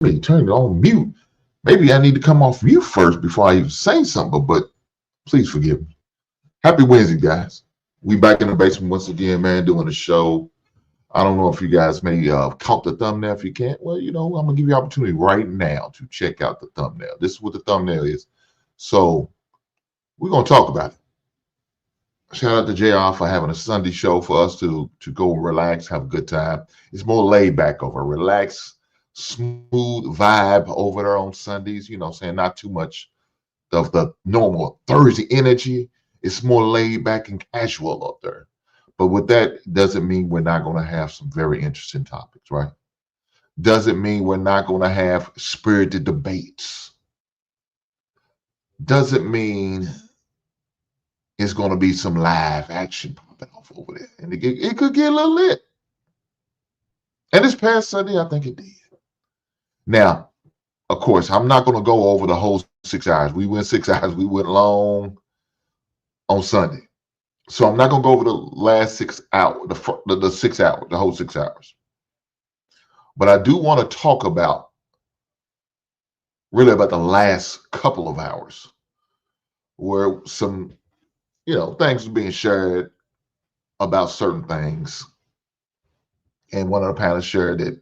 Me turn it on mute. Maybe I need to come off mute first before I even say something, but please forgive me. Happy Wednesday, guys. We back in the basement once again, man, doing a show. I don't know if you guys may caught the thumbnail. If you can't, well, you know, I'm going to give you an opportunity right now to check out the thumbnail. This is what the thumbnail is. So we're going to talk about it. Shout out to JR for having a Sunday show for us to go relax, have a good time. It's more laid back over, relax, smooth vibe over there on Sundays, you know, saying not too much of the normal Thursday energy. It's more laid back and casual up there. But with that, doesn't mean we're not going to have some very interesting topics, right? Doesn't mean we're not going to have spirited debates. Doesn't mean it's going to be some live action popping off over there. And it could get a little lit. And this past Sunday, I think it did. Now, of course, I'm not going to go over the whole 6 hours. We went 6 hours. We went long on Sunday. So I'm not going to go over the last 6 hours, the 6 hours, the whole 6 hours. But I do want to talk about really about the last couple of hours where some, things are being shared about certain things. And one of the panelists shared that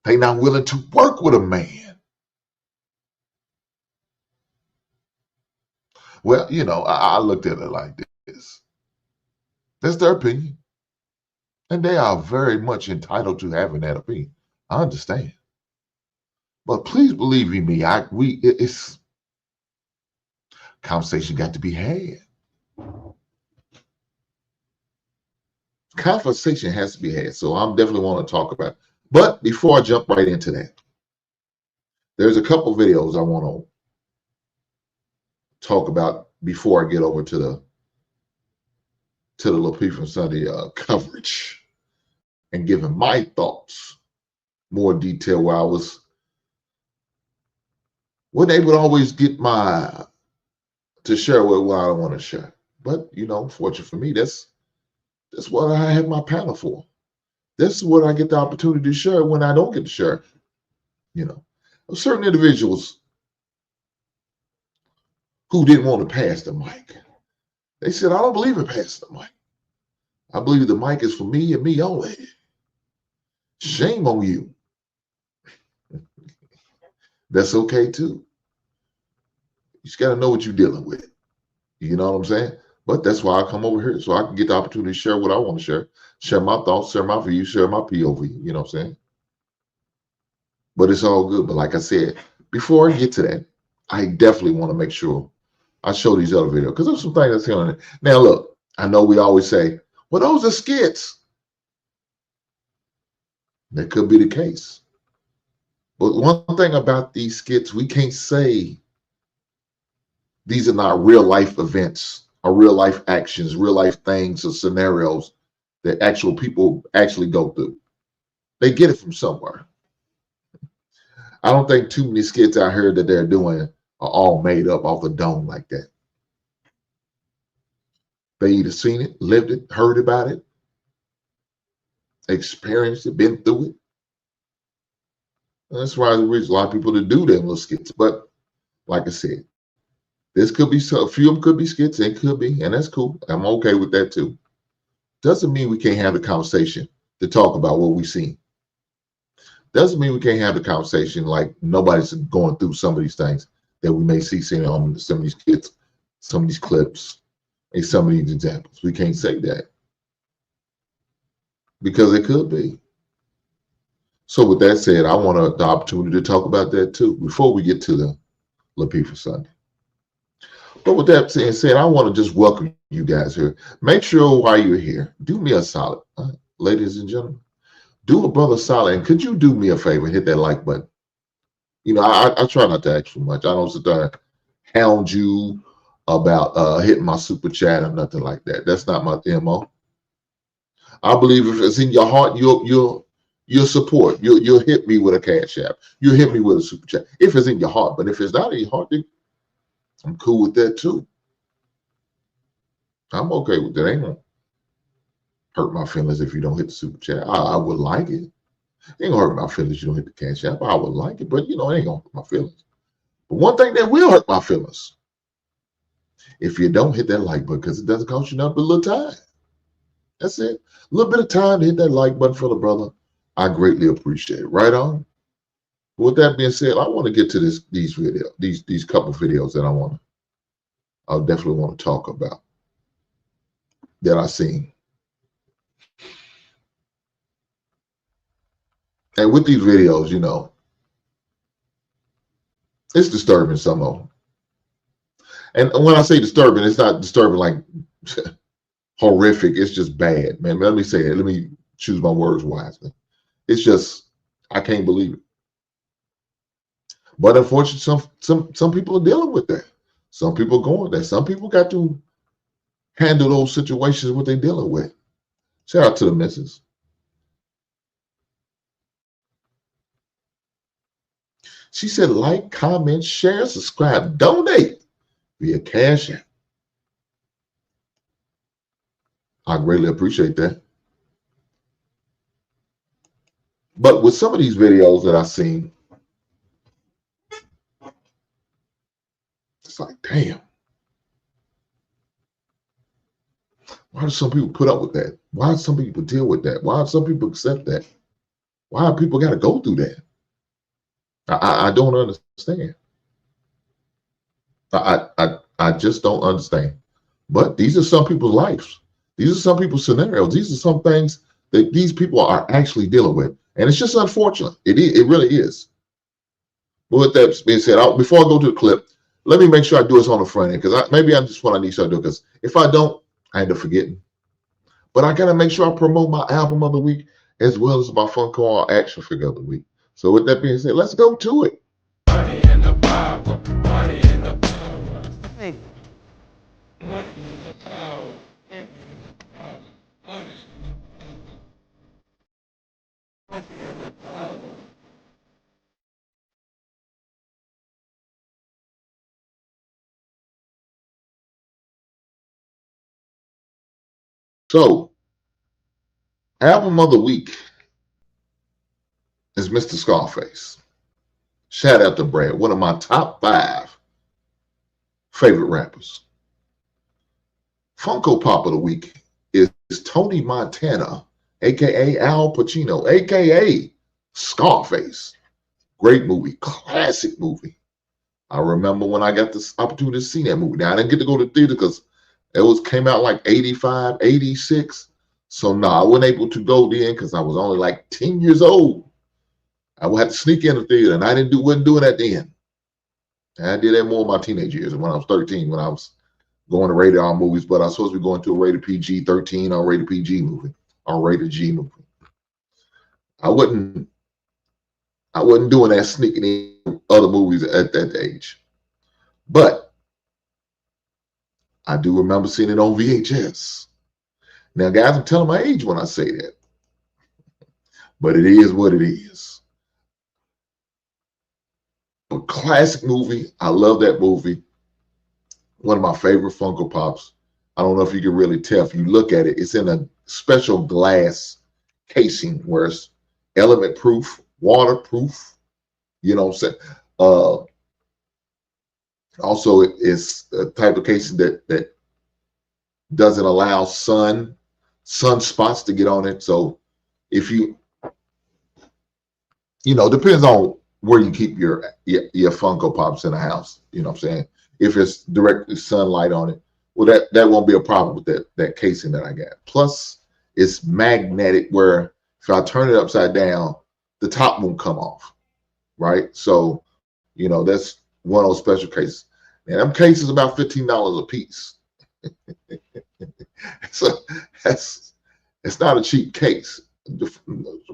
they're not willing to work with a man. Well, I looked at it like this. That's their opinion. And they are very much entitled to having that opinion. I understand. But please believe me, it's conversation got to be had. Conversation has to be had. So I'm definitely want to talk about it. But before I jump right into that, there's a couple videos I want to talk about before I get over to the Lapeef-ing Sunday coverage and giving my thoughts more detail where I wasn't able to always get to share what I want to share. But fortunately for me, that's what I have my panel for. This is what I get the opportunity to share when I don't get to share. Certain individuals who didn't want to pass the mic. They said, I don't believe in passing the mic. I believe the mic is for me and me only. Shame on you. That's okay too. You just got to know what you're dealing with. You know what I'm saying? But that's why I come over here, so I can get the opportunity to share what I want to share my thoughts, share my views, share my POV. You know what I'm saying? But it's all good. But like I said, before I get to that, I definitely want to make sure I show these other videos because there's some things that's going on. Now, look, I know we always say, well, those are skits. That could be the case. But one thing about these skits, we can't say these are not real life events or real life actions, real life things or scenarios that actual people actually go through. They get it from somewhere. I don't think too many skits out here that they're doing are all made up off the dome like that. They either seen it, lived it, heard about it, experienced it, been through it. And that's why there's a lot of people that do them little skits. But like I said, this could be a few of them could be skits, it could be, and that's cool. I'm okay with that too. Doesn't mean we can't have the conversation to talk about what we've seen. Doesn't mean we can't have the conversation like nobody's going through some of these things that we may see seen on some of these skits, some of these clips, and some of these examples. We can't say that because it could be. So with that said, I want the opportunity to talk about that too before we get to the Lapeef-ing Sunday. But with that being said, I want to just welcome you guys here. Make sure while you're here, do me a solid, ladies and gentlemen. Do a brother solid, and could you do me a favor, hit that like button? I try not to ask for much. I don't sit there and hound you about hitting my super chat or nothing like that. That's not my MO. I believe if it's in your heart, you'll support. You'll hit me with a cash app. You'll hit me with a super chat if it's in your heart. But if it's not in your heart, then I'm cool with that too. I'm okay with that. Ain't gonna hurt my feelings if you don't hit the super chat. I would like it. It ain't gonna hurt my feelings if you don't hit the cash app. I would like it, but it ain't gonna hurt my feelings. But one thing that will hurt my feelings, if you don't hit that like button, because it doesn't cost you nothing but a little time. That's it. A little bit of time to hit that like button for the brother. I greatly appreciate it. Right on. With that being said, I want to get to these couple videos that I definitely want to talk about that I seen. And with these videos, it's disturbing some of them. And when I say disturbing, it's not disturbing like horrific. It's just bad, man. Let me say it. Let me choose my words wisely. It's just, I can't believe it. But unfortunately, some people are dealing with that. Some people are going there. Some people got to handle those situations what they're dealing with. Shout out to the missus. She said, like, comment, share, subscribe, donate via Cash App. I greatly appreciate that. But with some of these videos that I've seen, it's like, damn. Why do some people put up with that? Why do some people deal with that? Why do some people accept that? Why do people got to go through that? I don't understand. I just don't understand. But these are some people's lives. These are some people's scenarios. These are some things that these people are actually dealing with. And it's just unfortunate. It really is. But with that being said, before I go to the clip, let me make sure I do this on the front end, because maybe I'm just what I need to do, because if I don't, I end up forgetting. But I got to make sure I promote my album of the week as well as my funko or action figure of the week. So with that being said, let's go to it. Money in the Bible, money in the power. Hey. Money in the power. So, album of the week is Mr. Scarface. Shout out to Brad, one of my top 5 favorite rappers. Funko Pop of the week is Tony Montana, aka Al Pacino, aka Scarface. Great movie, classic movie. I remember when I got this opportunity to see that movie. Now, I didn't get to go to the theater because it came out like 85, 86. So no, I wasn't able to go then because I was only like 10 years old. I would have to sneak in the theater, and I wasn't doing that then. And I did that more in my teenage years, when I was 13, when I was going to rated R movies, but I was supposed to be going to a rated PG 13 or rated PG movie or rated G movie. I wasn't doing that, sneaking in other movies at that age. But I do remember seeing it on VHS. Now, guys, I'm telling my age when I say that, but it is what it is. A classic movie. I love that movie. One of my favorite Funko Pops. I don't know if you can really tell. If you look at it, it's in a special glass casing where it's element proof, waterproof. You know what I'm saying? Also, it's a type of casing that doesn't allow sunspots to get on it. So if you depends on where you keep your Funko Pops in the house. You know what I'm saying? If it's directly sunlight on it, well, that won't be a problem with that casing that I got. Plus, it's magnetic, where if I turn it upside down, the top won't come off, right? So, that's one of those special cases. And them cases about $15 a piece. So it's not a cheap case, to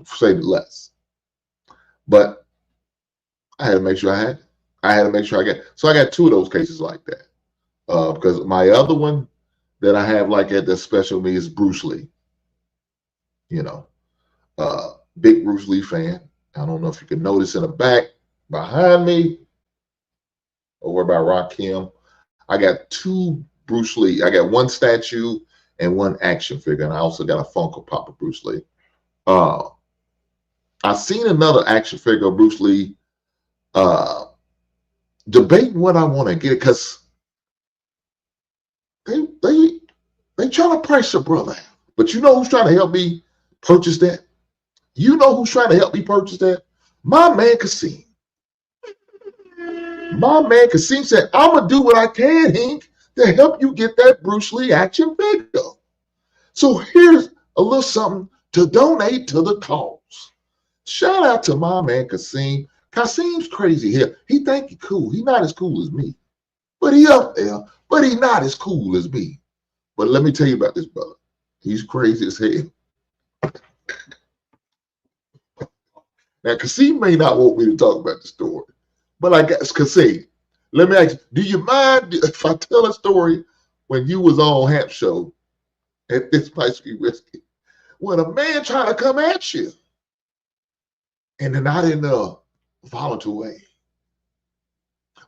say the less. But I had to make sure I had to make sure I got. So I got 2 of those cases like that. Because my other one that I have like at the special me is Bruce Lee. Big Bruce Lee fan. I don't know if you can notice in the back behind me, over by Rakim, I got 2 Bruce Lee. I got 1 statue and 1 action figure, and I also got a Funko Pop of Bruce Lee. I've seen another action figure of Bruce Lee, debating what I want to get, because they trying to price your brother out. But you know who's trying to help me purchase that? You know who's trying to help me purchase that? My man Kasim. My man Kasim said, I'm going to do what I can, Hank, to help you get that Bruce Lee action figure. So here's a little something to donate to the cause. Shout out to my man Kasim. Kasim's crazy here. He think he cool. He not as cool as me. But he up there. But he not as cool as me. But let me tell you about this brother. He's crazy as hell. Now, Kasim may not want me to talk about the story, but I guess, Kasim, let me ask you, do you mind if I tell a story when you was on Hamp Show, and this might be risky, when a man trying to come at you, and then not in a volatile way?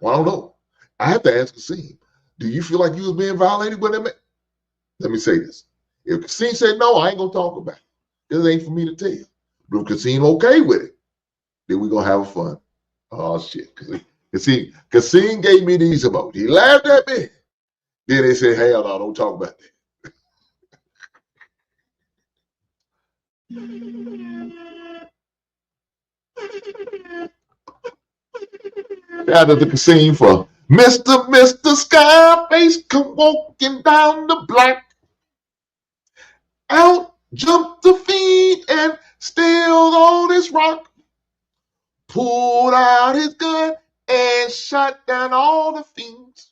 Well, I don't know. I have to ask Kasim, do you feel like you was being violated by that man? Let me say this. If Kasim said no, I ain't going to talk about it. This ain't for me to tell you. But if Kasim okay with it, then we're going to have fun. Oh, shit. Kasim gave me these emojis. He laughed at me. Then they said, hell no, don't talk about that. Shout out to Kasim for Mr. Scarface come walking down the block. Out jumped the fiend and steal all this rock. Pulled out his gun and shot down all the fiends.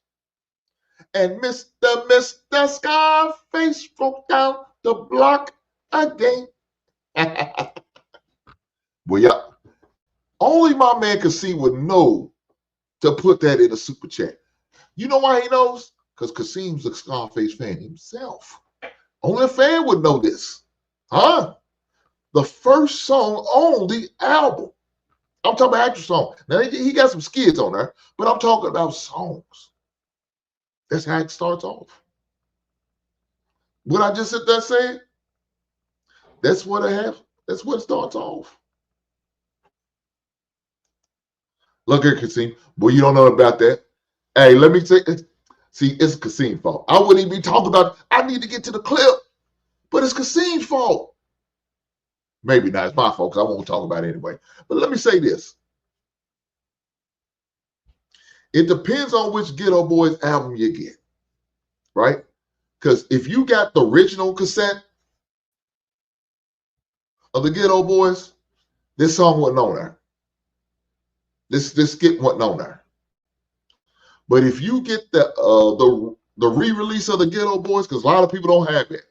And Mr. Scarface broke down the block again. Well, yeah, only my man Kasim would know to put that in a super chat. You know why he knows? Because Kasim's a Scarface fan himself. Only a fan would know this. Huh? The first song on the album. I'm talking about actual song. Now, he got some skits on there, but I'm talking about songs. That's how it starts off. What I just said there saying, that's what I have. That's what it starts off. Look here, Kasim. Boy, you don't know about that. Hey, let me say, see, it's Kasim's fault. I wouldn't even be talking about, I need to get to the clip, but it's Kasim's fault. Maybe not. It's my fault because I won't talk about it anyway. But let me say this. It depends on which Ghetto Boys album you get, right? Because if you got the original cassette of the Ghetto Boys, this song wasn't on there. This skit wasn't on there. But if you get the re-release of the Ghetto Boys, because a lot of people don't have it,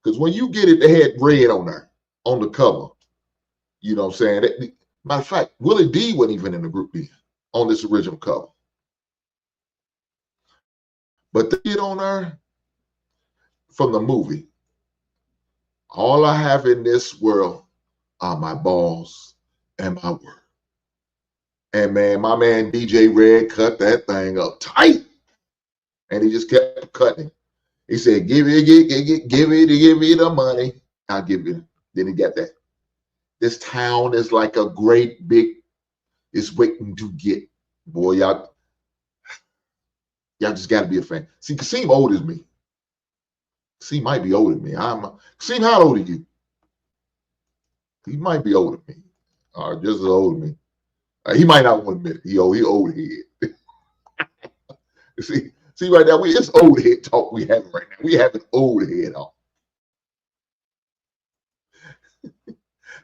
because when you get it, they had red on there on the cover. You know what I'm saying? Matter of fact, Willie D wasn't even in the group then on this original cover. But the kid on there from the movie, all I have in this world are my balls and my word. And man, my man DJ Red cut that thing up tight. And he just kept cutting. He said, give me the money. I'll give you. Then he got that. This town is like a great big, it's waiting to get. Boy, y'all just got to be a fan. See, Kasim old as me. Kasim might be older than me. Kasim, how old are you? He might be older than me. Or just as old as me. He might not want to admit it. He old head. see right now, it's old head talk we having right now. We having old head talk.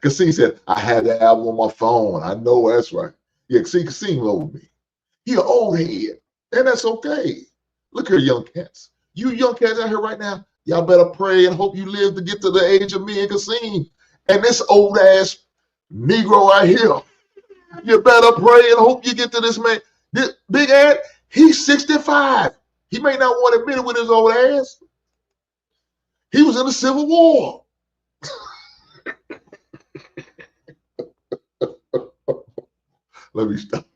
Kasim said, I had the album on my phone. I know that's right. Yeah, see, Kasim old me. He an old head. And that's okay. Look here, young cats. You young cats out here right now, y'all better pray and hope you live to get to the age of me and Kasim. And this old ass Negro right here, you better pray and hope you get to this man. This big ass, he's 65. He may not want to admit it with his old ass. He was in the Civil War. Let me stop.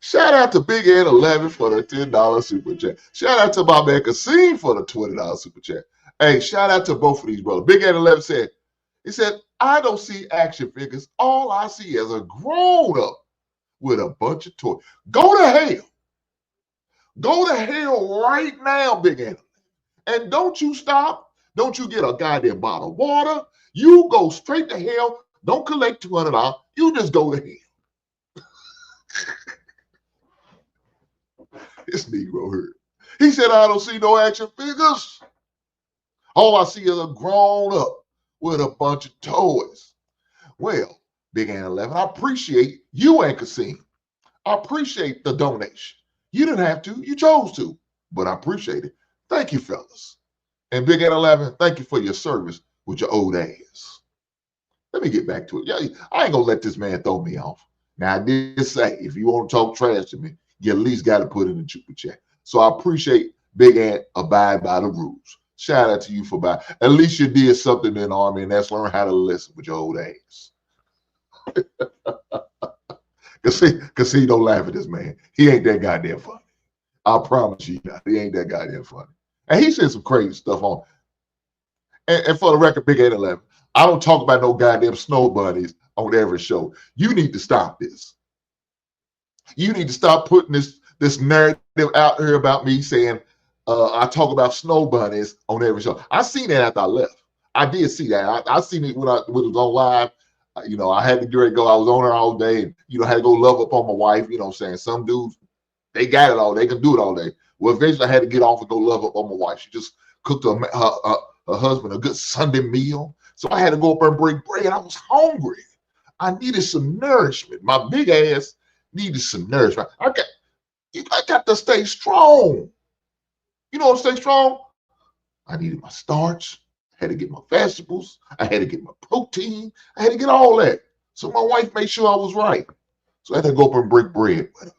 Shout out to Big Ed 11 for the $10 super chat. Shout out to my man Kasim for the $20 super chat. Hey, shout out to both of these brothers. Big Ed 11 said, he said, I don't see action figures. All I see is a grown up with a bunch of toys. Go to hell. Go to hell right now, Big Ed. And don't you stop. Don't you get a goddamn bottle of water. You go straight to hell. Don't collect $200. You just go to hell. This Negro hurt. He said, I don't see no action figures. All I see is a grown up with a bunch of toys. Well, Big Ant 11, I appreciate you and Kasim. I appreciate the donation. You didn't have to. You chose to. But I appreciate it. Thank you, fellas. And Big Ant 11, thank you for your service with your old ass. Let me get back to it. Yeah, I ain't going to let this man throw me off. Now, I did say, if you want to talk trash to me, you at least got to put it in the super chat. So I appreciate Big Ant abide by the rules. Shout out to you for that. At least you did something in the Army, and that's learn how to listen with your old ass. Cause see, don't laugh at this man. He ain't that goddamn funny. I promise you, he ain't that goddamn funny. And he said some crazy stuff on. And for the record, Big 811, I don't talk about no goddamn snow bunnies on every show. You need to stop this. You need to stop putting this narrative out here about me saying I talk about snow bunnies on every show. I seen that after I left. I did see that. I seen it when it was on live. You know, I had to get ready to go. I was on her all day, and you know, had to go love up on my wife. You know what I'm saying? Some dudes, they got it all. They can do it all day. Well, eventually I had to get off and go love up on my wife. She just cooked her husband a good Sunday meal. So I had to go up there and break bread. I was hungry. I needed some nourishment. My big ass needed some nourishment. I got to stay strong. You know what, stay strong? I needed my starch. I had to get my vegetables. I had to get my protein. I had to get all that. So my wife made sure I was right. So I had to go up and break bread with her.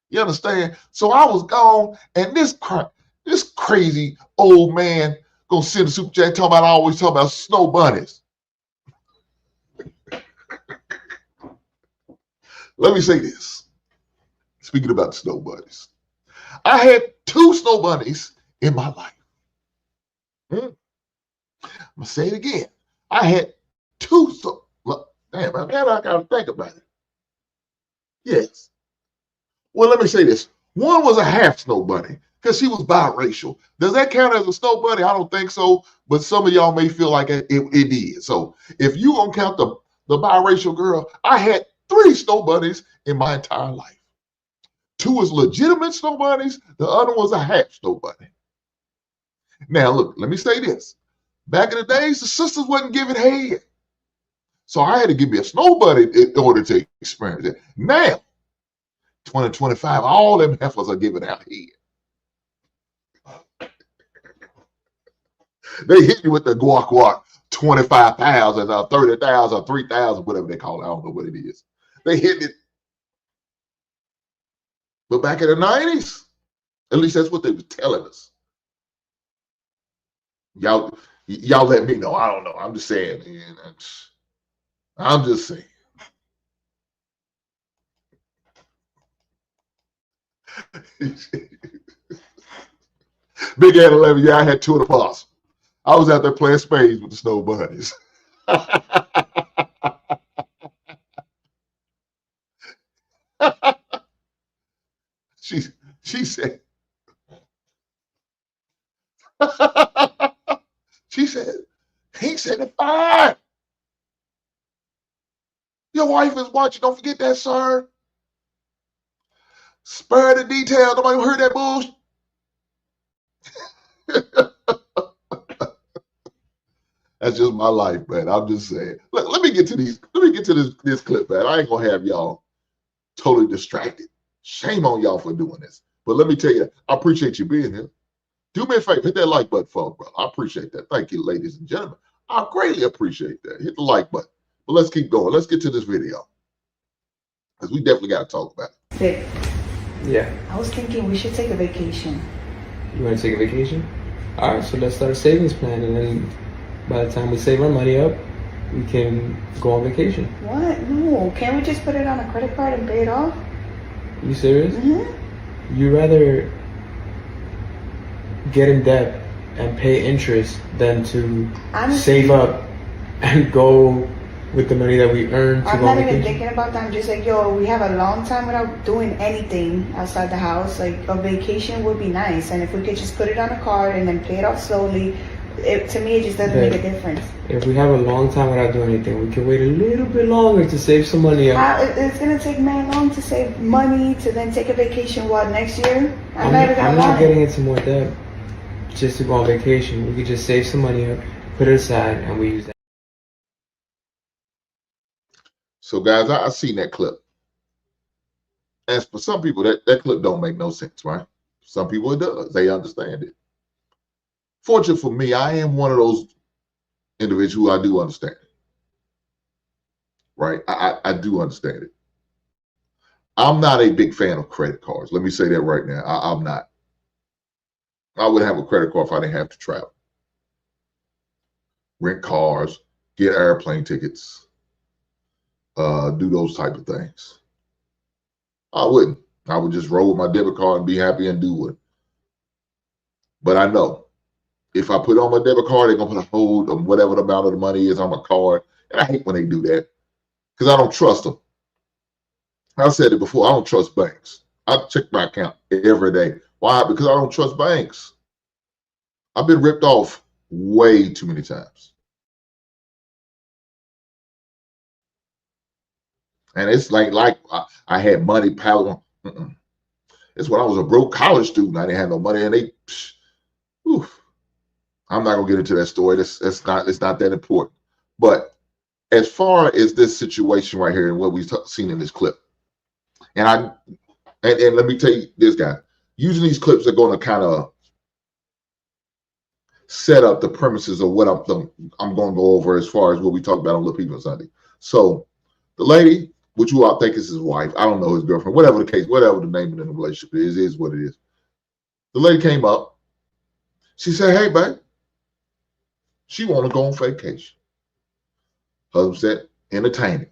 You understand? So I was gone, and this crazy old man gonna send a super chat talking about I always talk about snow bunnies. Let me say this. Speaking about snow bunnies, I had 2 snow bunnies in my life. I'm gonna say it again. I had 2. Damn, I gotta think about it. Yes. Well, let me say this. One was a half snow bunny because she was biracial. Does that count as a snow bunny? I don't think so, but some of y'all may feel like it did. So if you gonna count the biracial girl, I had 3 snow bunnies in my entire life. 2 was legitimate snow bunnies. The other was a half snow bunny. Now, look, let me say this. Back in the days, the sisters wasn't giving head. So I had to give me a snow bunny in order to experience it. Now, 2025, all them heifers are giving out head. They hit you with the guac 25,000 or 30,000 or 3,000, whatever they call it. I don't know what it is. They hit it. But back in the 90s, at least that's what they were telling us. Y'all let me know. I don't know. I'm just saying. Man, I'm just saying. Big 811, yeah, I had 2 of the possum. I was out there playing spades with the snow bunnies. she said, she said, he said, fine. Your wife is watching. Don't forget that, sir. Spare the detail. Nobody heard that bullshit. That's just my life, man. I'm just saying. Let me get to these. Let me get to this clip, man. I ain't gonna have y'all totally distracted. Shame on y'all for doing this. But let me tell you, I appreciate you being here. Do me a favor, hit that like button for me, brother. I appreciate that. Thank you, ladies and gentlemen. I greatly appreciate that. Hit the like button. But let's keep going. Let's get to this video, because we definitely got to talk about it. Vic, Yeah. I was thinking we should take a vacation. You want to take a vacation? All right, so let's start a savings plan, and then by the time we save our money up, we can go on vacation. What? No, can't we just put it on a credit card and pay it off? You serious? Mm-hmm. You rather get in debt and pay interest than to save up and go with the money that we earn to I'm go on not even vacation? thinking about that. I'm just like, yo, we have a long time without doing anything outside the house. Like, a vacation would be nice. And if we could just put it on a card and then pay it off slowly, to me, it just doesn't make a difference. If we have a long time without doing anything, we can wait a little bit longer to save some money up. It's going to take man long to save money to then take a vacation, next year? I'm not getting into more debt just to go on vacation. We could just save some money up, put it aside, and we use that. So, guys, I seen that clip. And for some people, that clip don't make no sense, right? Some people it does. They understand it. Fortunately for me, I am one of those individuals who I do understand it. Right? I do understand it. I'm not a big fan of credit cards. Let me say that right now. I'm not. I would have a credit card if I didn't have to travel. Rent cars, get airplane tickets, do those type of things. I wouldn't. I would just roll with my debit card and be happy and do it. But I know if I put on my debit card, they're gonna put a hold on whatever the amount of the money is on my card. And I hate when they do that because I don't trust them. I said it before, I don't trust banks. I check my account every day. Why? Because I don't trust banks. I've been ripped off way too many times. And it's like I had money piled on. It's when I was a broke college student. I didn't have no money, and I'm not gonna get into that story. It's not that important. But as far as this situation right here and what we've seen in this clip, and let me tell you this, guy, using these clips are going to kind of set up the premises of what I'm going to go over as far as what we talked about on Lapeef-ing Sunday. So the lady, which you all think is his wife, I don't know, his girlfriend, whatever the case, whatever the name of the relationship is what it is. The lady came up. She said, "Hey, babe," she want to go on vacation. Husband said, "Entertaining."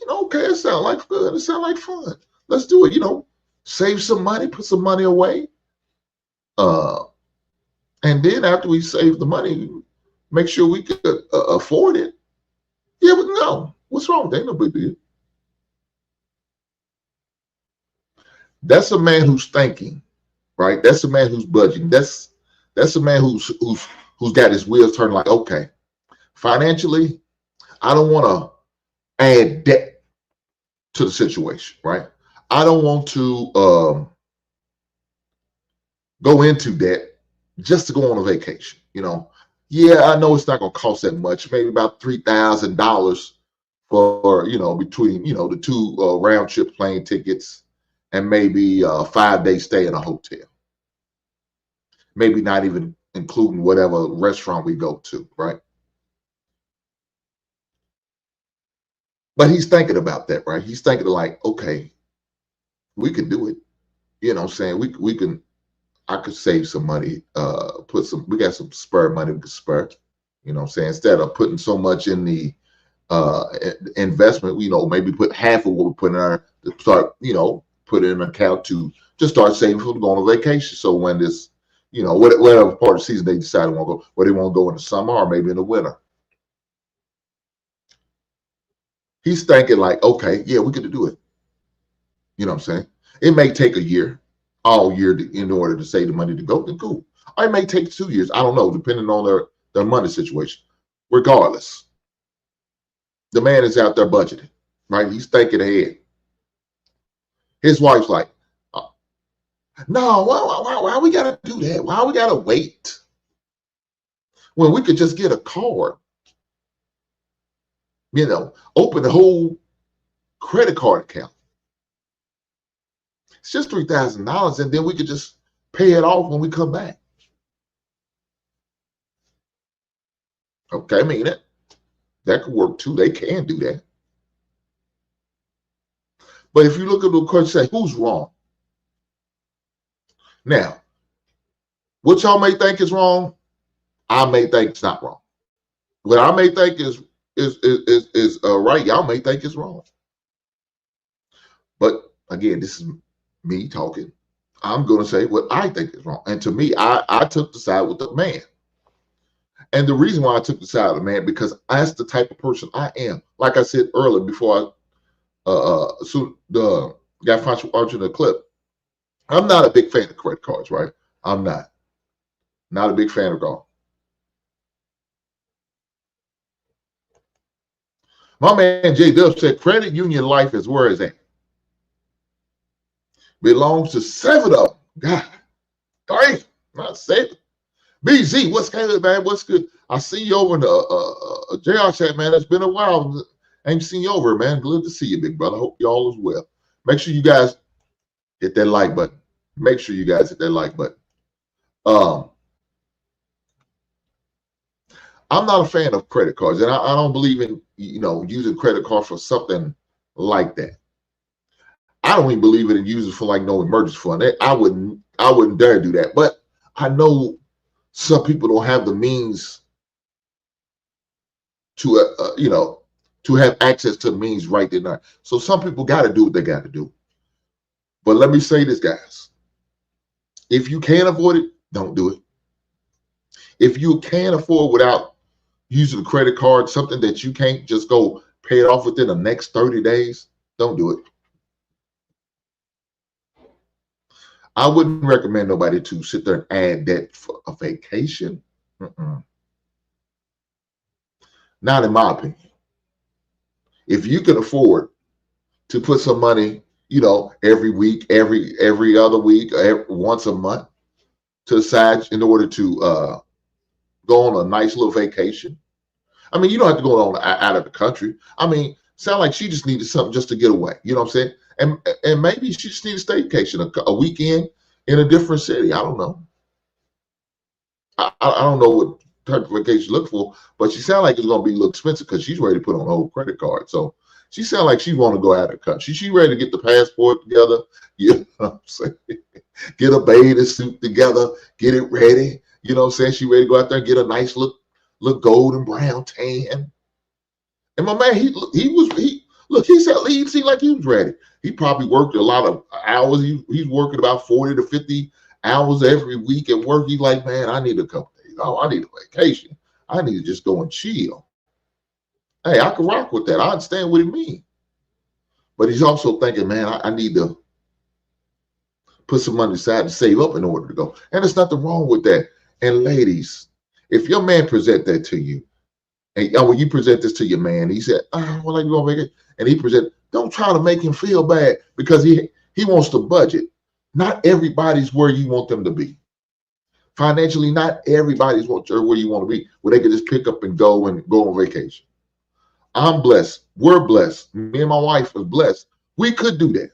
Okay, it sounds like good. It sounds like fun. Let's do it. Save some money, put some money away. And then after we save the money, make sure we could afford it. Yeah, but no. What's wrong? Ain't no big deal. That's a man who's thinking, right? That's a man who's budgeting. That's a man who's got his wheels turning like, okay, financially, I don't want to add debt to the situation, right? I don't want to go into debt just to go on a vacation. Yeah, I know it's not going to cost that much, maybe about $3,000 for, between, the two round trip plane tickets and maybe a 5-day stay in a hotel. Maybe not even including whatever restaurant we go to, right? But he's thinking about that, right? He's thinking like, okay, we can do it. You know what I'm saying? We can, I could save some money, we got some spare money we could spare, you know what I'm saying? Instead of putting so much in the investment, maybe put half of what we put in there to start, put it in an account to just start saving for going on vacation. So when this, whatever part of the season they decide to want to go, where they want to go in the summer or maybe in the winter. He's thinking like, okay, yeah, we could do it. You know what I'm saying? It may take a year, all year in order to save the money to go, then cool. Or it may take 2 years. I don't know, depending on their money situation. Regardless, the man is out there budgeting, right? He's thinking ahead. His wife's like, no, why we gotta do that? Why we gotta wait? When we could just get a card, open a whole credit card account. It's just $3,000, and then we could just pay it off when we come back. Okay, I mean that could work too. They can do that. But if you look at the question, say who's wrong? Now, what y'all may think is wrong, I may think it's not wrong. What I may think is right, y'all may think it's wrong. But again, this is me talking. I'm going to say what I think is wrong. And to me, I took the side with the man. And the reason why I took the side of the man, because that's the type of person I am. Like I said earlier, before the guy watching the clip, I'm not a big fan of credit cards, right? I'm not a big fan of golf. My man J Dub said credit union life is where it's at. Belongs to 7 of them. God, darn, not 7. BZ, what's good, man? What's good? I see you over in the JR chat, man. It's been a while. I ain't seen you over, man. Good to see you, big brother. Hope you all is well. Make sure you guys hit that like button. Make sure you guys hit that like button. I'm not a fan of credit cards, and I don't believe in using credit card for something like that. I don't even believe in using for like no emergency fund. I wouldn't dare do that. But I know some people don't have the means to to have access to the means right there. So some people got to do what they got to do. But let me say this, guys. If you can't avoid it, don't do it. If you can't afford without using a credit card, something that you can't just go pay it off within the next 30 days, don't do it. I wouldn't recommend nobody to sit there and add debt for a vacation. Not in my opinion. If you can afford to put some money, every week, every other week, once a month to the side in order to go on a nice little vacation. I mean, you don't have to go on out of the country. I mean, sound like she just needed something just to get away. You know what I'm saying? And maybe she just needed a staycation, a weekend in a different city. I don't know. I don't know what type of vacation look for, but she sounded like it's going to be a little expensive because she's ready to put on a whole credit card. So she sounded like she want to go out of the country. She ready to get the passport together. You know what I'm saying? Get a bathing suit together. Get it ready. You know what I'm saying? She ready to go out there and get a nice look golden brown tan. And my man, he seemed like he was ready. He probably worked a lot of hours. He's working about 40 to 50 hours every week at work. He's like, man, I need a couple days. Oh, I need a vacation. I need to just go and chill. Hey, I can rock with that. I understand what he means. But he's also thinking, man, I need to put some money aside to save up in order to go. And there's nothing wrong with that. And ladies, if your man present that to you, and when you present this to your man, he said, well, like you gonna make it, and he present, don't try to make him feel bad because he wants to budget. Not everybody's where you want them to be. Financially, not everybody's where you want to be, where they can just pick up and go on vacation. I'm blessed. We're blessed. Me and my wife are blessed. We could do that.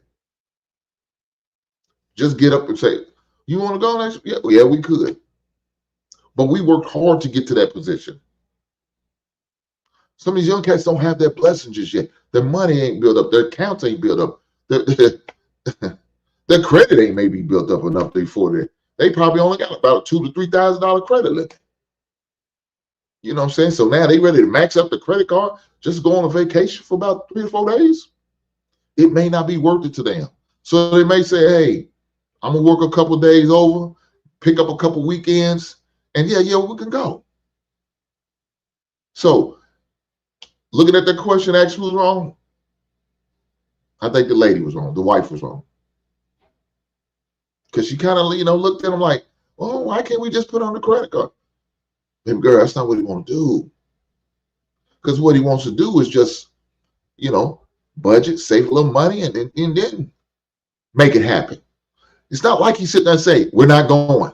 Just get up and say, you want to go next? Yeah, we could. But we worked hard to get to that position. Some of these young cats don't have their blessings just yet. Their money ain't built up. Their accounts ain't built up. Their credit ain't maybe built up enough before that. They probably only got about a $2,000 to $3,000 credit limit. You know what I'm saying? So now they ready to max up the credit card, just go on a vacation for about 3 or 4 days. It may not be worth it to them. So they may say, hey, I'm going to work a couple of days over, pick up a couple weekends, and yeah, we can go. So looking at the question, actually was wrong. I think the lady was wrong. The wife was wrong. Because she kind of, looked at him like, oh, why can't we just put on the credit card? Baby girl, that's not what he want to do. Because what he wants to do is just, budget, save a little money, and then make it happen. It's not like he's sitting there and say, we're not going.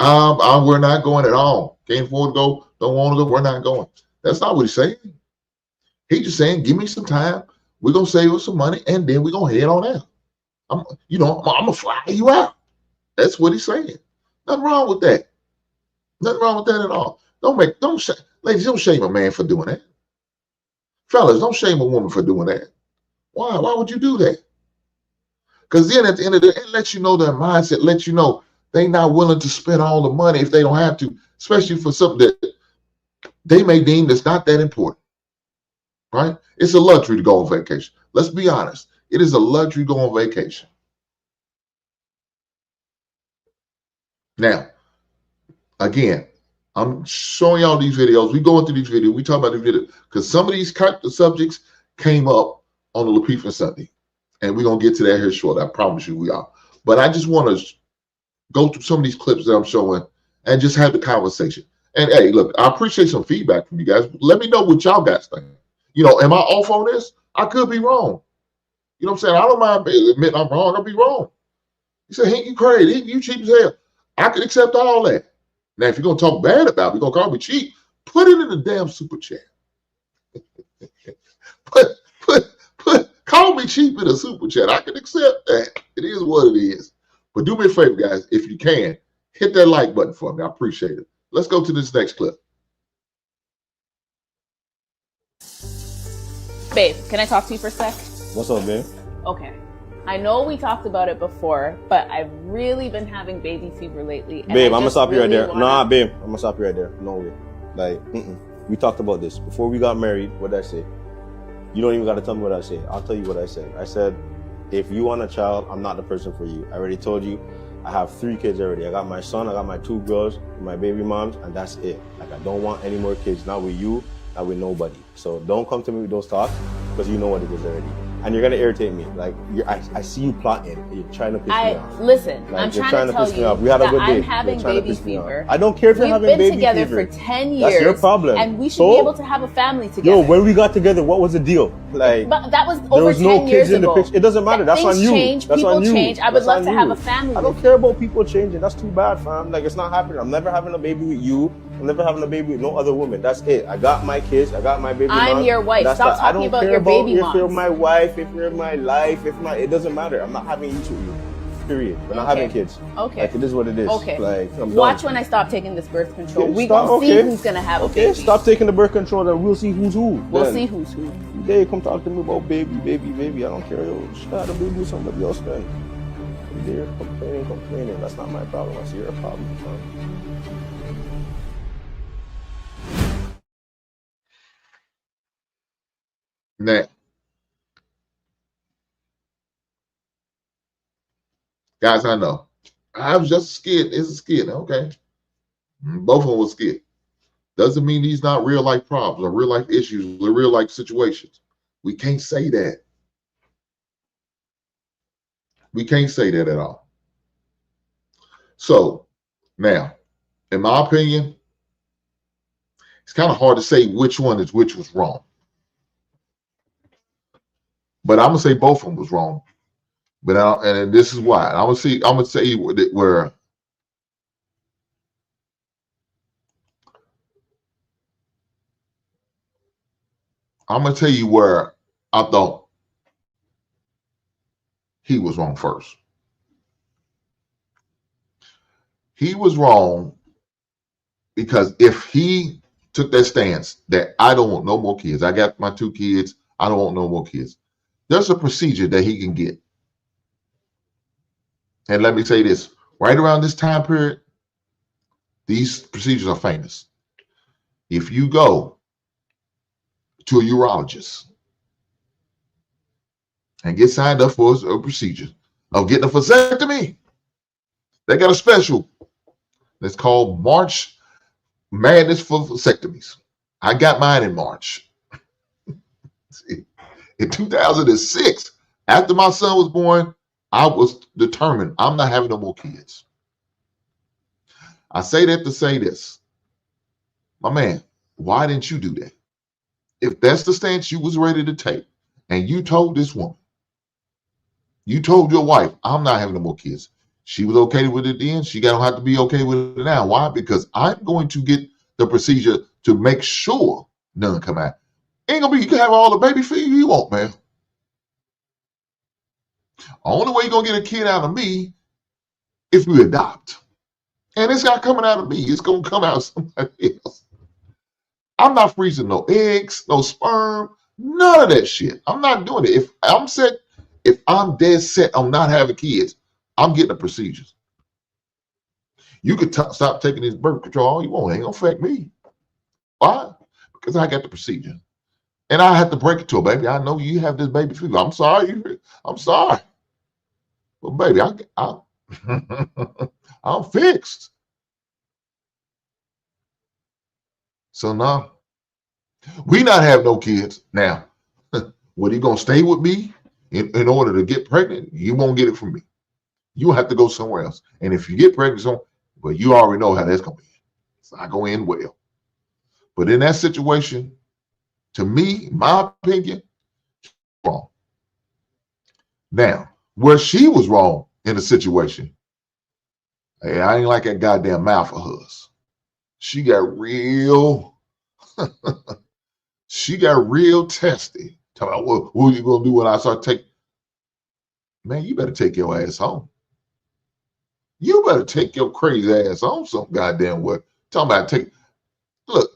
We're not going at all. Can't afford to go, don't want to go, we're not going. That's not what he's saying. He's just saying, give me some time. We're going to save us some money, and then we're going to head on out. I'm going to fly you out. That's what he's saying. Nothing wrong with that. Nothing wrong with that at all. Ladies, don't shame a man for doing that. Fellas, don't shame a woman for doing that. Why? Why would you do that? Because then at the end of the day, it lets you know their mindset, lets you know they're not willing to spend all the money if they don't have to, especially for something that they may deem that's not that important. Right? It's a luxury to go on vacation. Let's be honest. It is a luxury to go on vacation. Now, again, I'm showing y'all these videos. We go into these videos. We talk about these videos because some of these type of subjects came up on the Lapeef-ing Sunday. And we're going to get to that here shortly. I promise you we are. But I just want to go through some of these clips that I'm showing and just have the conversation. And hey, look, I appreciate some feedback from you guys. Let me know what y'all guys think. Am I off on this? I could be wrong. You know what I'm saying? I don't mind admitting I'm wrong. I'll be wrong. You say, hey, you crazy. You cheap as hell. I can accept all that. Now, if you're going to talk bad about me, you're going to call me cheap, put it in the damn super chat. Call me cheap in a super chat. I can accept that. It is what it is. But do me a favor, guys. If you can, hit that like button for me. I appreciate it. Let's go to this next clip. Babe, can I talk to you for a sec? What's up, babe? Okay. I know we talked about it before, but I've really been having baby fever lately. And Babe, I'm gonna stop you right there. Nah, babe, I'm gonna stop you right there. No way. Like, we talked about this. Before we got married, what did I say? You don't even gotta tell me what I say. I'll tell you what I said. I said, if you want a child, I'm not the person for you. I already told you, I have 3 kids already. I got my son, I got my 2 girls, my baby moms, and that's it. Like, I don't want any more kids, not with you, not with nobody. So don't come to me with those thoughts, because you know what it is already. And you're gonna irritate me. Like, I see you plotting. You're trying to piss me off. Listen, like, I'm trying to tell you we had a good day. I'm having baby fever. I don't care if you're having baby fever. We've been together for 10 years. That's your problem. And we should be able to have a family together. Yo, when we got together, what was the deal? Like, but that was there over was 10 no years kids in the ago. picture. It doesn't matter. That's on you. Change, That's people on you. change. I would love to have a family. I don't care about people changing. That's too bad, fam. Like, it's not happening. I'm never having a baby with you. I'm never having a baby with no other woman. That's it. I got my kids. I got my baby mom. I'm your wife. Stop talking about your baby mom. If you're my wife, if you're my life, it doesn't matter. I'm not having you to you. Period. We're not having kids. Okay. Like, it is what it is. Okay. Like, watch when I stop taking this birth control. We gonna see who's gonna have a baby. Stop taking the birth control and we'll see who's who. We'll see who's who. They come talk to me about baby. I don't care. Yo, she had a baby with somebody else then. They're complaining. That's not my problem. That's your problem, man. Now, guys, I know. I was just scared. It's a skit, okay? Both of them were scared. Doesn't mean these not real life problems or real life issues or real life situations. We can't say that. We can't say that at all. So, now, in my opinion, it's kind of hard to say which was wrong. But I'm gonna say both of them was wrong. But and this is why. I'm gonna say where I'm gonna tell you where I thought he was wrong first. He was wrong because if he took that stance that I don't want no more kids, I got my 2 kids, I don't want no more kids. There's a procedure that he can get. And let me say this, right around this time period, these procedures are famous. If you go to a urologist and get signed up for a procedure of getting a vasectomy, they got a special that's called March Madness for vasectomies. I got mine in March. In 2006, after my son was born, I was determined I'm not having no more kids. I say that to say this. My man, why didn't you do that? If that's the stance you was ready to take, and you told this woman, you told your wife, I'm not having no more kids. She was okay with it then. She don't have to be okay with it now. Why? Because I'm going to get the procedure to make sure none come out. Ain't gonna be, you can have all the baby fever you want, man. Only way you're gonna get a kid out of me if you adopt. And it's not coming out of me. It's gonna come out of somebody else. I'm not freezing no eggs, no sperm, none of that shit. I'm not doing it. If I'm dead set on not having kids, I'm getting the procedures. You could stop taking this birth control all you want. It ain't gonna affect me. Why? Because I got the procedure. And I have to break it to her, baby. I know you have this baby fever. I'm sorry. I'm sorry. But baby, I'm fixed. So now, we not have no kids. Now, what, are you going to stay with me in order to get pregnant? You won't get it from me. You have to go somewhere else. And if you get pregnant, well, you already know how that's going to be. It's not going to end well. But in that situation, to me, my opinion, wrong. Now, where she was wrong in the situation, hey, I ain't like that goddamn mouth of hers. She got real, testy. Talking about, well, what are you going to do when I start taking? Man, you better take your ass home. You better take your crazy ass home some goddamn way. Talking about look,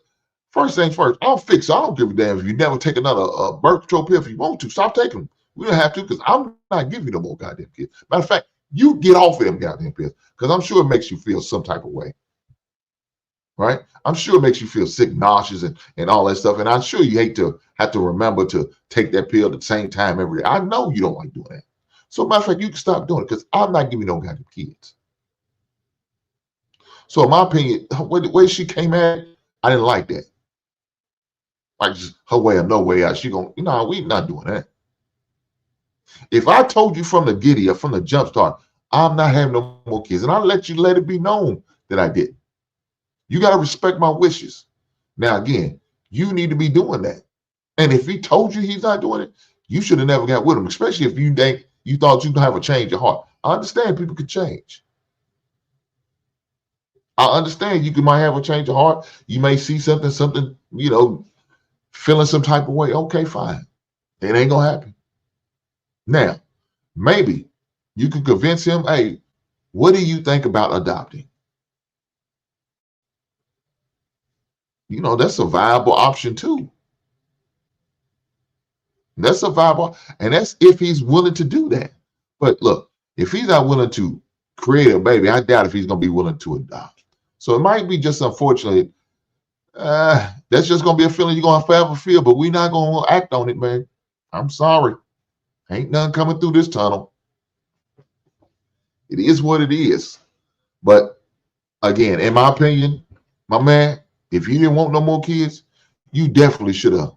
first things first, I'll fix it. I don't give a damn if you never take another birth control pill if you want to. Stop taking them. We don't have to because I'm not giving you no more goddamn kids. Matter of fact, you get off of them goddamn pills because I'm sure it makes you feel some type of way. Right? I'm sure it makes you feel sick, nauseous, and all that stuff. And I'm sure you hate to have to remember to take that pill at the same time every day. I know you don't like doing that. So matter of fact, you can stop doing it because I'm not giving you no goddamn kids. So in my opinion, the way she came at it, I didn't like that. Like just her way or no way out. She gonna, we not doing that. If I told you from the giddy or from the jump start, I'm not having no more kids, and I let it be known that I did. You got to respect my wishes. Now again, you need to be doing that. And if he told you he's not doing it, you should have never got with him, especially if you thought you could have a change of heart. I understand people could change. I understand you might have a change of heart. You may see something, feeling some type of way. Okay, fine. It ain't gonna happen. Now, maybe you could convince him, hey, what do you think about adopting? That's a viable option too. That's a viable, and that's if he's willing to do that. But look, if he's not willing to create a baby, I doubt if he's gonna be willing to adopt. So it might be just unfortunate. That's just gonna be a feeling you're gonna forever feel, but we're not gonna act on it, man. I'm sorry. Ain't nothing coming through this tunnel. It is what it is. But again, in my opinion, my man, if you didn't want no more kids, you definitely should have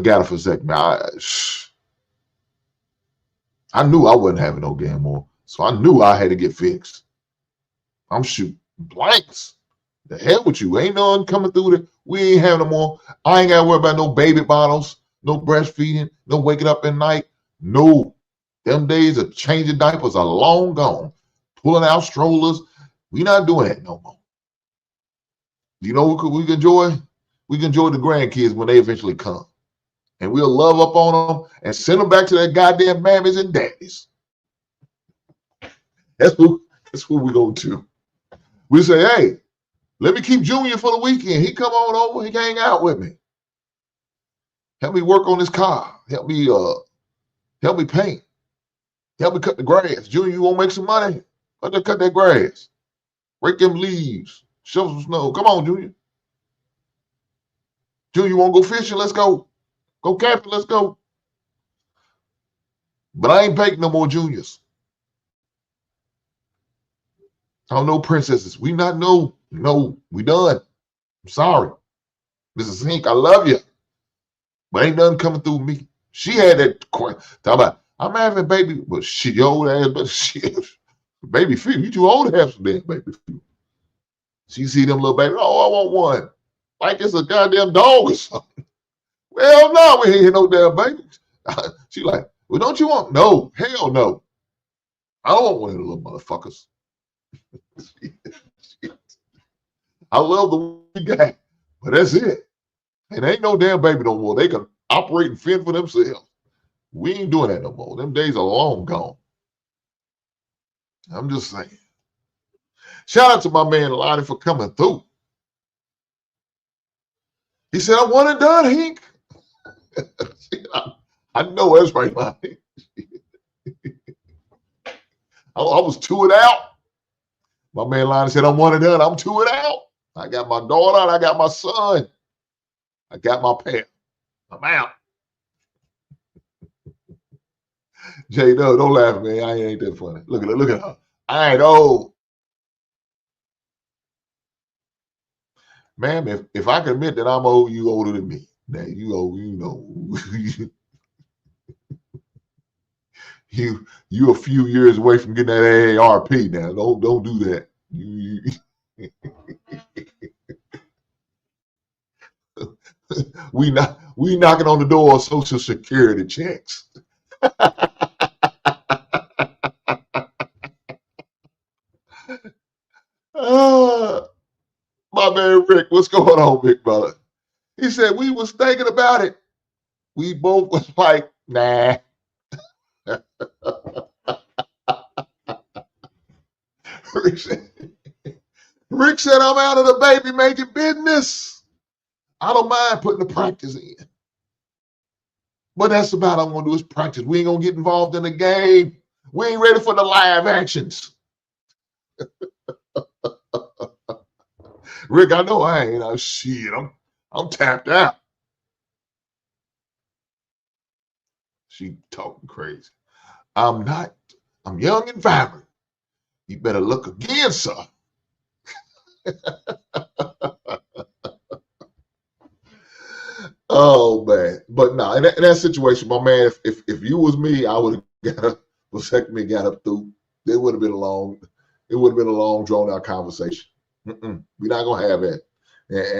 got a vasectomy. I knew I wasn't having no damn more. So I knew I had to get fixed. I'm shooting blanks. The hell with you. Ain't none coming through there. We ain't having no more. I ain't got to worry about no baby bottles, no breastfeeding, no waking up at night. No. Them days of changing diapers are long gone. Pulling out strollers. We not doing that no more. You know what we can enjoy? We can enjoy the grandkids when they eventually come. And we'll love up on them and send them back to their goddamn mammies and daddies. That's what we're going to do. We say, hey, let me keep Junior for the weekend. He come on over. He can hang out with me. Help me work on this car. Help me paint. Help me cut the grass. Junior, you want to make some money? Let us cut that grass. Rake them leaves. Shovel some snow. Come on, Junior. Junior, you want to go fishing? Let's go. Go camping. Let's go. But I ain't painting no more juniors. I don't know princesses. We not know. No, we done. I'm sorry. Mrs. Hink, I love you. But ain't nothing coming through me. She had that talk about, I'm having a baby, but she old ass, but shit. Baby feet. You too old to have some damn baby feet. She see them little baby. Oh, I want one. Like it's a goddamn dog or something. Well, no, we ain't hear no damn baby. She like, well, don't you want? No, hell no. I don't want one of the little motherfuckers. I love the one we got, but that's it. And ain't no damn baby no more. They can operate and fend for themselves. We ain't doing that no more. Them days are long gone. I'm just saying. Shout out to my man Lonnie for coming through. He said, I'm one and done, Hink. I know that's right, Lonnie. I was two it out. My man Lonnie said, I'm one and done. I'm two it out. I got my daughter and I got my son. I got my pair. I'm out. Jay, no, don't laugh, man. I ain't that funny. Look at her. I ain't old. Man, if I can admit that I'm old, you older than me. Now you old, you know. you a few years away from getting that AARP now. Don't do that. We knocking on the door of Social Security checks. My man Rick, what's going on, big brother? He said we was thinking about it. We both was like, nah. Rick said, I'm out of the baby making business. I don't mind putting the practice in. But that's about all I'm going to do is practice. We ain't going to get involved in the game. We ain't ready for the live actions. Rick, I know I ain't. Shit, I'm tapped out. She talking crazy. I'm not. I'm young and vibrant. You better look again, sir. Oh man, but no, in that situation, my man, if you was me, I would have got a vasectomy, got up through. It would have been a long, drawn out conversation. We're not gonna have that.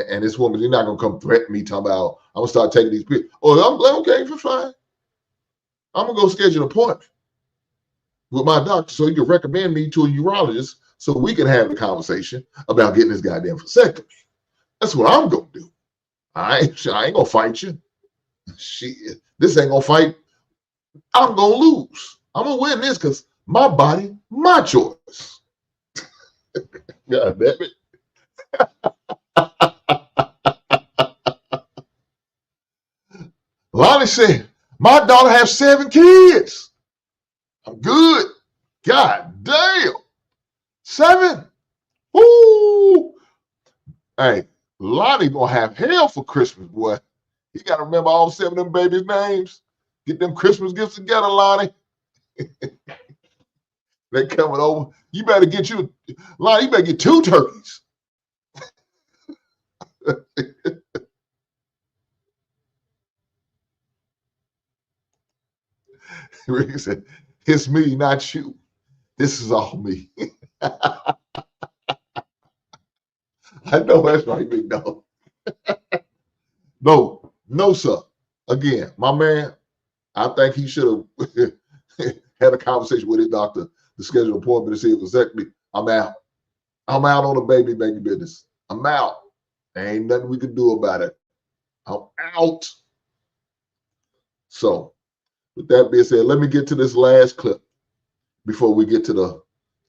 And this woman, you're not gonna come threaten me talking about I'm gonna start taking these pills. Oh, I'm like, okay, for fine. I'm gonna go schedule an appointment with my doctor so he can recommend me to a urologist so we can have the conversation about getting this goddamn vasectomy. That's what I'm gonna do. I ain't gonna fight you. Shit, this ain't gonna fight. I'm gonna lose. I'm gonna win this because my body, my choice. God damn it. Lonnie said, my daughter has 7 kids. I'm good. God damn. 7. Woo. Hey, Lonnie gonna have hell for Christmas, boy. You gotta remember all 7 of them babies' names. Get them Christmas gifts together, Lonnie. They coming over. You better get Lonnie, you better get 2 turkeys. Rick said, it's me, not you. This is all me. I know that's right, big dog. No, sir. Again, my man, I think he should have had a conversation with his doctor to schedule an appointment to see if it was vasectomy. I'm out. I'm out on the baby business. I'm out. There ain't nothing we can do about it. I'm out. So, with that being said, let me get to this last clip before we get to the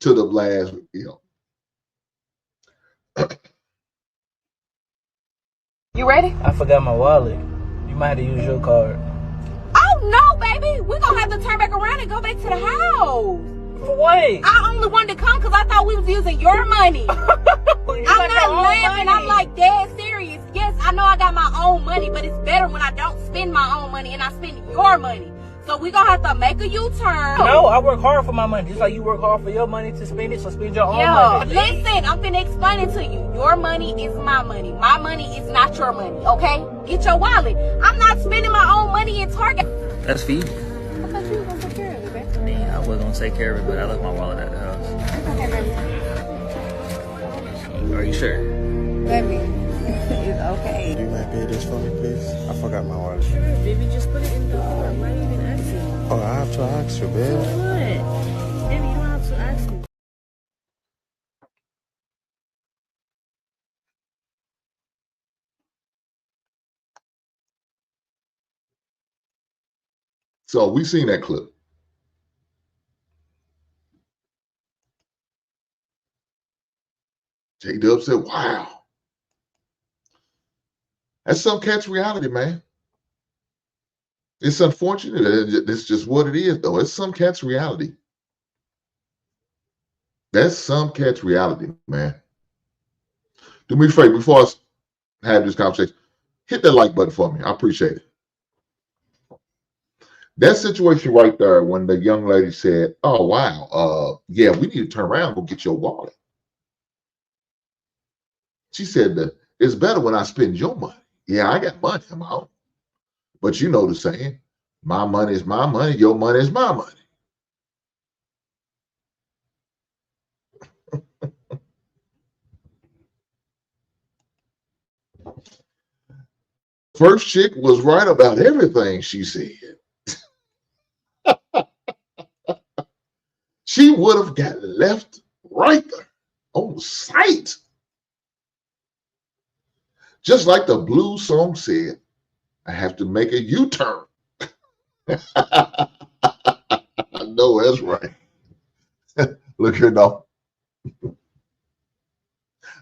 last, You ready? I forgot my wallet. You might have to use your card. Oh no, baby! We're gonna have to turn back around and go back to the house. For what? I only wanted to come because I thought we was using your money. I'm not laughing. I'm like dead serious. Yes, I know I got my own money, but it's better when I don't spend my own money and I spend your money. So we gonna have to make a U-turn. No, I work hard for my money. Just like you work hard for your money to spend it, so spend your own money. Listen, I'm finna explain it to you. Your money is my money. My money is not your money, okay? Get your wallet. I'm not spending my own money in Target. That's for you. I thought you were gonna take care of it, babe. Yeah, I was gonna take care of it, but I left my wallet at the house. Okay, baby. Are you sure? Baby, it's okay. Do you mind pay this for me, please? I forgot my wallet. Sure, baby, just put it in the car. Why are you even asking? Oh, I have to ask you, babe. What? Baby, you don't have to ask me. So we seen that clip. J-Dub said, wow. That's some cat's reality, man. It's unfortunate. It's just what it is, though. It's some cat's reality. That's some cat's reality, man. Do me a favor, before I have this conversation, hit that like button for me. I appreciate it. That situation right there, when the young lady said, oh, wow, yeah, we need to turn around and go get your wallet. She said that it's better when I spend your money. Yeah, I got money of my own. But you know the saying, my money is my money, your money is my money. First chick was right about everything she said. She would have got left right there on sight. Just like the blues song said, I have to make a U-turn. I know that's right. Look here, now.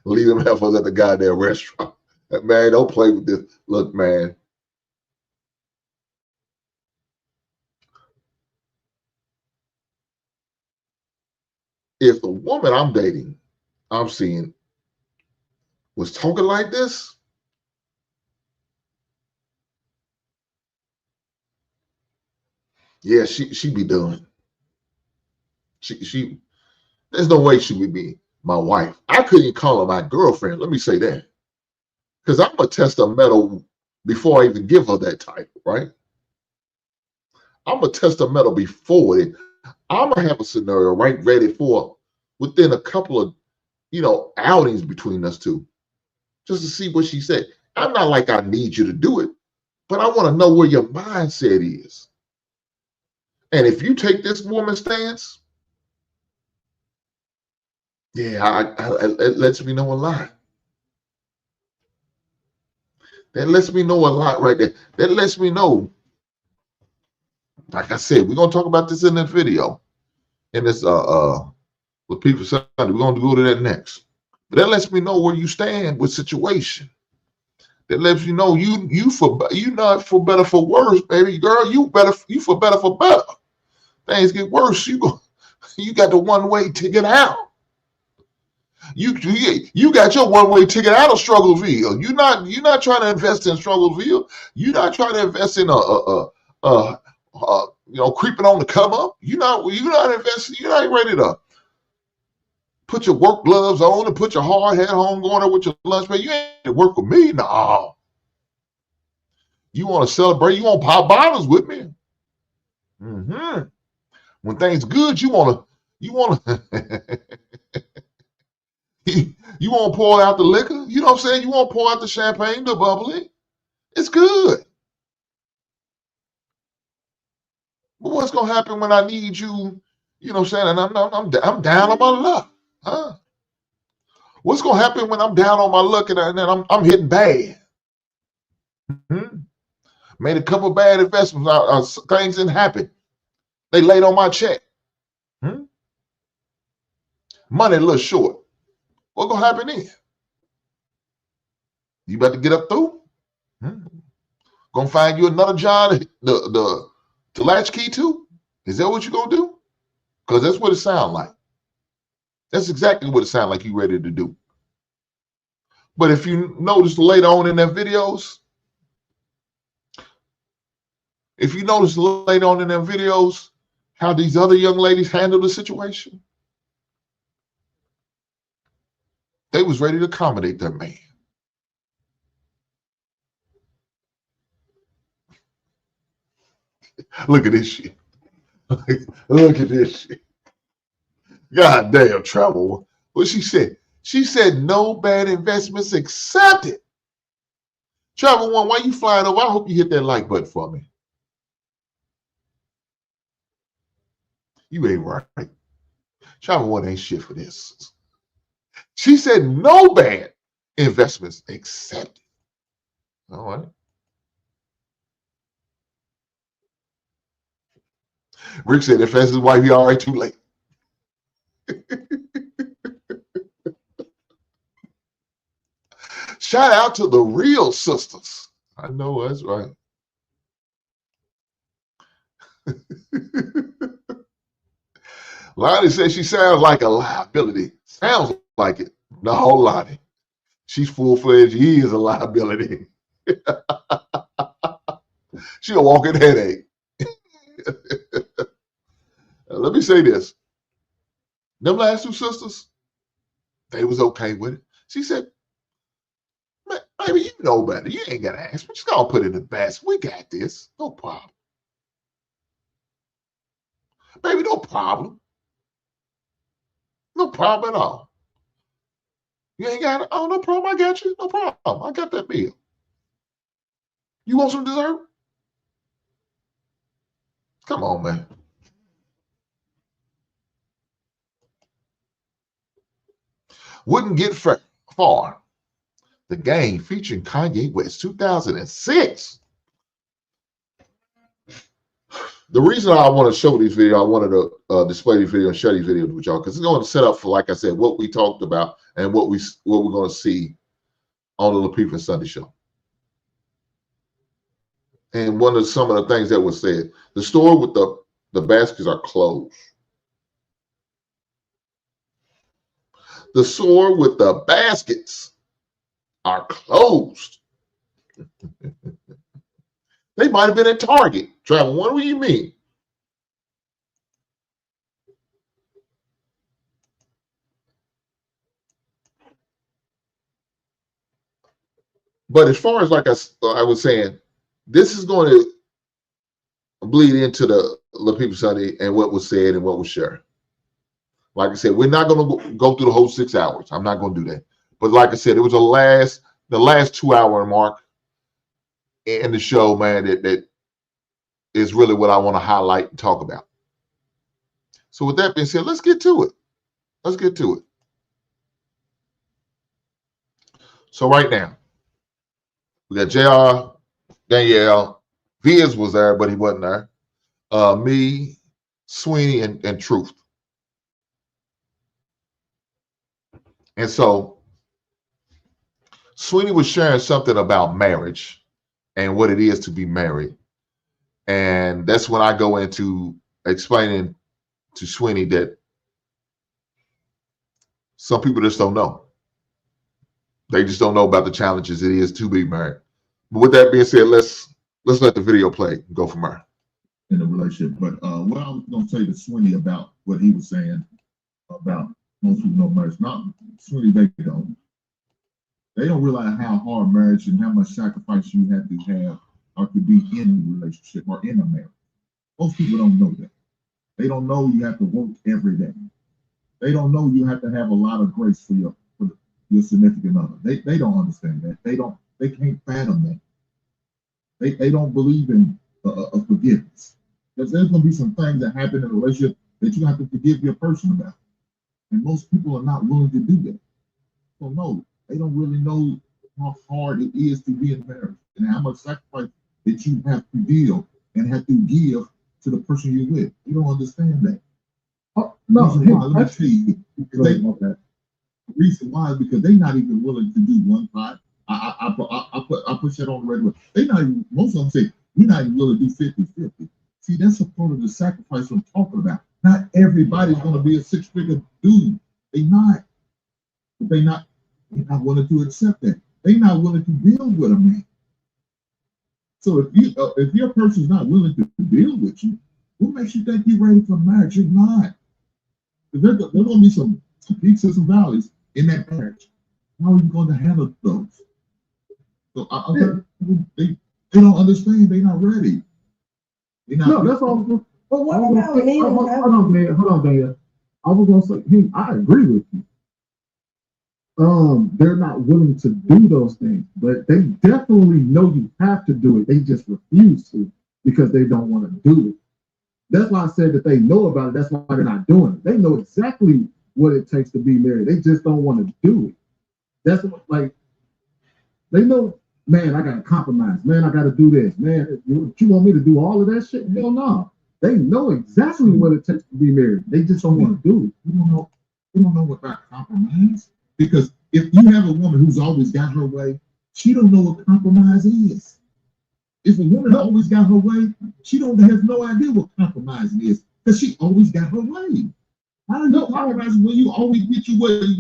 Leave them heifers at the goddamn restaurant. Man, don't play with this. Look, man. If the woman I'm dating, I'm seeing, was talking like this, yeah, she be done. She there's no way she would be my wife. I couldn't call her my girlfriend. Let me say that. Because I'm going to test her metal before I even give her that title, right? I'm going to test her metal before it. I'm going to have a scenario right ready for within a couple of, outings between us two, just to see what she said. I'm not like I need you to do it, but I want to know where your mindset is. And if you take this woman stance, yeah, it lets me know a lot. That lets me know a lot right there. That lets me know, like I said, we're gonna talk about this in this video, in this Lapeef-ing Sunday. We're gonna go to that next. But that lets me know where you stand with situation. That lets you know you not for better for worse, baby girl. You for better for better. Things get worse. You got the one-way ticket out. You got your one-way ticket out of Struggleville. You're not trying to invest in Struggleville. You're not trying to invest in creeping on the come up. You're not investing. You're not ready to put your work gloves on and put your hard hat on, going there with your lunch man. You ain't to work with me, no. You want to celebrate? You want to pop bottles with me? Mm-hmm. When things good, you want to. You want to pour out the liquor? You know what I'm saying? You want to pour out the champagne, the bubbly? It's good. But what's going to happen when I need you? You know what I'm saying? And I'm down on my luck. Huh? What's going to happen when I'm down on my luck and then I'm hitting bad? Mm-hmm. Made a couple bad investments. Things didn't happen. They laid on my check. Hmm? Money a little short. What's going to happen then? You about to get up through? Gonna find you another job to latch key to? Is that what you're gonna do? Because that's what it sounds like. That's exactly what it sounds like you ready to do. But if you notice later on in their videos, how these other young ladies handle the situation, they was ready to accommodate their man. Look at this shit. Look at this shit. God damn, travel. What she said? She said no bad investments accepted. Travel One, why you flying over? I hope you hit that like button for me. You ain't right. Travel One ain't shit for this. She said no bad investments accepted. All right. Rick said if that's his wife, he already too late. Shout out to the real sisters. I know that's right. Lonnie says she sounds like a liability. Sounds like it. No, Lonnie. She's full-fledged. He is a liability. She's a walking headache. Let me say this. Them last two sisters, they was okay with it. She said, baby, you know better. You ain't got to ask me. Just gonna put it in the basket. We got this. No problem. Baby, no problem. No problem at all. You ain't got it? Oh, no problem. I got you. No problem. I got that meal. You want some dessert? Come on, man. Wouldn't get far. The Game featuring Kanye West, 2006. The reason I want to show these videos, I wanted to display these videos and share these videos with y'all, because it's going to set up for, like I said, what we talked about and what we're going to see on the Lapeef-ing Sunday show. And some of the things that was said, the store with the baskets are closed. The store with the baskets are closed. They might have been at Target. Travel, what do you mean? But as far as like I was saying, this is going to bleed into the Lapeef-ing Sunday and what was said and what was shared. Like I said, we're not going to go through the whole 6 hours. I'm not going to do that. But like I said, it was the last 2 hour mark in the show, man, that is really what I want to highlight and talk about. So with that being said, let's get to it. Let's get to it. So right now, we got JR, Danielle, Viz was there, but he wasn't there. Me, Sweeney, and Truth. And so Sweeney was sharing something about marriage and what it is to be married. And that's when I go into explaining to Sweeney that some people just don't know. They just don't know about the challenges it is to be married. But with that being said, let's let the video play and go from there. In a relationship. But what I was going to say to Sweeney about what he was saying about most people know marriage, not Sweeney, they don't. They don't realize how hard marriage and how much sacrifice you have to have or to be in a relationship or in a marriage. Most people don't know that. They don't know you have to work every day. They don't know you have to have a lot of grace for your significant other. They don't understand that. They can't fathom that. They don't believe in forgiveness. Because there's going to be some things that happen in a relationship that you have to forgive your person about. And most people are not willing to do that. So no, they don't really know how hard it is to be in marriage and how much sacrifice that you have to deal and have to give to the person you're with. You don't understand that. Oh, no, let me tell you. The reason why is because they're not even willing to do one part. I push that on the regular. They not even, most of them say, we're not even willing to do 50-50. See, that's a part of the sacrifice I'm talking about. Not everybody's going to be a six-figure dude. They're not. They're not willing to accept that. They're not willing to build with a man. So if your person's not willing to build with you, what makes you think you're ready for marriage? You're not. There's going to be some peaks and some valleys in that marriage. How are you going to handle those? So they don't understand. They're not ready. No, that's all. But what about me? Hold on, Daniel. I was gonna say, I agree with you. They're not willing to do those things, but they definitely know you have to do it. They just refuse to because they don't want to do it. That's why I said that they know about it. That's why they're not doing it. They know exactly what it takes to be married. They just don't want to do it. That's like they know. Man, I gotta compromise. Man, I gotta do this. Man, you want me to do all of that shit? Hell no. They know exactly what it takes to be married. They just don't want to do it. You don't know what about compromise. Because if you have a woman who's always got her way, she don't know what compromise is. If a woman always got her way, she has no idea what compromise is because she always got her way. I don't know compromise when you always get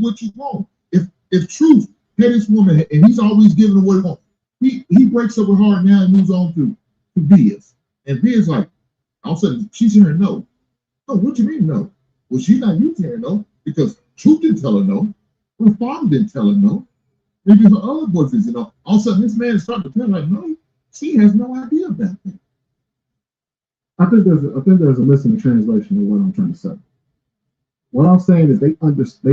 what you want. If Truth had this woman and he's always giving her what he wants, he breaks up with her now and moves on to Biz. And Biz like, all of a sudden she's hearing no. Oh, what you mean no? Well, she's not used to hearing no because Truth didn't tell her no. Her father didn't tell her no. Maybe her other boyfriends, all of a sudden this man is starting to tell her no. She has no idea about that. I think there's a missing translation of what I'm trying to say. What I'm saying is they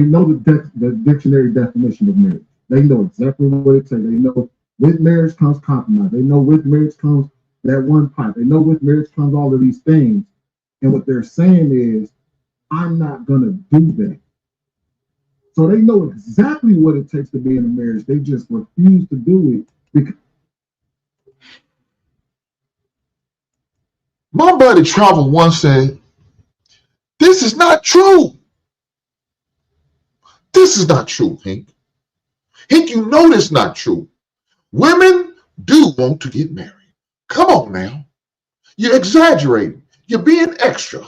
know the dictionary definition of marriage. They know exactly what it takes. They know with marriage comes compromise. They know with marriage comes that one pipe. They know with marriage comes all of these things. And what they're saying is, I'm not gonna do that. So they know exactly what it takes to be in a marriage. They just refuse to do it because my buddy Travel once said, this is not true. This is not true, Hank. Hank, you know this not true. Women do want to get married. Come on now. You're exaggerating. You're being extra.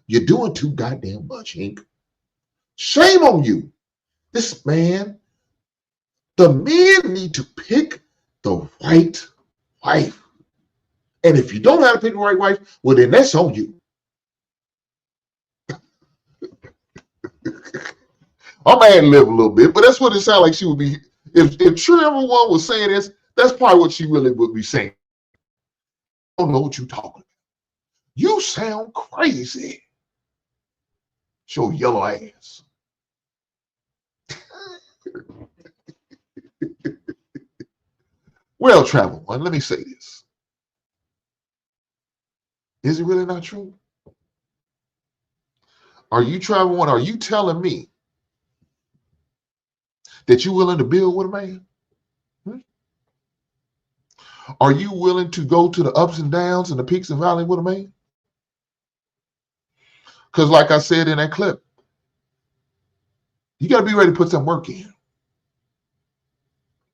You're doing too goddamn much, Hank. Shame on you. This man, the men need to pick the right wife. And if you don't know how to pick the right wife, well, then that's on you. I'm ad-lib a little bit, but that's what it sounded like she would be If true everyone was saying this, that's probably what she really would be saying. I don't know what you're talking about. You sound crazy. Show yellow ass. Well, travel one, let me say this. Is it really not true? Are you travel one? Are you telling me that you're willing to build with a man? Are you willing to go to the ups and downs and the peaks and valleys with a man? Because like I said in that clip, you got to be ready to put some work in.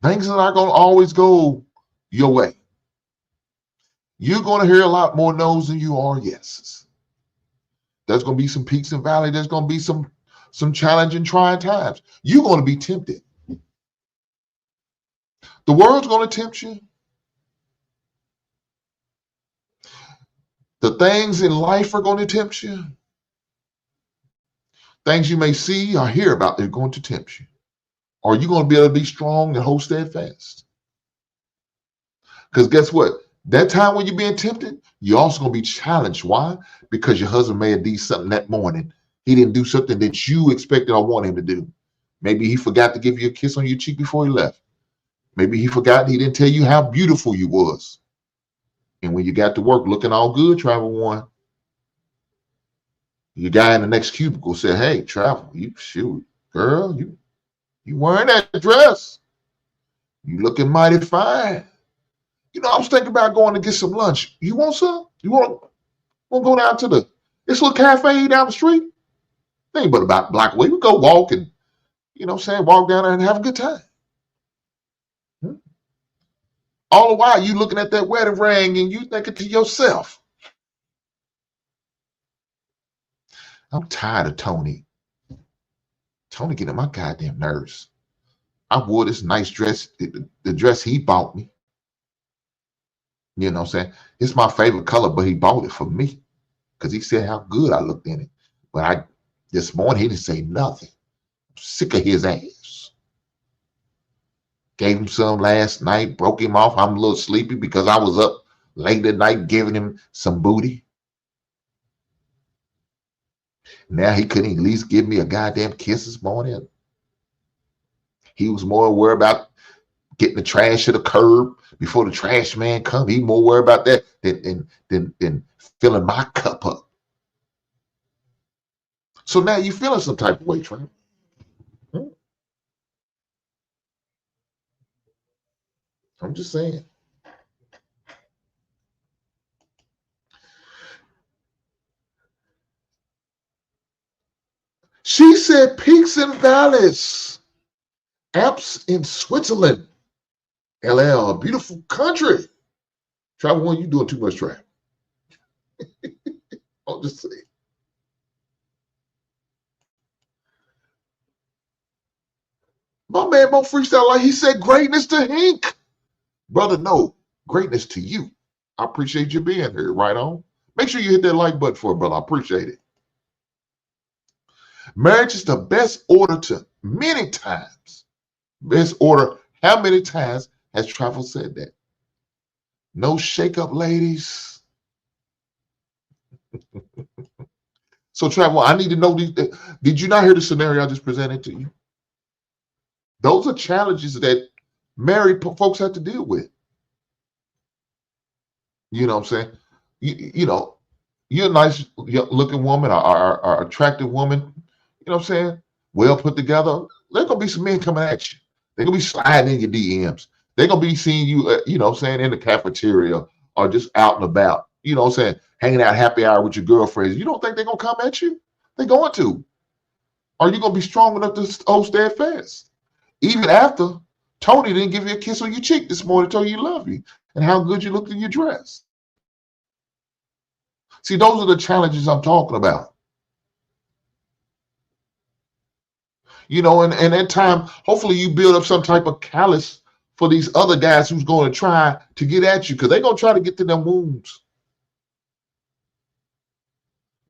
Things are not going to always go your way. You're going to hear a lot more no's than you are yeses. There's going to be some peaks and valleys. There's going to be some challenging, trying times. You're going to be tempted. The world's going to tempt you. The things in life are going to tempt you. Things you may see or hear about, they're going to tempt you. Are you going to be able to be strong and hold steadfast? Because guess what? That time when you're being tempted, you're also going to be challenged. Why? Because your husband may have done something that morning. He didn't do something that you expected or wanted him to do. Maybe he forgot to give you a kiss on your cheek before he left. Maybe he forgot he didn't tell you how beautiful you was. And when you got to work looking all good, travel one, your guy in the next cubicle said, hey, travel, you shoot, girl, you wearing that dress. You looking mighty fine. You know, I was thinking about going to get some lunch. You want some? You want to go down to this little cafe down the street? Ain't but about a block away. We go walk and, you know what I'm saying, walk down there and have a good time. All the while you looking at that wedding ring and you thinking to yourself, I'm tired of Tony. Tony getting on my goddamn nerves. I wore this nice dress, the dress he bought me. You know what I'm saying? It's my favorite color, but he bought it for me because he said how good I looked in it. But this morning, he didn't say nothing. I'm sick of his ass. Gave him some last night, broke him off. I'm a little sleepy because I was up late at night giving him some booty. Now he couldn't at least give me a goddamn kiss this morning. He was more worried about getting the trash to the curb before the trash man come. He more worried about that than filling my cup up. So now you feeling some type of way, Trent. I'm just saying. She said peaks and valleys. Alps in Switzerland. LL, a beautiful country. Travel one, you doing too much travel. I'll just say. My man Mo freestyle like he said, greatness to Hink. Brother, no, greatness to you. I appreciate you being here. Right on. Make sure you hit that like button for it, brother. I appreciate it. Marriage is the best order to many times. Best order. How many times has Travel said that? No shake-up, ladies. So, Travel, I need to know, did you not hear the scenario I just presented to you? Those are challenges that married folks have to deal with. You know what I'm saying? You know, you're a nice looking woman, or attractive woman, you know what I'm saying? Well put together. There's going to be some men coming at you. They're going to be sliding in your DMs. They're going to be seeing you, you know what I'm saying, in the cafeteria or just out and about, you know what I'm saying, hanging out happy hour with your girlfriends. You don't think they're going to come at you? They're going to. Are you going to be strong enough to hold steadfast? Even after Tony didn't give you a kiss on your cheek this morning, told you he loved you and how good you looked in your dress. See, those are the challenges I'm talking about. You know, and at time, hopefully you build up some type of callous for these other guys who's going to try to get at you because they're going to try to get to them wounds.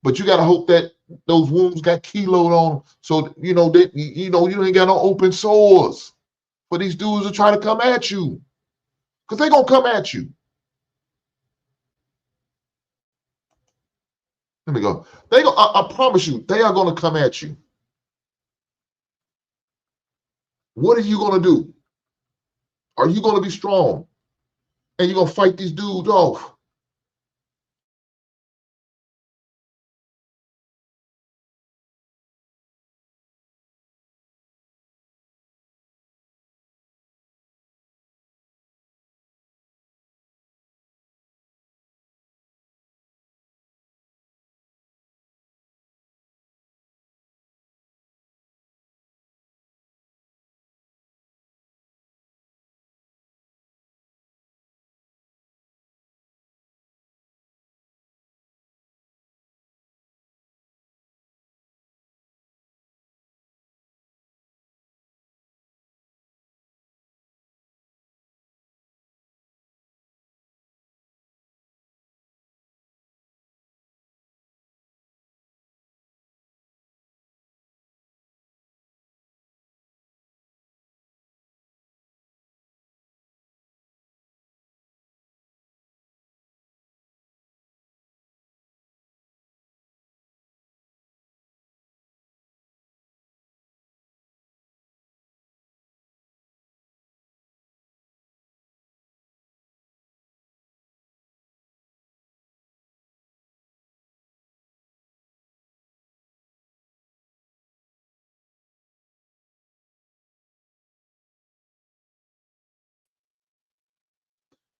But you got to hope that those wounds got kiloed on so, you know, that you ain't got no open sores for these dudes to try to come at you. Because they're going to come at you. Let me go. I promise you, they are going to come at you. What are you going to do? Are you going to be strong? And you're going to fight these dudes off?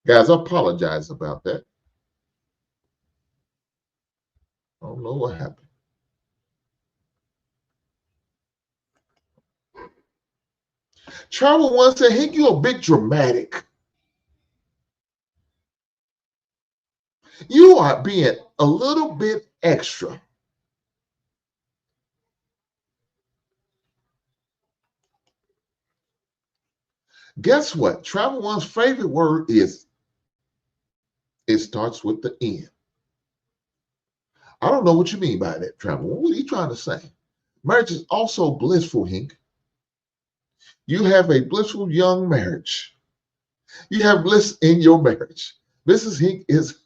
Guys, I apologize about that. I don't know what happened. Travel One said, hey, you a bit dramatic. You are being a little bit extra. Guess what? Travel One's favorite word is, it starts with the N. I don't know what you mean by that, Travel One. What are you trying to say? Marriage is also blissful, Hink. You have a blissful young marriage. You have bliss in your marriage. Mrs. Hink is...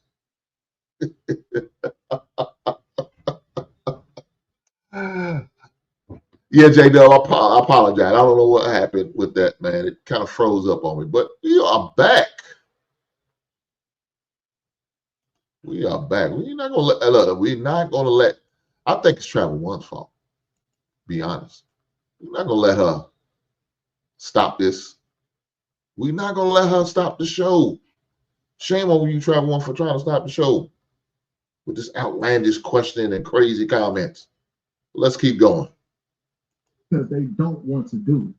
Yeah, J-Dub, I apologize. I don't know what happened with that, man. It kind of froze up on me. But we are back. We are back. We're not going to let... We're not going to let... I think it's Travel One's fault. Be honest. We're not going to let her stop this. We're not going to let her stop the show. Shame on you, Travel One, for trying to stop the show with this outlandish question and crazy comments. Let's keep going. Because they don't want to do it.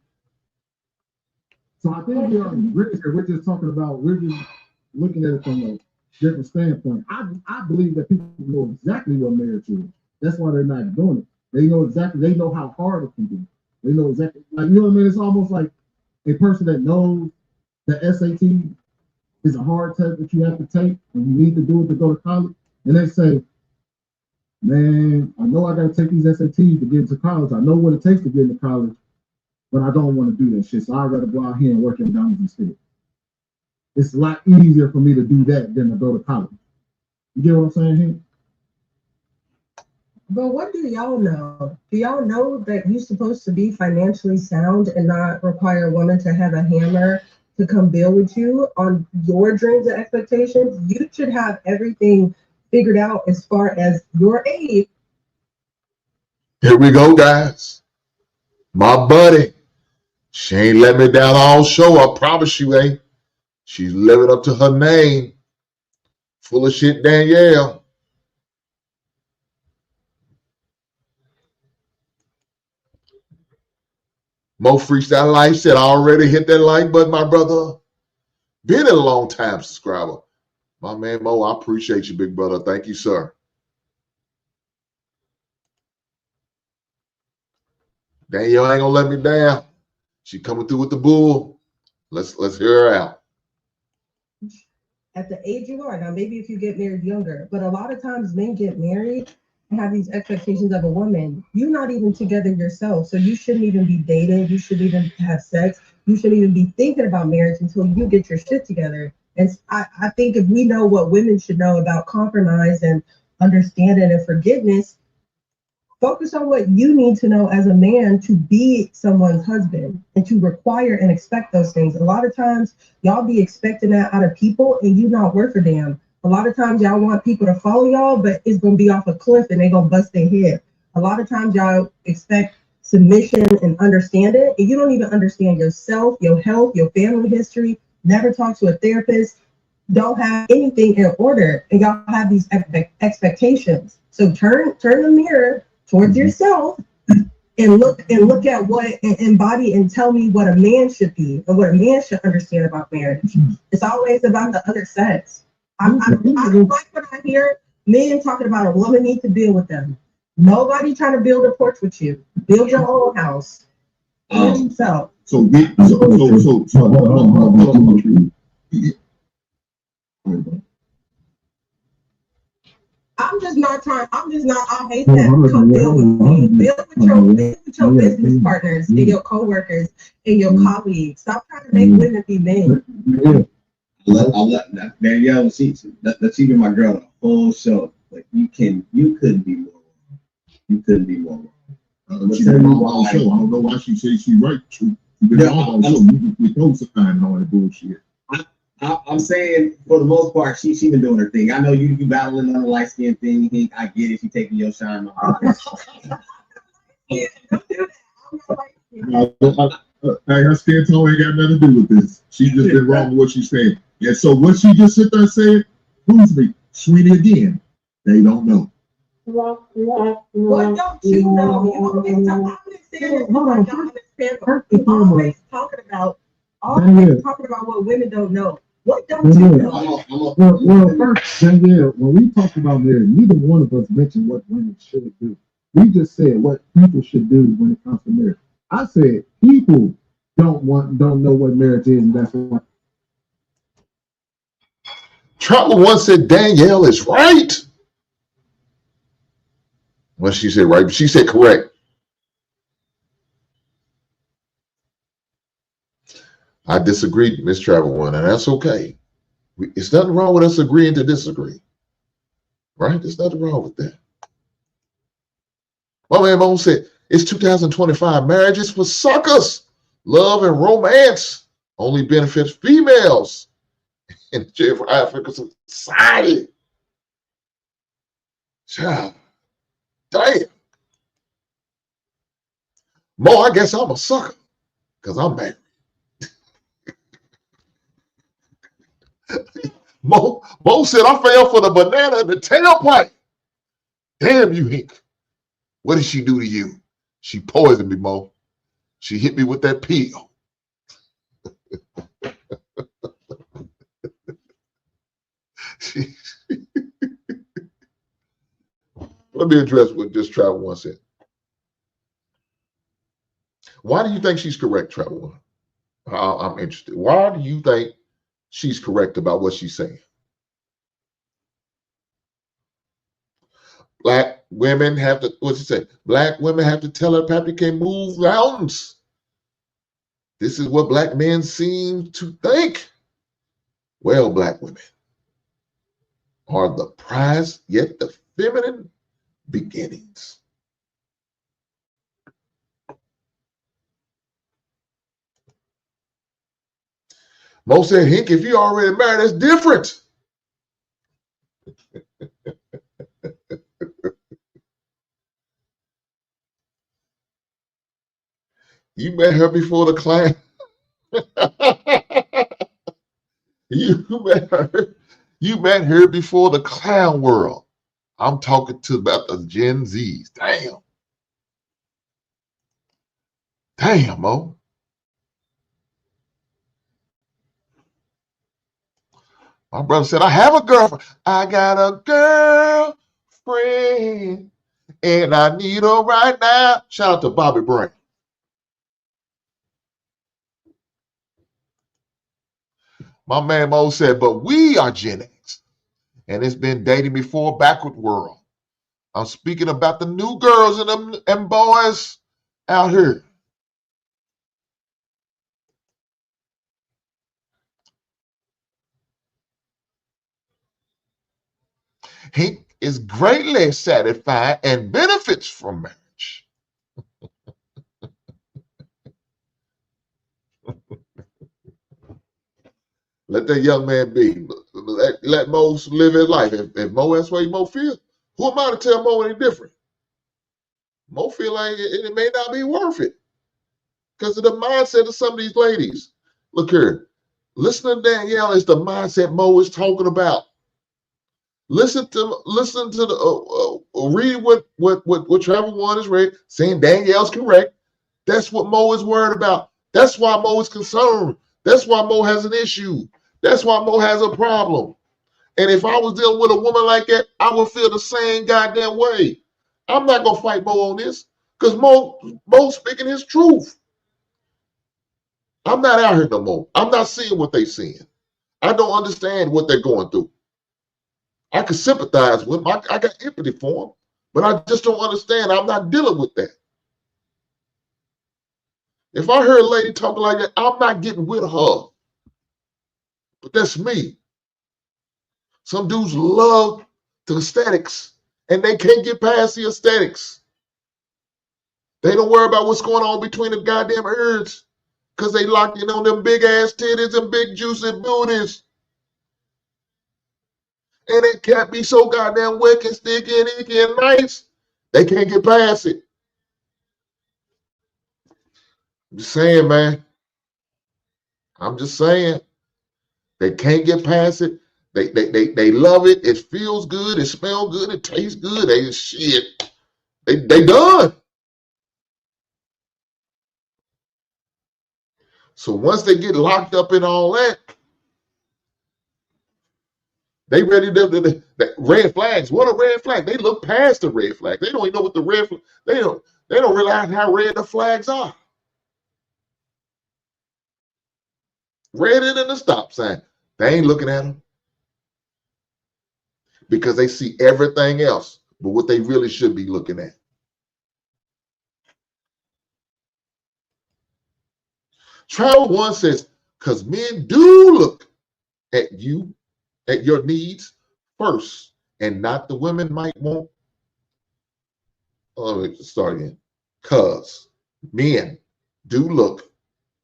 So I think we're just talking about, we're just looking at it from a different standpoint. I believe that people know exactly what marriage is. That's why they're not doing it. They know exactly, they know how hard it can be. They know exactly, like, you know what I mean? It's almost like a person that knows the SAT is a hard test that you have to take and you need to do it to go to college. And they say, man, I know I got to take these SATs to get into college. I know what it takes to get into college, but I don't want to do that shit. So I'd rather go out here and work at McDonald's instead. It's a lot easier for me to do that than to go to college. You get what I'm saying here? But what do y'all know? Do y'all know that you're supposed to be financially sound and not require a woman to have a hammer to come build with you on your dreams and expectations? You should have everything figured out as far as your age. Here we go, guys. My buddy. She ain't let me down all show. I promise you, ain't. She's living up to her name. Full of shit, Danielle. Mo Freestyle Life said, I already hit that like button, my brother. Been a long time subscriber. My man Mo, I appreciate you, big brother. Thank you, sir. Danielle ain't gonna let me down. She coming through with the bull. Let's hear her out. At the age you are now, maybe if you get married younger, but a lot of times men get married and have these expectations of a woman. You're not even together yourself, so you shouldn't even be dating. You shouldn't even have sex. you shouldn't even be thinking about marriage until you get your shit together. And I think if we know what women should know about compromise and understanding and forgiveness, focus on what you need to know as a man to be someone's husband and to require and expect those things. A lot of times, y'all be expecting that out of people and you not worth a damn. A lot of times, y'all want people to follow y'all, but it's going to be off a cliff and they going to bust their head. A lot of times, y'all expect submission and understanding, and you don't even understand yourself, your health, your family history, never talk to a therapist, don't have anything in order, and y'all have these expectations. So turn the mirror towards yourself and look at what and embody and tell me what a man should be and what a man should understand about marriage. It's always about the other sex. I don't like when I hear men talking about a woman needs to build with them. Nobody trying to build a porch with you. Build your own house. Build yourself. I'm just not, I hate that. Come build with me. Build with your business partners and your coworkers and your colleagues. Stop trying to make women be men. I let Danielle, that's even my girl, the whole show. Like you couldn't be more wrong. You couldn't be more wrong. She been on the show. I don't know why she says she's right. She been on the show. We co-signing all that bullshit. I'm saying for the most part, she been doing her thing. I know you battling on the light skin thing. I get it. She taking your shine. I her skin tone ain't got nothing to do with this. She just been wrong with what she's saying. And so what she just sit there and said, proves me, sweetie, again, they don't know. What don't you know? You always talking about what women don't know. What don't you know? Well, first, Danielle, when we talk about marriage, neither one of us mentioned what women should do. We just said what people should do when it comes to marriage. I said people don't know what marriage is, and that's why. Trump once said Danielle is right. Well, she said right, but she said correct. I disagreed, Miss Travel One, and that's okay. It's nothing wrong with us agreeing to disagree. Right? There's nothing wrong with that. My man Mo said, it's 2025. Marriage is for suckers. Love and romance only benefits females in the African society. Child, damn. Mo, I guess I'm a sucker because I'm married. Mo said, I fell for the banana in the tailpipe. Damn you, Hink. What did she do to you? She poisoned me, Mo. She hit me with that pill. Let me address what this Travel One said. Why do you think she's correct, Travel One? I'm interested. Why do you think she's correct about what she's saying? Black women have to, what's it say? Black women have to tell her pappy can move mountains. This is what black men seem to think. Well, black women are the prize, yet the feminine beginnings. Mo said, Hink, if you already married, that's different. You met her before the clan. You met her before the clown world. I'm talking to about the Gen Zs. Damn, Mo. My brother said, I have a girlfriend. I got a girlfriend and I need her right now. Shout out to Bobby Brown. My man Mo said, but we are Gen X. And it's been dating before backward world. I'm speaking about the new girls and boys out here. He is greatly satisfied and benefits from marriage. Let that young man be. Let Mo live his life. If Mo, that's the way Mo feel, who am I to tell Mo any different? Mo feel like it may not be worth it because of the mindset of some of these ladies. Look here. Listen to Danielle is the mindset Mo is talking about. Listen to the read what Trevor One is read, saying Danielle's correct. That's what Mo is worried about. That's why Mo is concerned. That's why Mo has an issue. That's why Mo has a problem. And if I was dealing with a woman like that, I would feel the same goddamn way. I'm not gonna fight Mo on this because Mo's speaking his truth. I'm not out here no more. I'm not seeing what they're seeing. I don't understand what they're going through. I can sympathize with them. I got empathy for them, but I just don't understand. I'm not dealing with that. If I hear a lady talking like that, I'm not getting with her. But that's me. Some dudes love the aesthetics, and they can't get past the aesthetics. They don't worry about what's going on between the goddamn ears because they locked in on them big-ass titties and big juicy booties. And it can't be so goddamn wicked, sticky, and icky, and nice. They can't get past it. I'm just saying, man. I'm just saying. They can't get past it. They love it. It feels good. It smells good. It tastes good. They shit. They done. So once they get locked up in all that, they ready to the red flags. What a red flag. They look past the red flag. They don't even know what the red flag. They don't realize how red the flags are. Redder than the stop sign. They ain't looking at them because they see everything else but what they really should be looking at. Travel One says, because men do look at you, at your needs first, and not the women might want. Oh, let me start again. Because men do look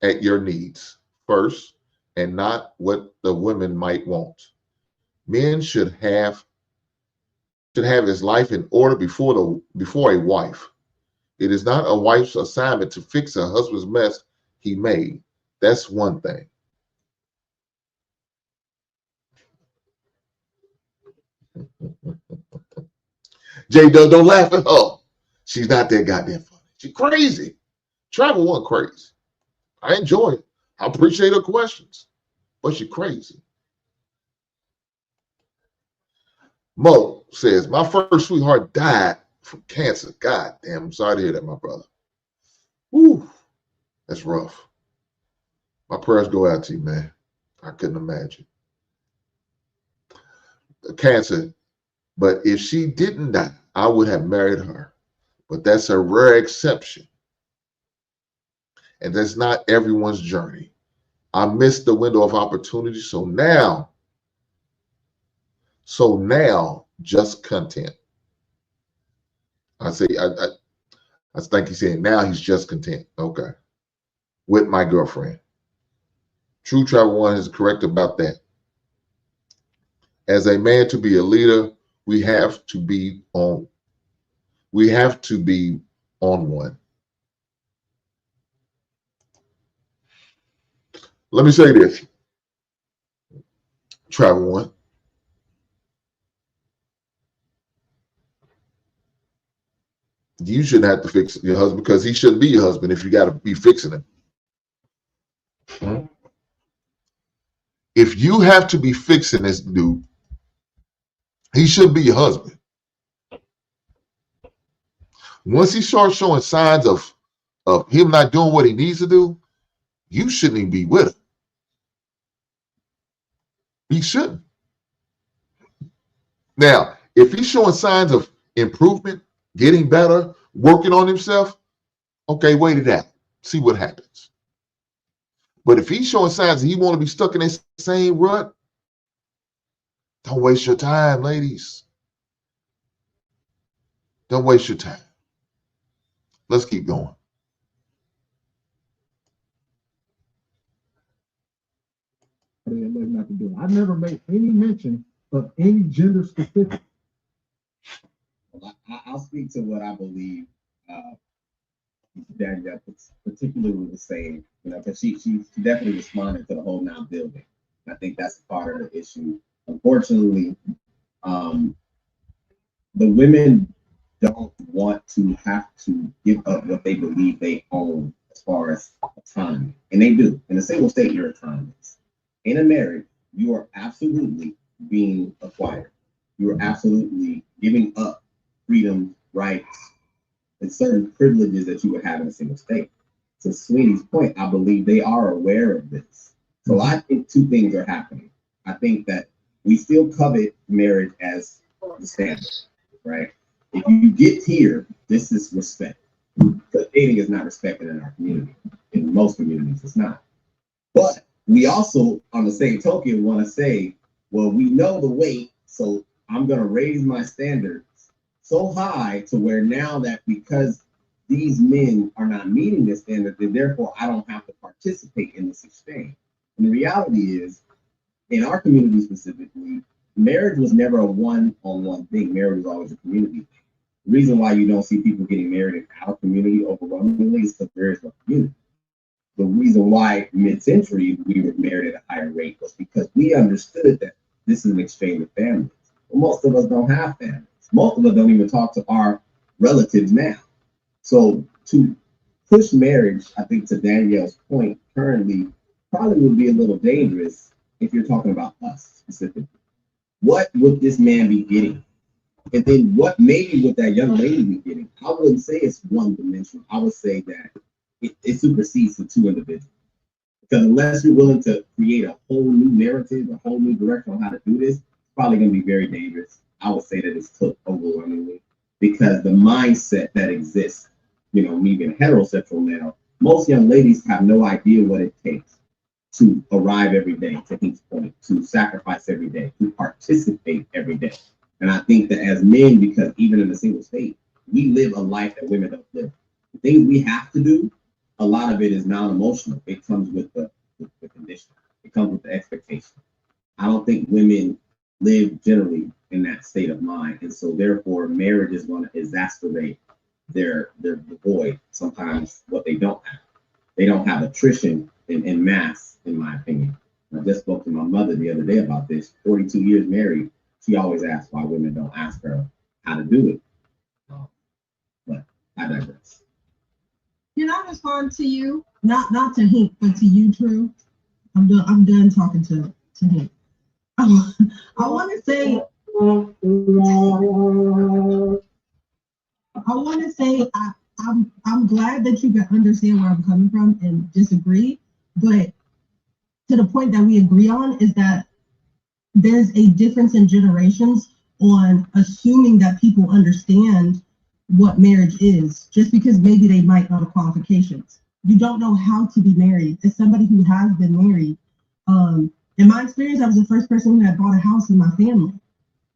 at your needs first, and not what the women might want. Men should have his life in order before a wife. It is not a wife's assignment to fix her husband's mess he made. That's one thing. J Dub, don't laugh at her. She's not that goddamn funny. She's crazy. Travel One crazy. I enjoy it. I appreciate her questions, but she's crazy. Mo says, my first sweetheart died from cancer. God damn, I'm sorry to hear that, my brother. Whew, that's rough. My prayers go out to you, man. I couldn't imagine. Cancer. But if she didn't die, I would have married her. But that's a rare exception. And that's not everyone's journey. I missed the window of opportunity. So now, just content. I think he's saying now he's just content. Okay. With my girlfriend. True Travel One is correct about that. As a man, to be a leader, we have to be on one. Let me say this. Travel One. You shouldn't have to fix your husband because he shouldn't be your husband if you got to be fixing him. If you have to be fixing this dude, he shouldn't be your husband. Once he starts showing signs of him not doing what he needs to do, you shouldn't even be with him. He shouldn't. Now, if he's showing signs of improvement, getting better, working on himself, okay, wait it out. See what happens. But if he's showing signs that he want to be stuck in that same rut, don't waste your time, ladies. Don't waste your time. Let's keep going. Not to do it. I never made any mention of any gender specific. Well, I'll speak to what I believe Danielle particularly was saying, because she definitely responded to the whole now building. I think that's part of the issue. Unfortunately, the women don't want to have to give up what they believe they own as far as autonomy. And they do. In a single state, you're autonomous. In a marriage, you are absolutely being acquired. You are absolutely giving up freedom, rights, and certain privileges that you would have in a single state. To Sweeney's point, I believe they are aware of this. So I think two things are happening. I think that we still covet marriage as the standard, right? If you get here, this is respect. Because dating is not respected in our community. In most communities, it's not. But we also, on the same token, want to say, well, we know the weight, so I'm going to raise my standards so high to where now that because these men are not meeting this standard, then therefore I don't have to participate in this exchange. And the reality is, in our community specifically, marriage was never a one-on-one thing. Marriage was always a community thing. The reason why you don't see people getting married in our community overwhelmingly is because there is no community. The reason why mid-century we were married at a higher rate was because we understood that this is an exchange of families. But most of us don't have families. Most of us don't even talk to our relatives now. So to push marriage, I think to Danielle's point, currently probably would be a little dangerous if you're talking about us specifically. What would this man be getting? And then what maybe would that young lady be getting? I wouldn't say it's one dimensional. I would say that it supersedes the two individuals. Because unless you're willing to create a whole new narrative, a whole new direction on how to do this, it's probably going to be very dangerous. I would say that it's took overwhelmingly because the mindset that exists, me being heterosexual now, most young ladies have no idea what it takes to arrive every day, to Heath's point, to sacrifice every day, to participate every day. And I think that as men, because even in a single state, we live a life that women don't live. The things we have to do, a lot of it is non-emotional. It comes with the condition. It comes with the expectation. I don't think women live generally in that state of mind. And so therefore marriage is going to exacerbate their void, sometimes what they don't have. They don't have attrition in mass, in my opinion. And I just spoke to my mother the other day about this. 42 years married, she always asks why women don't ask her how to do it. But I digress. Can I respond to you? Not to Hank, but to you, True. I'm done talking to Hank. I want to say I'm glad that you can understand where I'm coming from and disagree, but to the point that we agree on is that there's a difference in generations on assuming that people understand what marriage is, just because maybe they might know the qualifications. You don't know how to be married. As somebody who has been married, in my experience, I was the first person who had bought a house in my family,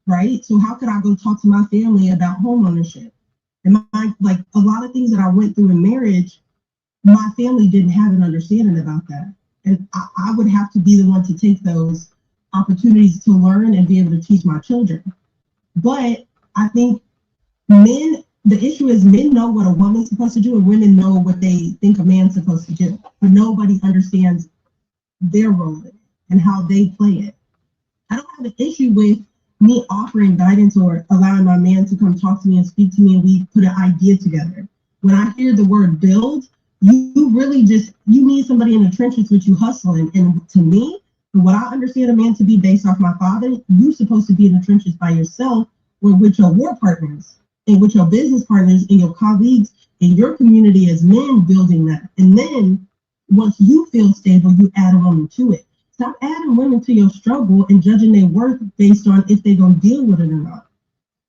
right? So how could I go talk to my family about home ownership? And like a lot of things that I went through in marriage, my family didn't have an understanding about that. And I would have to be the one to take those opportunities to learn and be able to teach my children. But I think the issue is men know what a woman's supposed to do and women know what they think a man's supposed to do, but nobody understands their role in it and how they play it. I don't have an issue with me offering guidance or allowing my man to come talk to me and speak to me and we put an idea together. When I hear the word build, you really you need somebody in the trenches with you hustling. And to me, what I understand a man to be based off my father, you're supposed to be in the trenches by yourself or with your war partners and with your business partners and your colleagues in your community as men building that. And then once you feel stable, you add a woman to it. Stop adding women to your struggle and judging their worth based on if they're going to deal with it or not.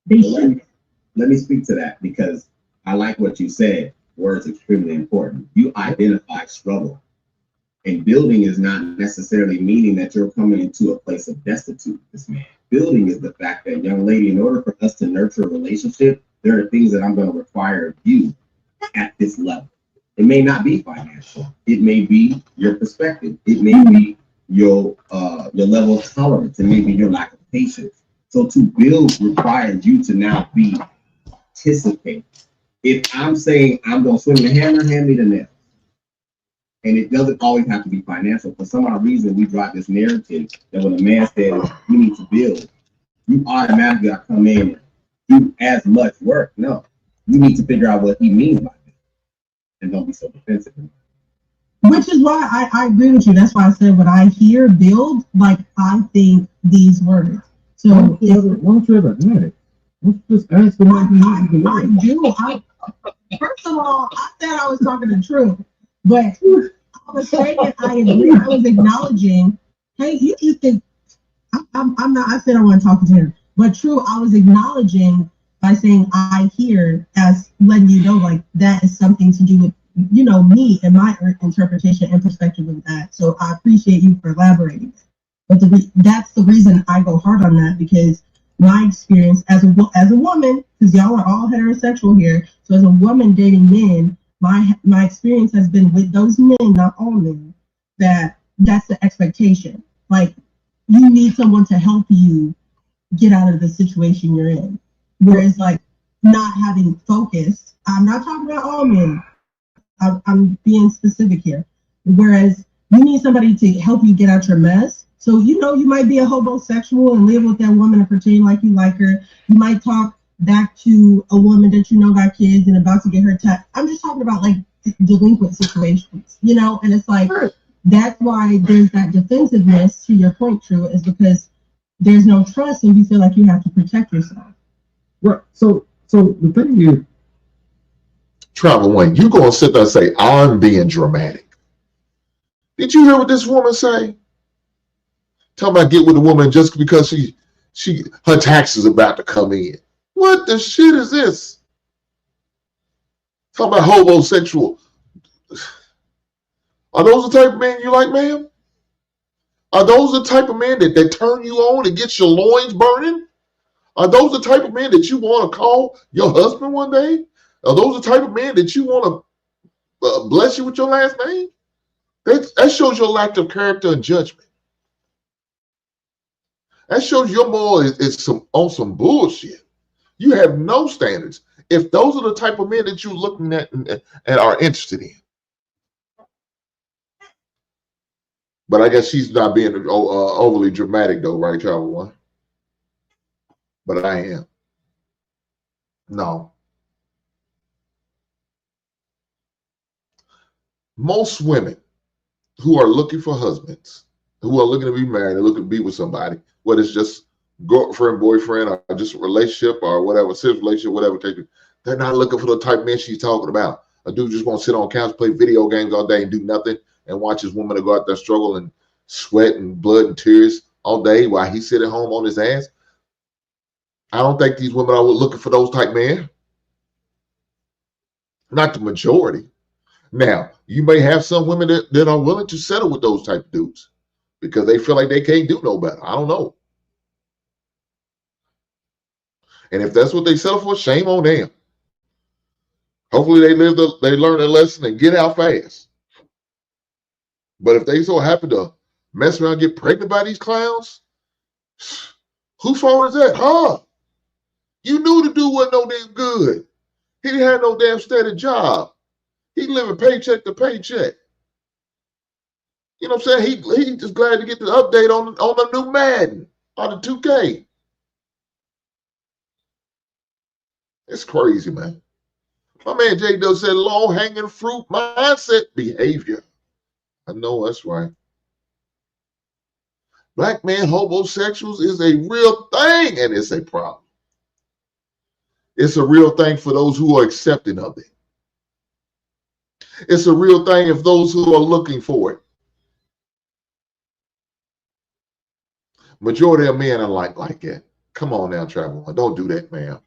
Let me speak to that because I like what you said. Words extremely important. You identify struggle. And building is not necessarily meaning that you're coming into a place of destitute with this man. Building is the fact that, young lady, in order for us to nurture a relationship, there are things that I'm going to require of you at this level. It may not be financial. It may be your perspective. It may be your level of tolerance. It may be your lack of patience. So to build requires you to now be participate. If I'm saying I'm going to swing the hammer, hand me the nail. And it doesn't always have to be financial. For some odd reason, we drive this narrative that when a man says you need to build, you automatically got to come in and do as much work. No, you need to figure out what he means by that, and don't be so defensive. Which is why I agree with you. That's why I said when I hear build, like I think these words. So why don't you ever add it? Why don't you just ask the man who uses the word? I do. First of all, I said I was talking the truth, but I was saying I agree. I was acknowledging, hey, you think I'm not. I said I want to talk to him, but true. I was acknowledging by saying I hear as letting you know like that is something to do with me and my interpretation and perspective of that. So I appreciate you for elaborating. But that's the reason I go hard on that, because my experience as a woman, because y'all are all heterosexual here, so as a woman dating men, my experience has been with those men, not all men, that's the expectation. Like you need someone to help you get out of the situation you're in. Whereas like not having focus, I'm not talking about all men. I'm being specific here. Whereas you need somebody to help you get out your mess. So, you might be a homosexual and live with that woman and pretend like you like her. You might talk back to a woman that got kids and about to get her tax. I'm just talking about like delinquent situations, and it's like, that's why there's that defensiveness to your point, True, is because there's no trust and you feel like you have to protect yourself. Right. So the thing is, Travel Wayne, you gonna sit there and say, I'm being dramatic. Did you hear what this woman say? Talking about get with a woman just because her taxes about to come in. What the shit is this? Talking about homosexual. Are those the type of men you like, ma'am? Are those the type of men that turn you on and get your loins burning? Are those the type of men that you want to call your husband one day? Are those the type of men that you want to bless you with your last name? That shows your lack of character and judgment. That shows your moral is on some bullshit. You have no standards. If those are the type of men that you're looking at and are interested in. But I guess she's not being overly dramatic though, right, Travel One? But I am. No. Most women who are looking for husbands, who are looking to be married, and looking to be with somebody, whether it's just girlfriend, boyfriend, or just a relationship or whatever, serious relationship, whatever, they're not looking for the type of man she's talking about. A dude just want to sit on the couch, play video games all day and do nothing and watch his woman to go out there struggle and sweat and blood and tears all day while he's sitting home on his ass. I don't think these women are looking for those type men. Not the majority. Now, you may have some women that are willing to settle with those type of dudes because they feel like they can't do no better. I don't know. And if that's what they settle for, shame on them. Hopefully they learn their lesson and get out fast. But if they so happen to mess around and get pregnant by these clowns, whose fault is that? Huh? You knew the dude wasn't no damn good. He didn't have no damn steady job. He living paycheck to paycheck. You know what I'm saying? He just glad to get the update on the new Madden, on the 2K. It's crazy, man. My man Jay does said low-hanging fruit mindset behavior. I know that's right. Black men homosexuals is a real thing, and it's a problem. It's a real thing for those who are accepting of it. It's a real thing if those who are looking for it. Majority of men are like that. Come on now, Travel. Don't do that, man.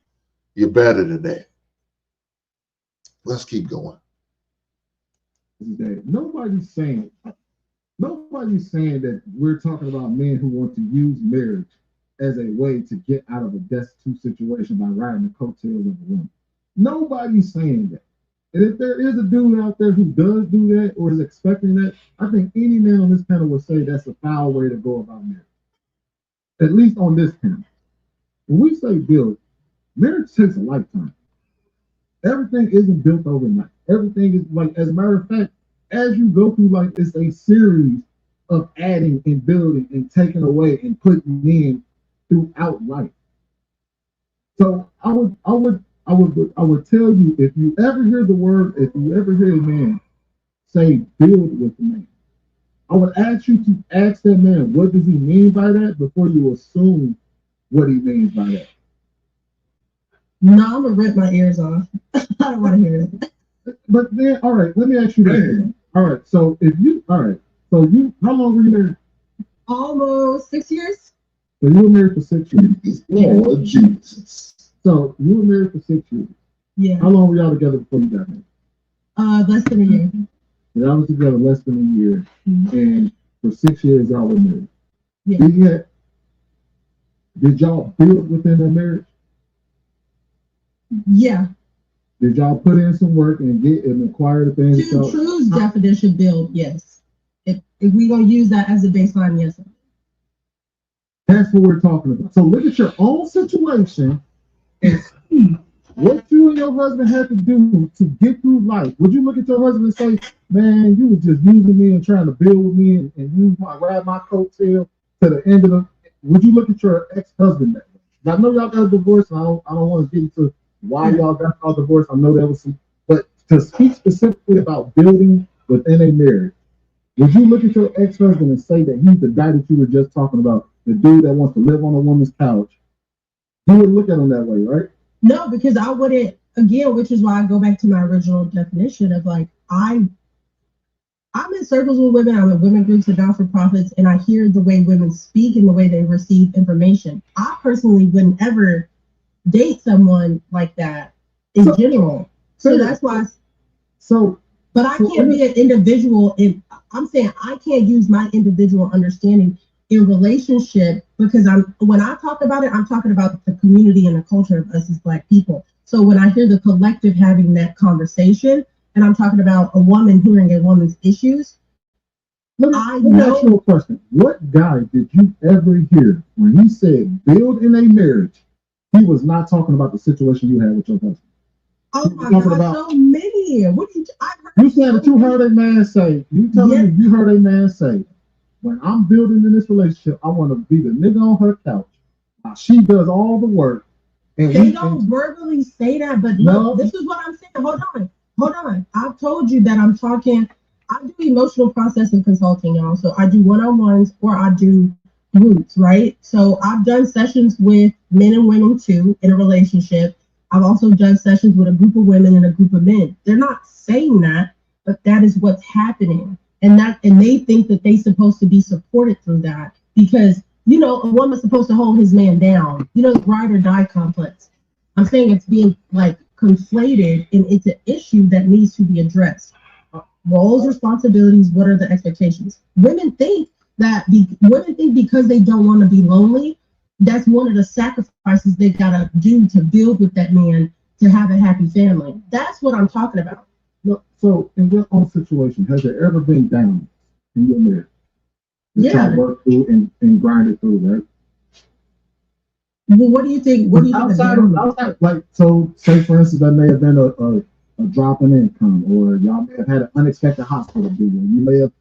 You're better than that. Let's keep going. Nobody's saying that we're talking about men who want to use marriage as a way to get out of a destitute situation by riding the coattails of a woman. Nobody's saying that. And if there is a dude out there who does do that or is expecting that, I think any man on this panel would say that's a foul way to go about marriage. At least on this panel. When we say build, marriage takes a lifetime. Everything isn't built overnight. Everything is like, as a matter of fact, as you go through life, it's a series of adding and building and taking away and putting in throughout life. So I would tell you, if you ever hear a man say build with the man, I would ask you to ask that man, what does he mean by that, before you assume what he means by that. No, I'm gonna rip my ears off. I don't want to hear it. But then, all right, let me ask you this. All right, so how long were you married? Almost 6 years. So you were married for 6 years. Lord Jesus. So you were married for 6 years. Yeah. How long were y'all together before you got married? Less than a year. Y'all was together less than a year, and for 6 years y'all were married. Yeah. Did y'all build within that marriage? Yeah. Did y'all put in some work and get and acquire the things? To True's definition, build, yes. If we're gonna use that as a baseline, yes. That's what we're talking about. So look at your own situation and see what you and your husband had to do to get through life. Would you look at your husband and say, man, you were just using me and trying to build with me and ride my coattail to the end of the... Would you look at your ex-husband that way? Now, I know y'all got a divorce, and I don't want to get into why y'all got all divorced. I know there was some... But to speak specifically about building within a marriage, would you look at your ex-husband and say that he's the guy that you were just talking about, the dude that wants to live on a woman's couch? You would look at him that way, right? No, because I wouldn't, again, which is why I go back to my original definition of like, I'm in circles with women, I'm in women groups and not-for-profits, and I hear the way women speak and the way they receive information. I personally wouldn't ever date someone like that in general. So that's why. But I can't be an individual. I'm saying I can't use my individual understanding in relationship, because when I talk about it, I'm talking about the community and the culture of us as Black people. So when I hear the collective having that conversation, and I'm talking about a woman hearing a woman's issues, let me ask you a question. What guy did you ever hear when he said build in a marriage, he was not talking about the situation you had with your husband? Oh my God, so many. You said that you heard a man say, you heard a man say, when I'm building in this relationship, I want to be the nigga on her couch. She does all the work. And they don't verbally say that, but look, this is what I'm saying. Hold on. I've told you that I do emotional processing consulting, y'all. So I do one-on-ones or I do groups, right? So I've done sessions with men and women too in a relationship. I've also done sessions with a group of women and a group of men. They're not saying that, but that is what's happening. And they think that they're supposed to be supported through that because, a woman's supposed to hold his man down. Ride or die complex. I'm saying it's being like conflated, and it's an issue that needs to be addressed. Roles, responsibilities, what are the expectations? Women think because they don't want to be lonely, that's one of the sacrifices they gotta do to build with that man to have a happy family. That's what I'm talking about. Look, so in your own situation, has there ever been down in your marriage? Y'all work through and grind it through, right? Well, what do you think? Outside, like, so say for instance, that may have been a drop in income, or y'all may have had an unexpected hospital bill, you may have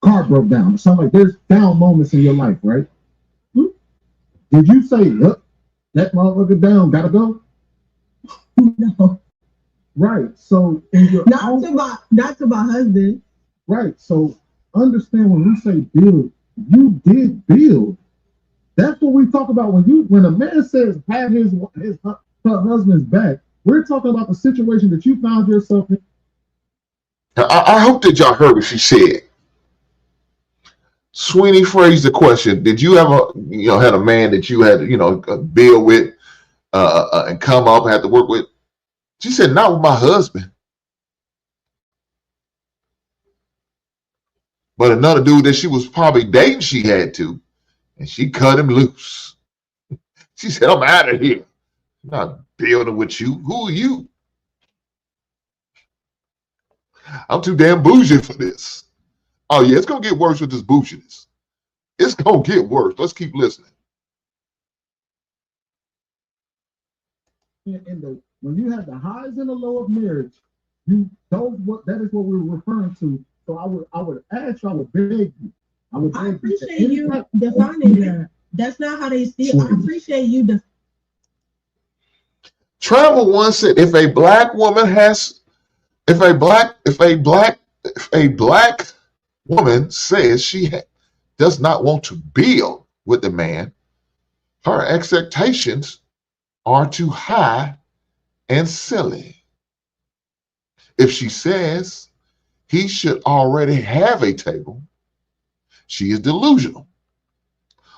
car broke down, or something like. There's down moments in your life, right? Did you say, look, that motherfucker down, gotta go? No. Right. So in your not to my husband. Right. So understand when we say build, you did build. That's what we talk about when a man says have her husband's back. We're talking about the situation that you found yourself in. I hope that y'all heard what she said. Sweeney phrased the question: did you ever, had a man that you had, build with, and come up and have to work with? She said, not with my husband, but another dude that she was probably dating, she had to, and she cut him loose. She said, I'm out of here. I'm not building with you. Who are you? I'm too damn bougie for this. Oh, yeah, it's going to get worse with this bouginess. It's going to get worse. Let's keep listening. When you have the highs and the low of marriage, that is what we're referring to. So I would ask you, I would beg you. I appreciate you defining that. That's not how they see it. I appreciate you. Travel One said, if a black woman says she does not want to build with the man, her expectations are too high and silly. If she says he should already have a table, she is delusional.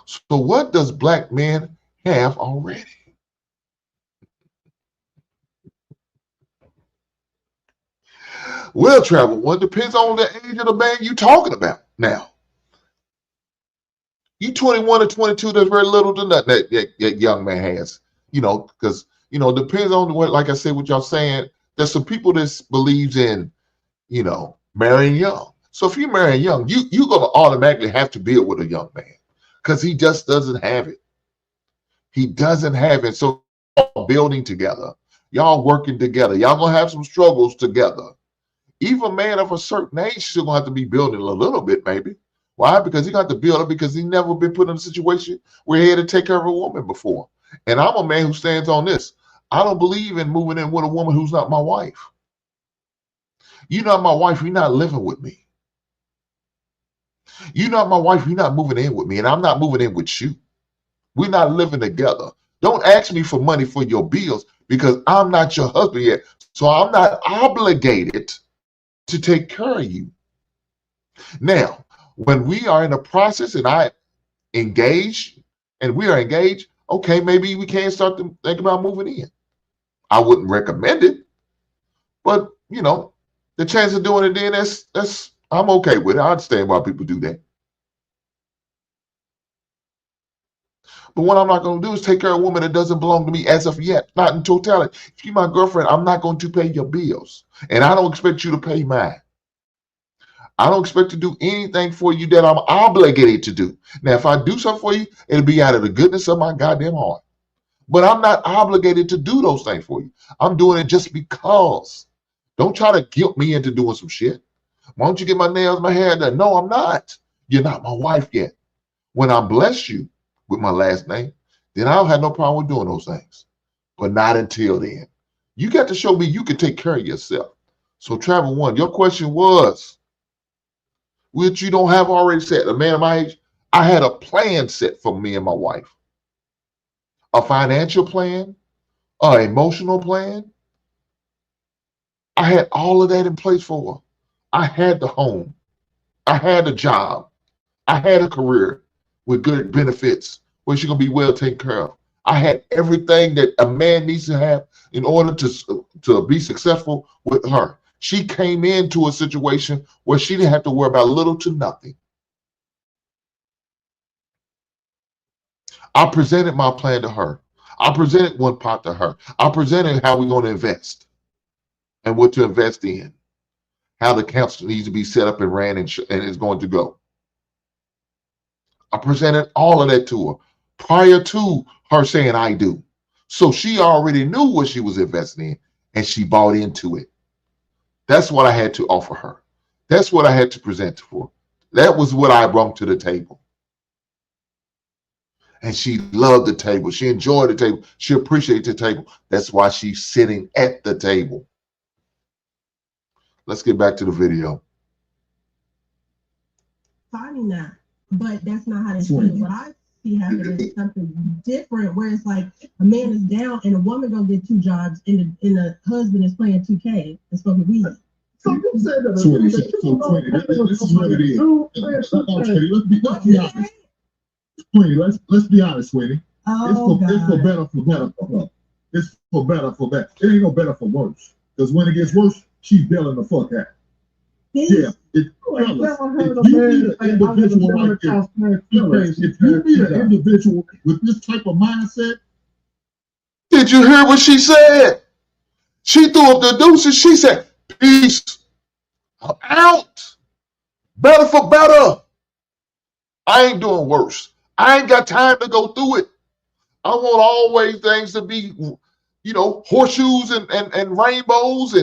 So what does black men have already? Well, Travel One, depends on the age of the man you talking about. Now, you 21 or 22, there's very little to nothing that young man has, because, depends on what, like I said, what y'all saying, there's some people that believes in, marrying young. So if you marry young, you're going to automatically have to build with a young man because he just doesn't have it. He doesn't have it. So building together, y'all working together, y'all going to have some struggles together. Even a man of a certain age still going to have to be building a little bit, maybe. Why? Because he got to build up because he never been put in a situation where he had to take care of a woman before. And I'm a man who stands on this. I don't believe in moving in with a woman who's not my wife. You're not my wife, you're not living with me. You're not my wife, you're not moving in with me, and I'm not moving in with you. We're not living together. Don't ask me for money for your bills because I'm not your husband yet. So I'm not obligated to take care of you. Now, when we are in a process and I engage and we are engaged, okay, maybe we can start to think about moving in. I wouldn't recommend it, but the chance of doing it then, that's I'm okay with it. I understand why people do that. But what I'm not going to do is take care of a woman that doesn't belong to me as of yet, not in totality. If you're my girlfriend, I'm not going to pay your bills. And I don't expect you to pay mine. I don't expect to do anything for you that I'm obligated to do. Now, if I do something for you, it'll be out of the goodness of my goddamn heart. But I'm not obligated to do those things for you. I'm doing it just because. Don't try to guilt me into doing some shit. Why don't you get my nails, my hair done? No, I'm not. You're not my wife yet. When I bless you with my last name, then I don't have no problem with doing those things. But not until then. You got to show me you can take care of yourself. So Travel One, your question was, which you don't have already set. A man of my age, I had a plan set for me and my wife. A financial plan, an emotional plan. I had all of that in place for her. I had the home. I had a job. I had a career with good benefits where she's going to be well taken care of. I had everything that a man needs to have in order to be successful with her. She came into a situation where she didn't have to worry about little to nothing. I presented my plan to her. I presented one part to her. I presented how we're going to invest and what to invest in, how the accounts needs to be set up and ran and is going to go. I presented all of that to her prior to her saying I do. So she already knew what she was investing in and she bought into it. That's what I had to offer her. That's what I had to present to her. That was what I brought to the table. And she loved the table. She enjoyed the table. She appreciated the table. That's why she's sitting at the table. Let's get back to the video. Finding that, but that's not how they see it. What I see happening is something different, where it's like a man is down and a woman gonna get 2 jobs, and the husband is playing 2K and smoking weed. So you said that. This is what it is. Let's be honest, sweetie. It's for better for her. It's for better for that. It ain't no better for worse. Because when it gets worse, she's bailing the fuck out. Yeah, if you be an individual like this, if you be an individual with this type of mindset, Did you hear what she said? She threw up the deuces. She said, peace. I'm out. Better for better. I ain't doing worse. I ain't got time to go through it. I want always things to be, horseshoes and rainbows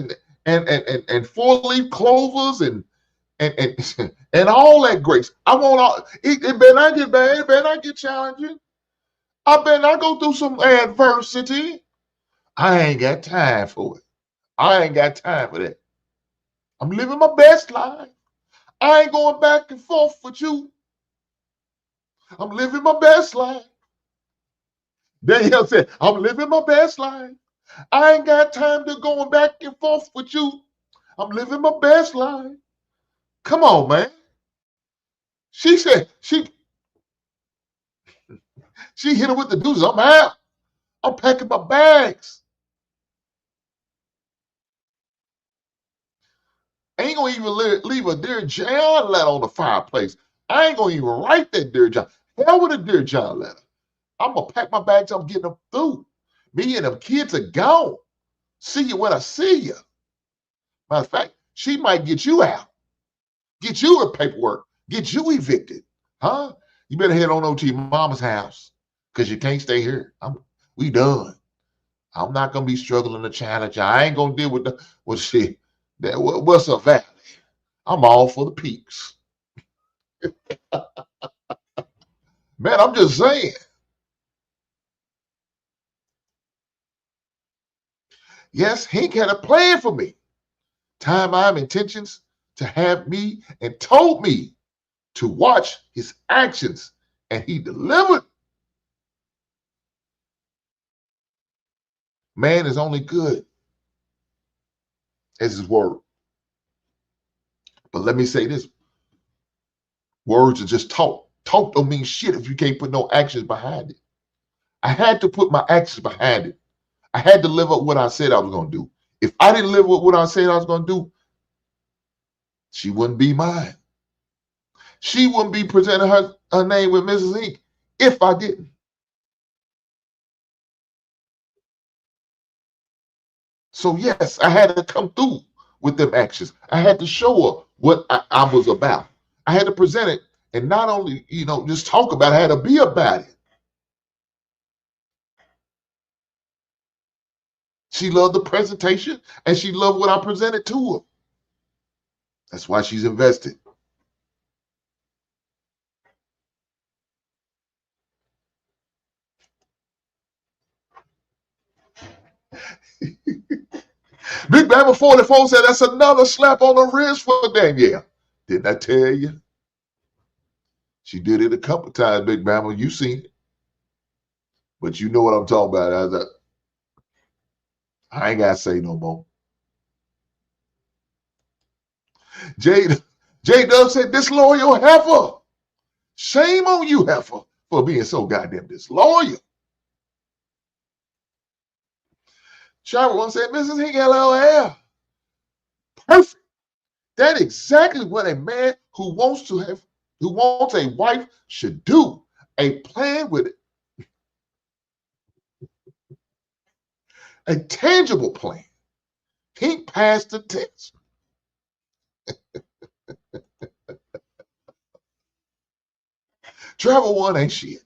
and four-leaf clovers and and all that grace. I want all it better not get bad, it better not get challenging. I better not go through some adversity. I ain't got time for it. I ain't got time for that. I'm living my best life. I ain't going back and forth with you. I'm living my best life. Danielle said, I'm living my best life. I ain't got time to going back and forth with you. I'm living my best life. Come on, man. She said, she hit her with the deuces. I'm out. I'm packing my bags. I ain't gonna even leave a Dear John letter on the fireplace. I ain't gonna even write that Dear John. Hell with a Dear John letter. I'm gonna pack my bags. I'm getting them through. Me and them kids are gone. See you when I see you. Matter of fact, she might get you out, get you her paperwork, get you evicted. Huh? You better head on over to your mama's house because you can't stay here. We done. I'm not gonna be struggling to challenge. I ain't gonna deal with what's a valley. I'm all for the peaks. Man, I'm just saying. Yes, Hank had a plan for me. Time intentions to have me and told me to watch his actions, and he delivered. Man is only good as his word. But let me say this. Words are just talk. Talk don't mean shit if you can't put no actions behind it. I had to put my actions behind it. I had to live up what I said I was going to do. If I didn't live up what I said I was going to do, she wouldn't be mine. She wouldn't be presenting her name with Mrs. Inc. if I didn't. So yes, I had to come through with them actions. I had to show her what I was about. I had to present it and not only, just talk about it, I had to be about it. She loved the presentation and she loved what I presented to her. That's why she's invested. Big Bama 44 said that's another slap on the wrist for Danielle. Didn't I tell you? She did it a couple times, Big Bama. You seen it. But you know what I'm talking about. I ain't got to say no more. J Dub said, disloyal heifer. Shame on you, heifer, for being so goddamn disloyal. Sharp one said, Mrs. Hink, LOL. Perfect. That's exactly what a man who wants a wife should do. A plan with it. A tangible plan. Hink passed the test. Travel one ain't shit.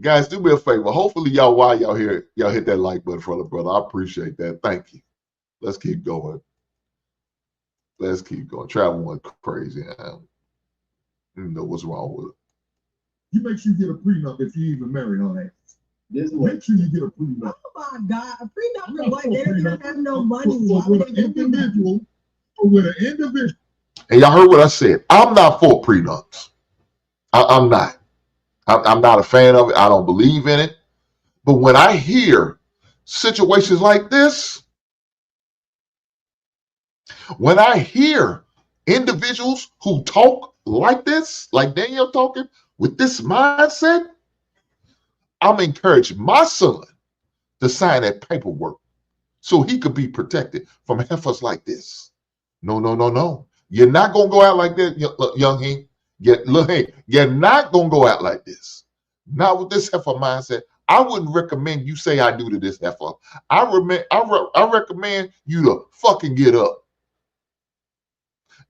Guys, do me a favor. Hopefully y'all, while y'all here, y'all hit that like button for the brother. I appreciate that. Thank you. Let's keep going. Let's keep going. Travel one crazy. I don't know what's wrong with it. You make sure you get a prenup if you even married on that. Make sure you get a prenup. Oh my God, a prenup for what? They don't have no money. With an individual, And y'all heard what I said. I'm not for prenups. I'm not. I'm not a fan of it. I don't believe in it. But when I hear situations like this, when I hear individuals who talk like this, like Danielle talking, with this mindset, I'm encouraging my son to sign that paperwork so he could be protected from heifers like this. No. You're not going to go out like that, young Hank. Look, hey, you're not gonna go out like this. Not with this heifer mindset. I wouldn't recommend you say I do to this heifer. I recommend you to fucking get up.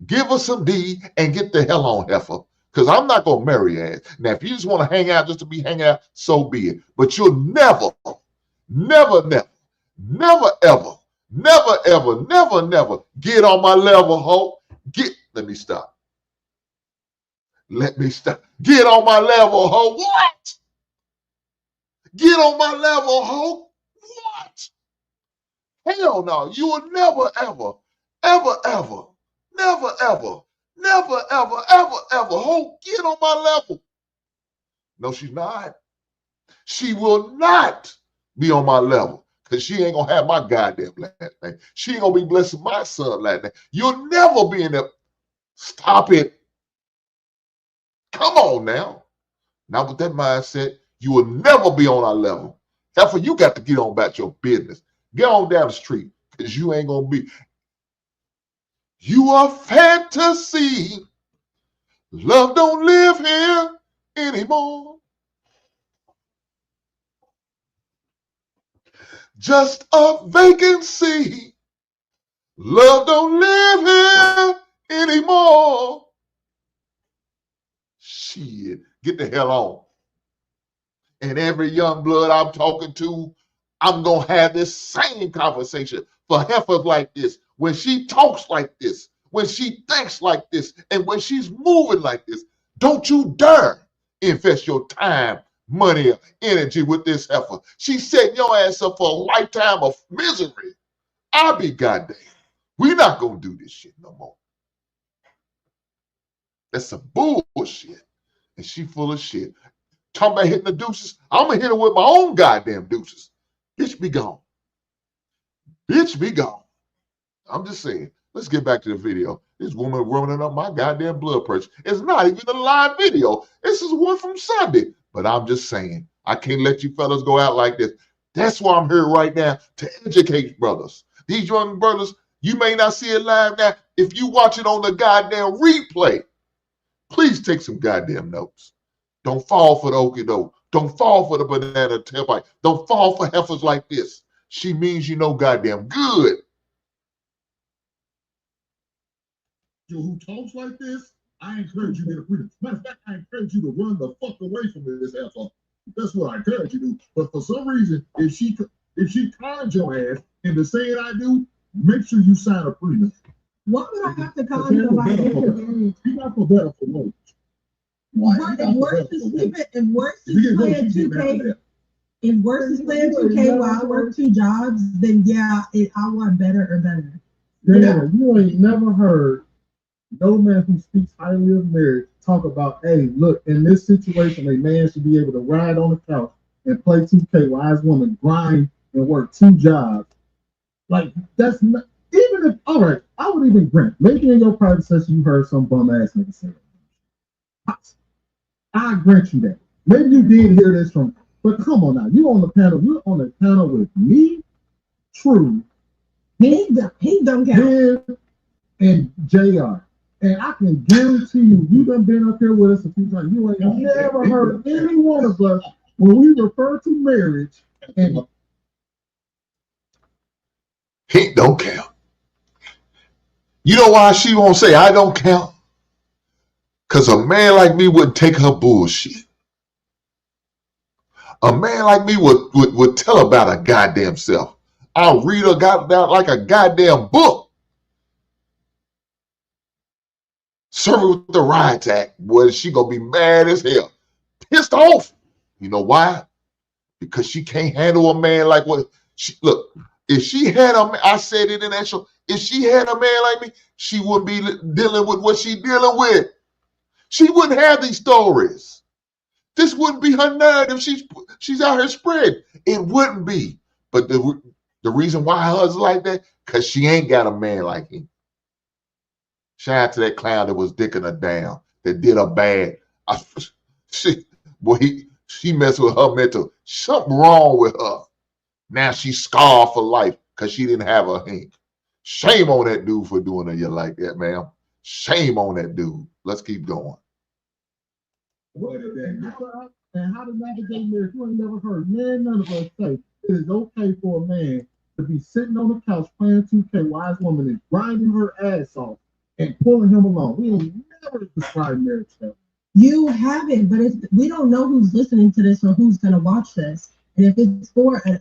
Give us some D and get the hell on, heifer. Because I'm not gonna marry your ass. Now, if you just want to hang out just to be hanging out, so be it. But you'll never, never, never, never, ever, never, ever, never, never get on my level, ho. Let me stop. Let me stop. Get on my level, ho. What? Get on my level, ho. What? Hell no. You will never, ever, ever, ever, never, ever, never, ever, ever, ever, ho. Get on my level. No, she's not. She will not be on my level because she ain't going to have my goddamn last name. She ain't going to be blessing my son last name. You'll never be in there. Stop it. Come on now. Not with that mindset. You will never be on our level. Heifer, you got to get on about your business. Get on down the street because you ain't going to be. You are fantasy. Love don't live here anymore. Just a vacancy. Love don't live here anymore. Shit, get the hell on. And every young blood I'm talking to, I'm going to have this same conversation for heifers like this. When she talks like this, when she thinks like this, and when she's moving like this, don't you dare invest your time, money, energy with this heifer. She's setting your ass up for a lifetime of misery. I'll be goddamn. We're not going to do this shit no more. That's some bullshit. And she full of shit. Talking about hitting the deuces. I'm going to hit her with my own goddamn deuces. Bitch, be gone. Bitch, be gone. I'm just saying. Let's get back to the video. This woman running up my goddamn blood pressure. It's not even a live video. This is one from Sunday. But I'm just saying, I can't let you fellas go out like this. That's why I'm here right now, to educate brothers. These young brothers, you may not see it live now. If you watch it on the goddamn replay, please take some goddamn notes. Don't fall for the okie doke. Don't fall for the banana tailpipe. Don't fall for heifers like this. She means you know goddamn good. Who talks like this, I encourage you to get a freedom. Matter of fact, I encourage you to run the fuck away from this asshole. That's what I encourage you to do. But for some reason, if she cons your ass into saying I do, make sure you sign a freedom. Why would I have to con somebody into marriage? You got for better for worse. If worse is playing 2K, if worse is playing 2K while I work 2 jobs, then yeah, I want better or better. Yeah, you ain't never heard no man who speaks highly of marriage talk about, hey, look, in this situation, a man should be able to ride on the couch and play 2K while his woman grind and work 2 jobs. Like, that's not, even if, all right, I would even grant, maybe in your private session you heard some bum ass nigga say it. I grant you that. Maybe you did hear this from, but come on now, you're on the panel with me, True, he don't count, and JR. And I can guarantee you, you done been up here with us a few times. You ain't never heard any one of us when we refer to marriage and He don't count. You know why she won't say I don't count? Because a man like me wouldn't take her bullshit. A man like me would tell about her goddamn self. I'll read her goddamn like a goddamn book. Serve her with the riot act. Boy, she gonna be mad as hell. Pissed off. You know why? Because she can't handle a man like what she look. If she had a man, I said it in that show. If she had a man like me, she wouldn't be dealing with what she's dealing with. She wouldn't have these stories. This wouldn't be her narrative. She's out here spread. It wouldn't be. But the reason why her husband's like that, because she ain't got a man like him. Shout out to that clown that was dicking her down, that did her bad. She messed with her mental. Something wrong with her. Now she's scarred for life because she didn't have a hink. Shame on that dude for doing her like that, man. Shame on that dude. Let's keep going. What is that? And how to navigate marriage? You ain't never heard none of us say it is okay for a man to be sitting on the couch playing 2K while his woman is grinding her ass off and pulling him along. We ain't never described marriage that. You haven't, but we don't know who's listening to this or who's going to watch this. And if it's for an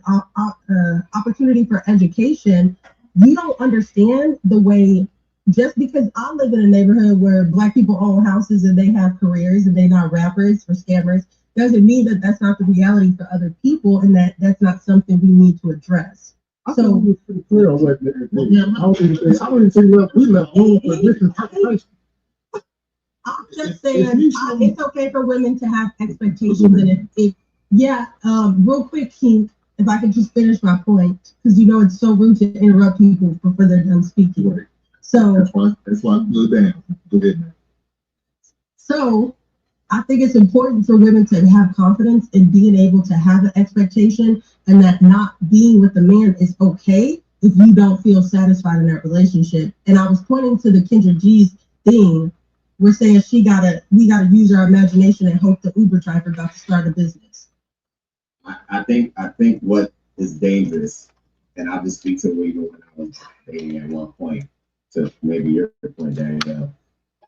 opportunity for education, you don't understand the way, just because I live in a neighborhood where Black people own houses and they have careers and they're not rappers or scammers, doesn't mean that that's not the reality for other people and that that's not something we need to address. I think we was pretty clear on what marriage is. I don't even think we left room for misinterpretation. I'm just saying, it's okay for women to have expectations, and real quick, King, if I could just finish my point, because you know it's so rude to interrupt people before they're done speaking. So that's why I go down. Go ahead. So I think it's important for women to have confidence in being able to have an expectation, and that not being with a man is okay if you don't feel satisfied in that relationship. And I was pointing to the Kendra G's thing. We're saying we gotta use our imagination and hope the Uber driver about to start a business. I think what is dangerous, and I'll just speak to even when I was dating at one point, to maybe your point, Danielle.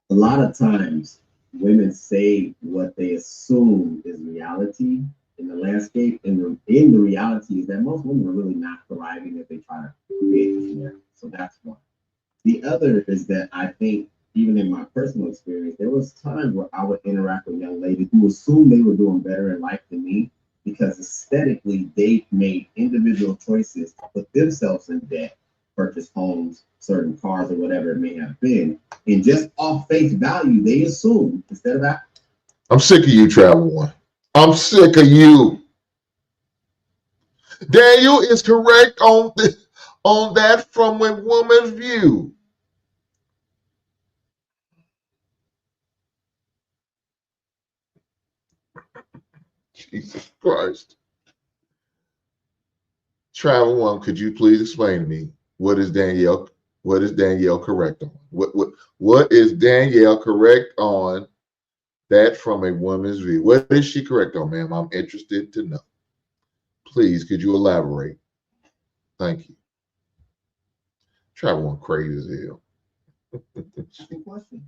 A lot of times women say what they assume is reality in the landscape, and in the reality is that most women are really not thriving if they try to create this narrative. So that's one. The other is that I think, even in my personal experience, there was times where I would interact with young ladies who assumed they were doing better in life than me because aesthetically they made individual choices to put themselves in debt, purchase homes, certain cars, or whatever it may have been. And just off face value, they assume instead of that. I'm sick of you, Travel One. I'm sick of you. Daniel is correct on that from a woman's view. Jesus Christ. Travel One, could you please explain to me what is Danielle correct on? What is Danielle correct on that from a woman's view? What is she correct on, ma'am? I'm interested to know. Please, could you elaborate? Thank you. Travel One crazy as hell. Asking questions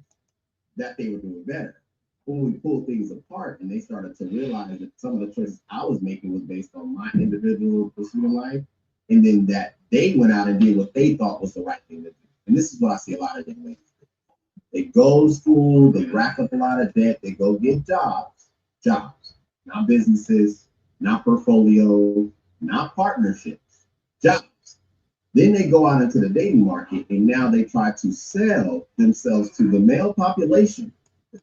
that they were doing better. When we pulled things apart and they started to realize that some of the choices I was making was based on my individual pursuit of life, and then that they went out and did what they thought was the right thing to do. And this is what I see a lot of young ladies do. They go to school, they rack up a lot of debt, they go get jobs, not businesses, not portfolio, not partnerships, jobs. Then they go out into the dating market and now they try to sell themselves to the male population.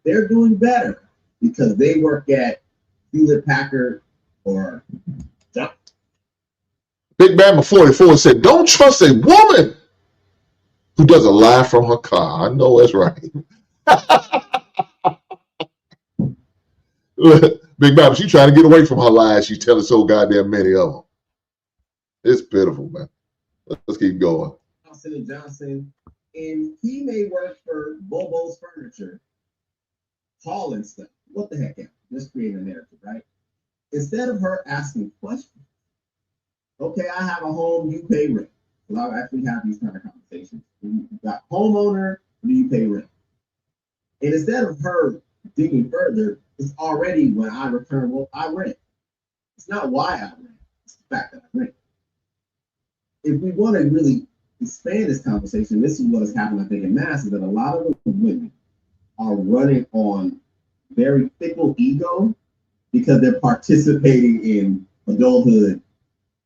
They're doing better because they work at Hewlett Packard or John. Big Bama 44 said, don't trust a woman who doesn't lie from her car. I know that's right. Big Bama, she's trying to get away from her lies. She's telling so goddamn many of them. It's pitiful, man. Let's keep going. Johnson & Johnson, and he may work for Bobo's Furniture, hauling stuff. What the heck? Just creating a narrative, right? Instead of her asking questions, okay, I have a home, you pay rent. Well, I actually have these kind of conversations. You got homeowner, do you pay rent? And instead of her digging further, it's already when I return, well, I rent. It's not why I rent, it's the fact that I rent. If we want to really expand this conversation, this is what has happened, I think, in mass, is that a lot of the women are running on very fickle ego because they're participating in adulthood,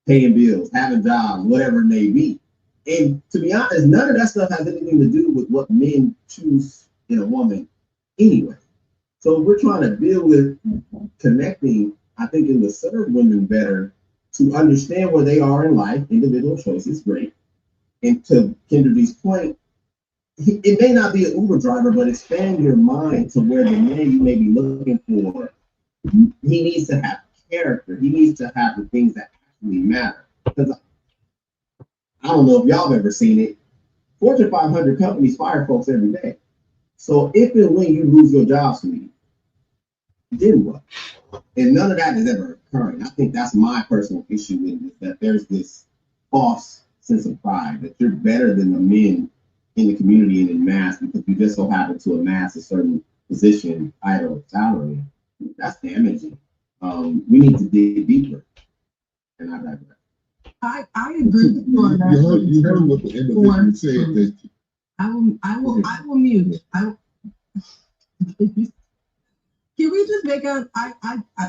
paying bills, having jobs, whatever it may be. And to be honest, none of that stuff has anything to do with what men choose in a woman anyway. So we're trying to deal with connecting, I think it would serve women better to understand where they are in life, individual choices, great. And to Kendra D's point, it may not be an Uber driver, but expand your mind to where the man you may be looking for, he needs to have character. He needs to have the things that actually matter. Because I don't know if y'all have ever seen it. Fortune 500 companies fire folks every day. So if and when you lose your job, sweetie, then what? And none of that is ever occurring. I think that's my personal issue with it, that there's this false sense of pride that you're better than the men in the community and in mass because you just so happen to amass a certain position, title, salary. That's damaging. We need to dig deeper. And I digress. I agree with you on that. You heard what the individual said. That I will mute. Can we just make up?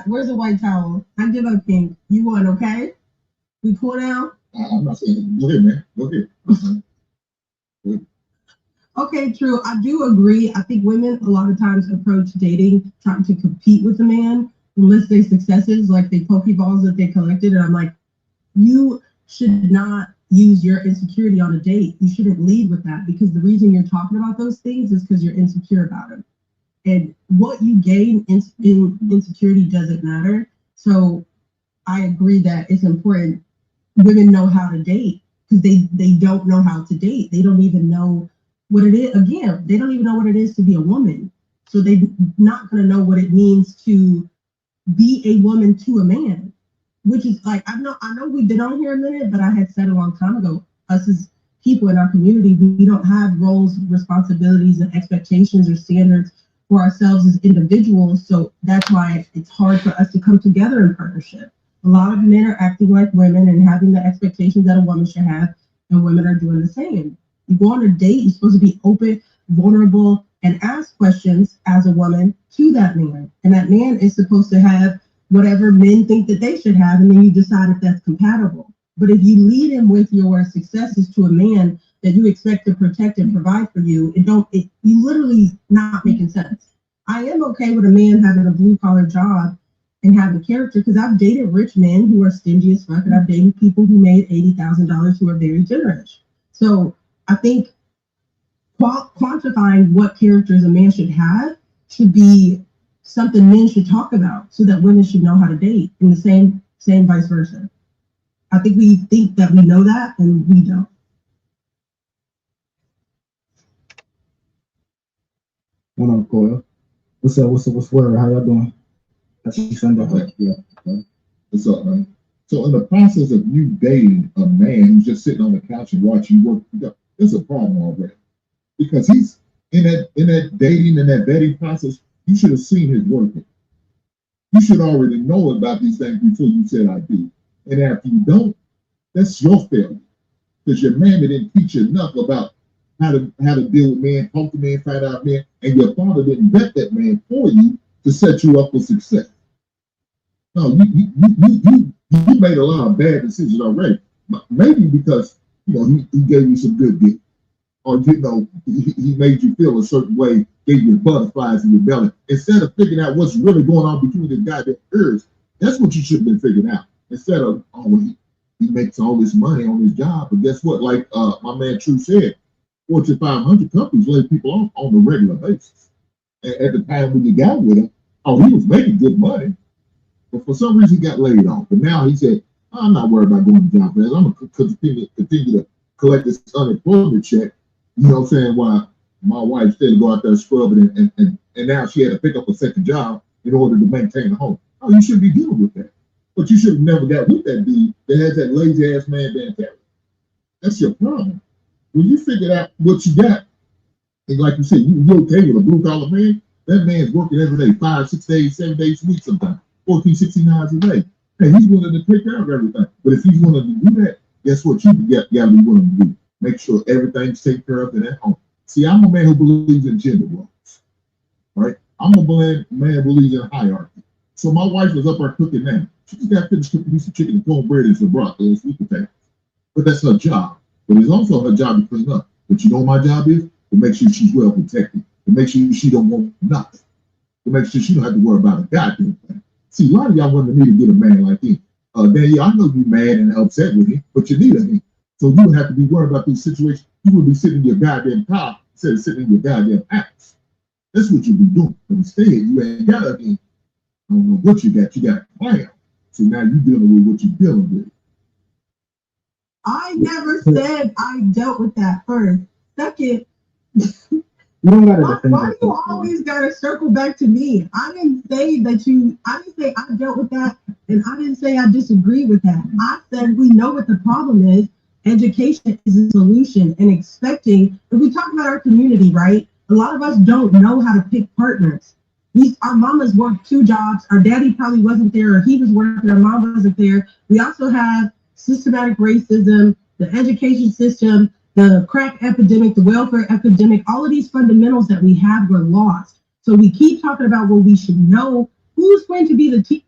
Where's the white towel? I give up pink. You won, okay? We pull down. I'm not saying. Go ahead, man. Go ahead. Okay, true. I do agree. I think women a lot of times approach dating trying to compete with a man and list their successes like they Pokeballs that they collected. And I'm like, you should not use your insecurity on a date. You shouldn't lead with that because the reason you're talking about those things is because you're insecure about them. And what you gain in insecurity doesn't matter. So I agree that it's important women know how to date because they don't know how to date. They don't even know what it is. Again, they don't even know what it is to be a woman. So they're not going to know what it means to be a woman to a man, which is like, I know we've been on here a minute, but I had said a long time ago, us as people in our community, we don't have roles, responsibilities, and expectations or standards for ourselves as individuals. So that's why it's hard for us to come together in partnership. A lot of men are acting like women and having the expectations that a woman should have, and women are doing the same. You go on a date, you're supposed to be open, vulnerable, and ask questions as a woman to that man. And that man is supposed to have whatever men think that they should have, and then you decide if that's compatible. But if you lead him with your successes to a man that you expect to protect and provide for you, you literally not making sense. I am okay with a man having a blue collar job and having character because I've dated rich men who are stingy as fuck, and I've dated people who made $80,000 who are very generous. So I think quantifying what characters a man should have should be something men should talk about so that women should know how to date, and the same vice versa. I think we think that we know that and we don't. What up, Coyle? What's up? What's word? How y'all doing? Happy Sunday. Yeah. What's up, man? So in the process of you dating a man who's just sitting on the couch and watching you work, there's a problem already. Because he's in that dating and that dating process, you should have seen his work. You should already know about these things before you said I do. And after you don't, that's your failure. Because your man didn't teach you enough about how to deal with men, talk to men, find out men, and your father didn't vet that man for you to set you up for success. No, you made a lot of bad decisions already. Maybe because he gave you some good gifts, or he made you feel a certain way, gave you butterflies in your belly. Instead of figuring out what's really going on between the goddamn ears, that's what you should have been figuring out. Instead of he makes all this money on his job, but guess what? Like my man True said, Fortune 500 companies lay people off on a regular basis. And at the time when you got with him, he was making good money, but for some reason he got laid off. But now he said, I'm not worried about going to job fairs. I'm going to continue to collect this unemployment check. You know what I'm saying? While my wife said to go out there scrubbing, and now she had to pick up a second job in order to maintain a home. Oh, you shouldn't be dealing with that. But you should have never got with that dude that has that lazy ass man mentality. That's your problem. When you figured out what you got, and like you said, you're okay with a blue collar man, that man's working every day, 5, 6 days, 7 days a week sometimes, 14, 16 hours a day. Hey, he's willing to take care of everything. But if he's willing to do that, guess what you got to be willing to do? Make sure everything's taken care of in that home. See, I'm a man who believes in gender roles, right? I'm a man who believes in hierarchy. So my wife was up there cooking now. She just got finished cooking a piece of chicken and cornbread and some broccoli and sweet potatoes. But that's her job. But it's also her job to clean up. But you know what my job is? To make sure she's well protected. To make sure she don't want nothing. To make sure she don't have to worry about a goddamn thing. See, a lot of y'all wanted me to get a man like him. Daniel, I know you're mad and upset with him, but you need a him. So you would have to be worried about these situations. You would be sitting in your goddamn car instead of sitting in your goddamn house. That's what you'd be doing. But instead, you ain't got a him. I don't know what you got. You got a plan. So now you're dealing with what you're dealing with. I never said I dealt with that first. Second, You don't gotta Why, defend why yourself. you always gotta circle back to me? I didn't say that you. I didn't say I dealt with that, and I didn't say I disagree with that. I said we know what the problem is. Education is a solution, and expecting. If we talk about our community, right? A lot of us don't know how to pick partners. Our mamas worked 2 jobs. Our daddy probably wasn't there, or he was working. Our mom wasn't there. We also have systematic racism, the education system, the crack epidemic, the welfare epidemic. All of these fundamentals that we have were lost. So we keep talking about what we should know. Who's going to be the teacher?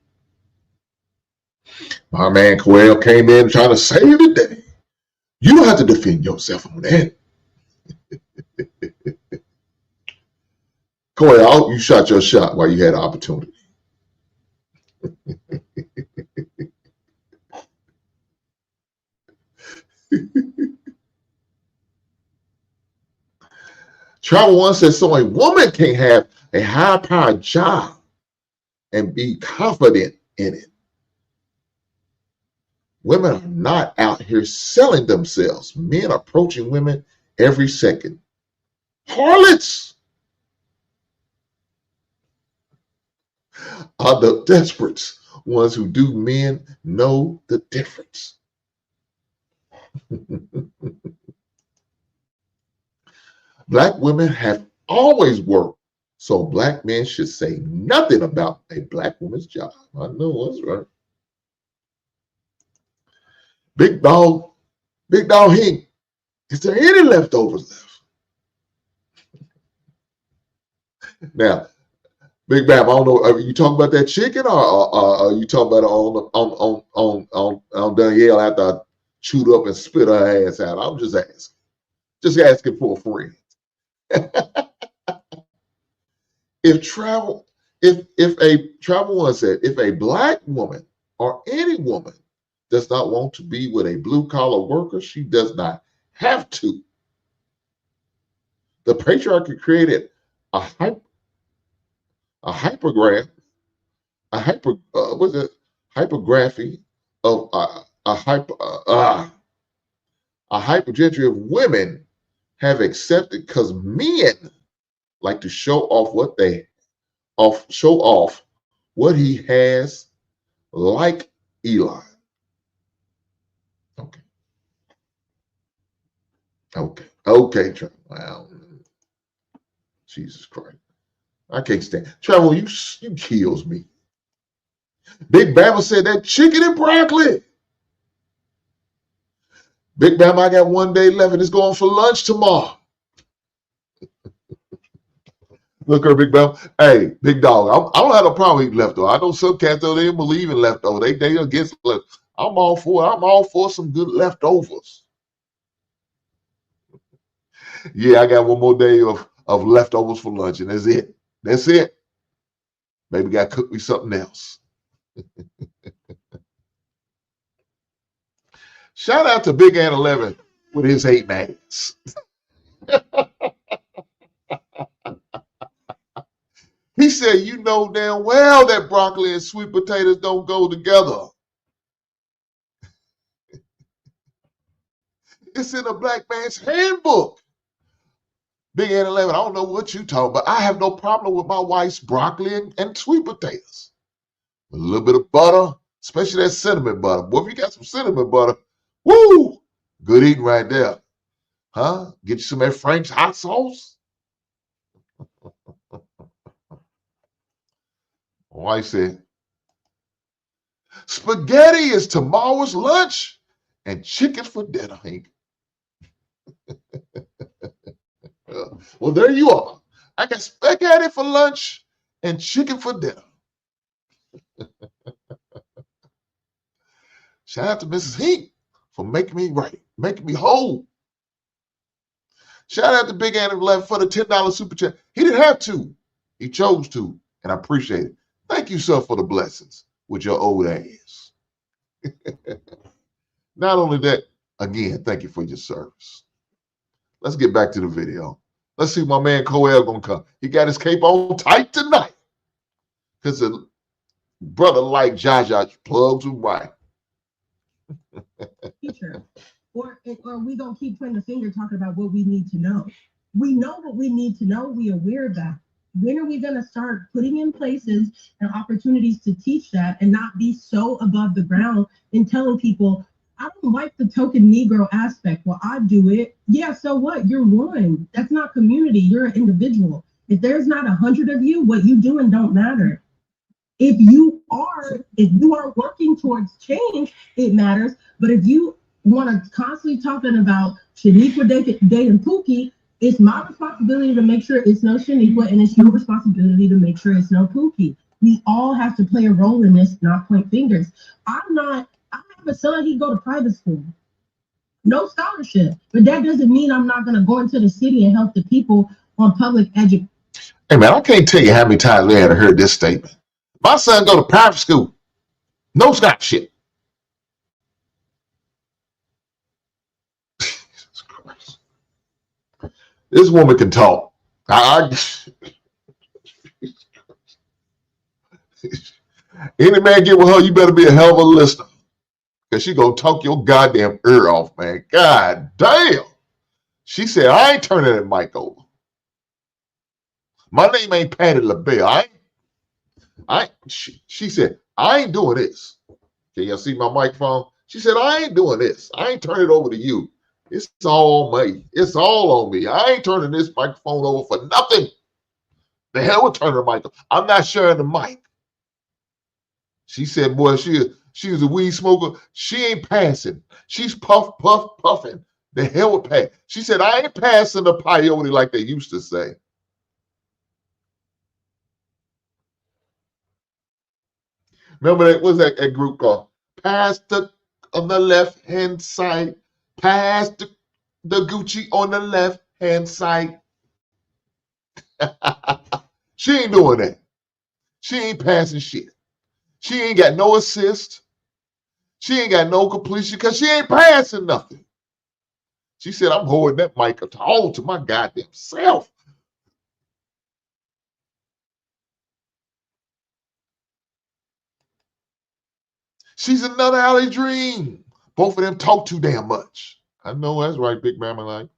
My man Coel came in trying to save the day. You don't have to defend yourself on that. Coel, you shot your shot while you had the opportunity. Travel One says, so a woman can't have a high-powered job and be confident in it. Women are not out here selling themselves. Men approaching women every second. Harlots are the desperates, ones who do. Men know the difference. Black women have always worked, so black men should say nothing about a black woman's job. I know that's right. Big Dog Hink, is there any leftovers left? Now, Big Bam, I don't know. Are you talking about that chicken, or are you talking about it on Danielle after I chewed up and spit her ass out? I'm just asking for a friend. If a Travel One said, if a black woman or any woman does not want to be with a blue collar worker, she does not have to. The patriarchy created a hypergraphy of a hypergentry of women have accepted because men like to show off what he has, like Eli. Okay, Travel. Wow. Jesus Christ. I can't stand. Travel, you kills me. Big Bama said that chicken and broccoli. Big Bama, I got 1 day left and it's going for lunch tomorrow. Look her, Big Bama. Hey, Big Dog, I don't have a problem eating leftover. I know some cats though, they don't believe in leftover. They against leftover. I'm all for some good leftovers. Yeah, I got 1 more day of leftovers for lunch, and that's it. Maybe got to cook me something else. Shout out to Big Ant 11 with his hating ass. He said, you know damn well that broccoli and sweet potatoes don't go together. It's in a black man's handbook. Big Ant 11, I don't know what you talking about. I have no problem with my wife's broccoli and sweet potatoes. A little bit of butter, especially that cinnamon butter. Boy, if you got some cinnamon butter, woo, good eating right there. Huh? Get you some of that Frank's hot sauce. My wife said, spaghetti is tomorrow's lunch and chicken for dinner, Hank. Well, there you are. I got spaghetti for lunch and chicken for dinner. Shout out to Mrs. Heat for making me right, making me whole. Shout out to Big Ant 11 for the $10 super chat. He didn't have to. He chose to, and I appreciate it. Thank you, sir, for the blessings with your old ass. Not only that, again, thank you for your service. Let's get back to the video. Let's see my man Coel gonna come. He got his cape on tight tonight. Because a brother like Jaja plugs him right. Teacher. Or we gonna keep putting the finger talking about what we need to know. We know what we need to know. We are aware of that. When are we going to start putting in places and opportunities to teach that and not be so above the ground and telling people, I don't like the token Negro aspect. Well, I do it. Yeah, so what? You're one. That's not community. You're an individual. If there's not 100 of you, what you doing don't matter. If you are working towards change, it matters. But if you want to constantly talking about Shaniqua dating Pookie, it's my responsibility to make sure it's no Shaniqua, and it's your responsibility to make sure it's no Pookie. We all have to play a role in this, not point fingers. I have a son, he go to private school. No scholarship. But that doesn't mean I'm not gonna go into the city and help the people on public education. Hey man, I can't tell you how many times we had heard this statement. My son go to private school. No scholarship. Jesus Christ. This woman can talk. Any man get with her, you better be a hell of a listener. Because she gonna talk your goddamn ear off, man. God damn. She said, I ain't turning that mic over. My name ain't Patty LaBelle. She said, I ain't doing this. Can y'all see my microphone? She said, I ain't doing this. I ain't turning it over to you. It's all on me. It's all on me. I ain't turning this microphone over for nothing. The hell with turning the mic. I'm not sharing the mic. She said, boy, she was a weed smoker. She ain't passing. She's puffing. The hell with pass. She said, I ain't passing the peyote like they used to say. Remember that? What's that group called? Pass the on the left hand side. Pass the Gucci on the left hand side. She ain't doing that. She ain't passing shit. She ain't got no assist. She ain't got no completion because she ain't passing nothing. She said, I'm holding that mic all to my goddamn self. She's another Alley Dream. Both of them talk too damn much. I know that's right, Big Mama. Like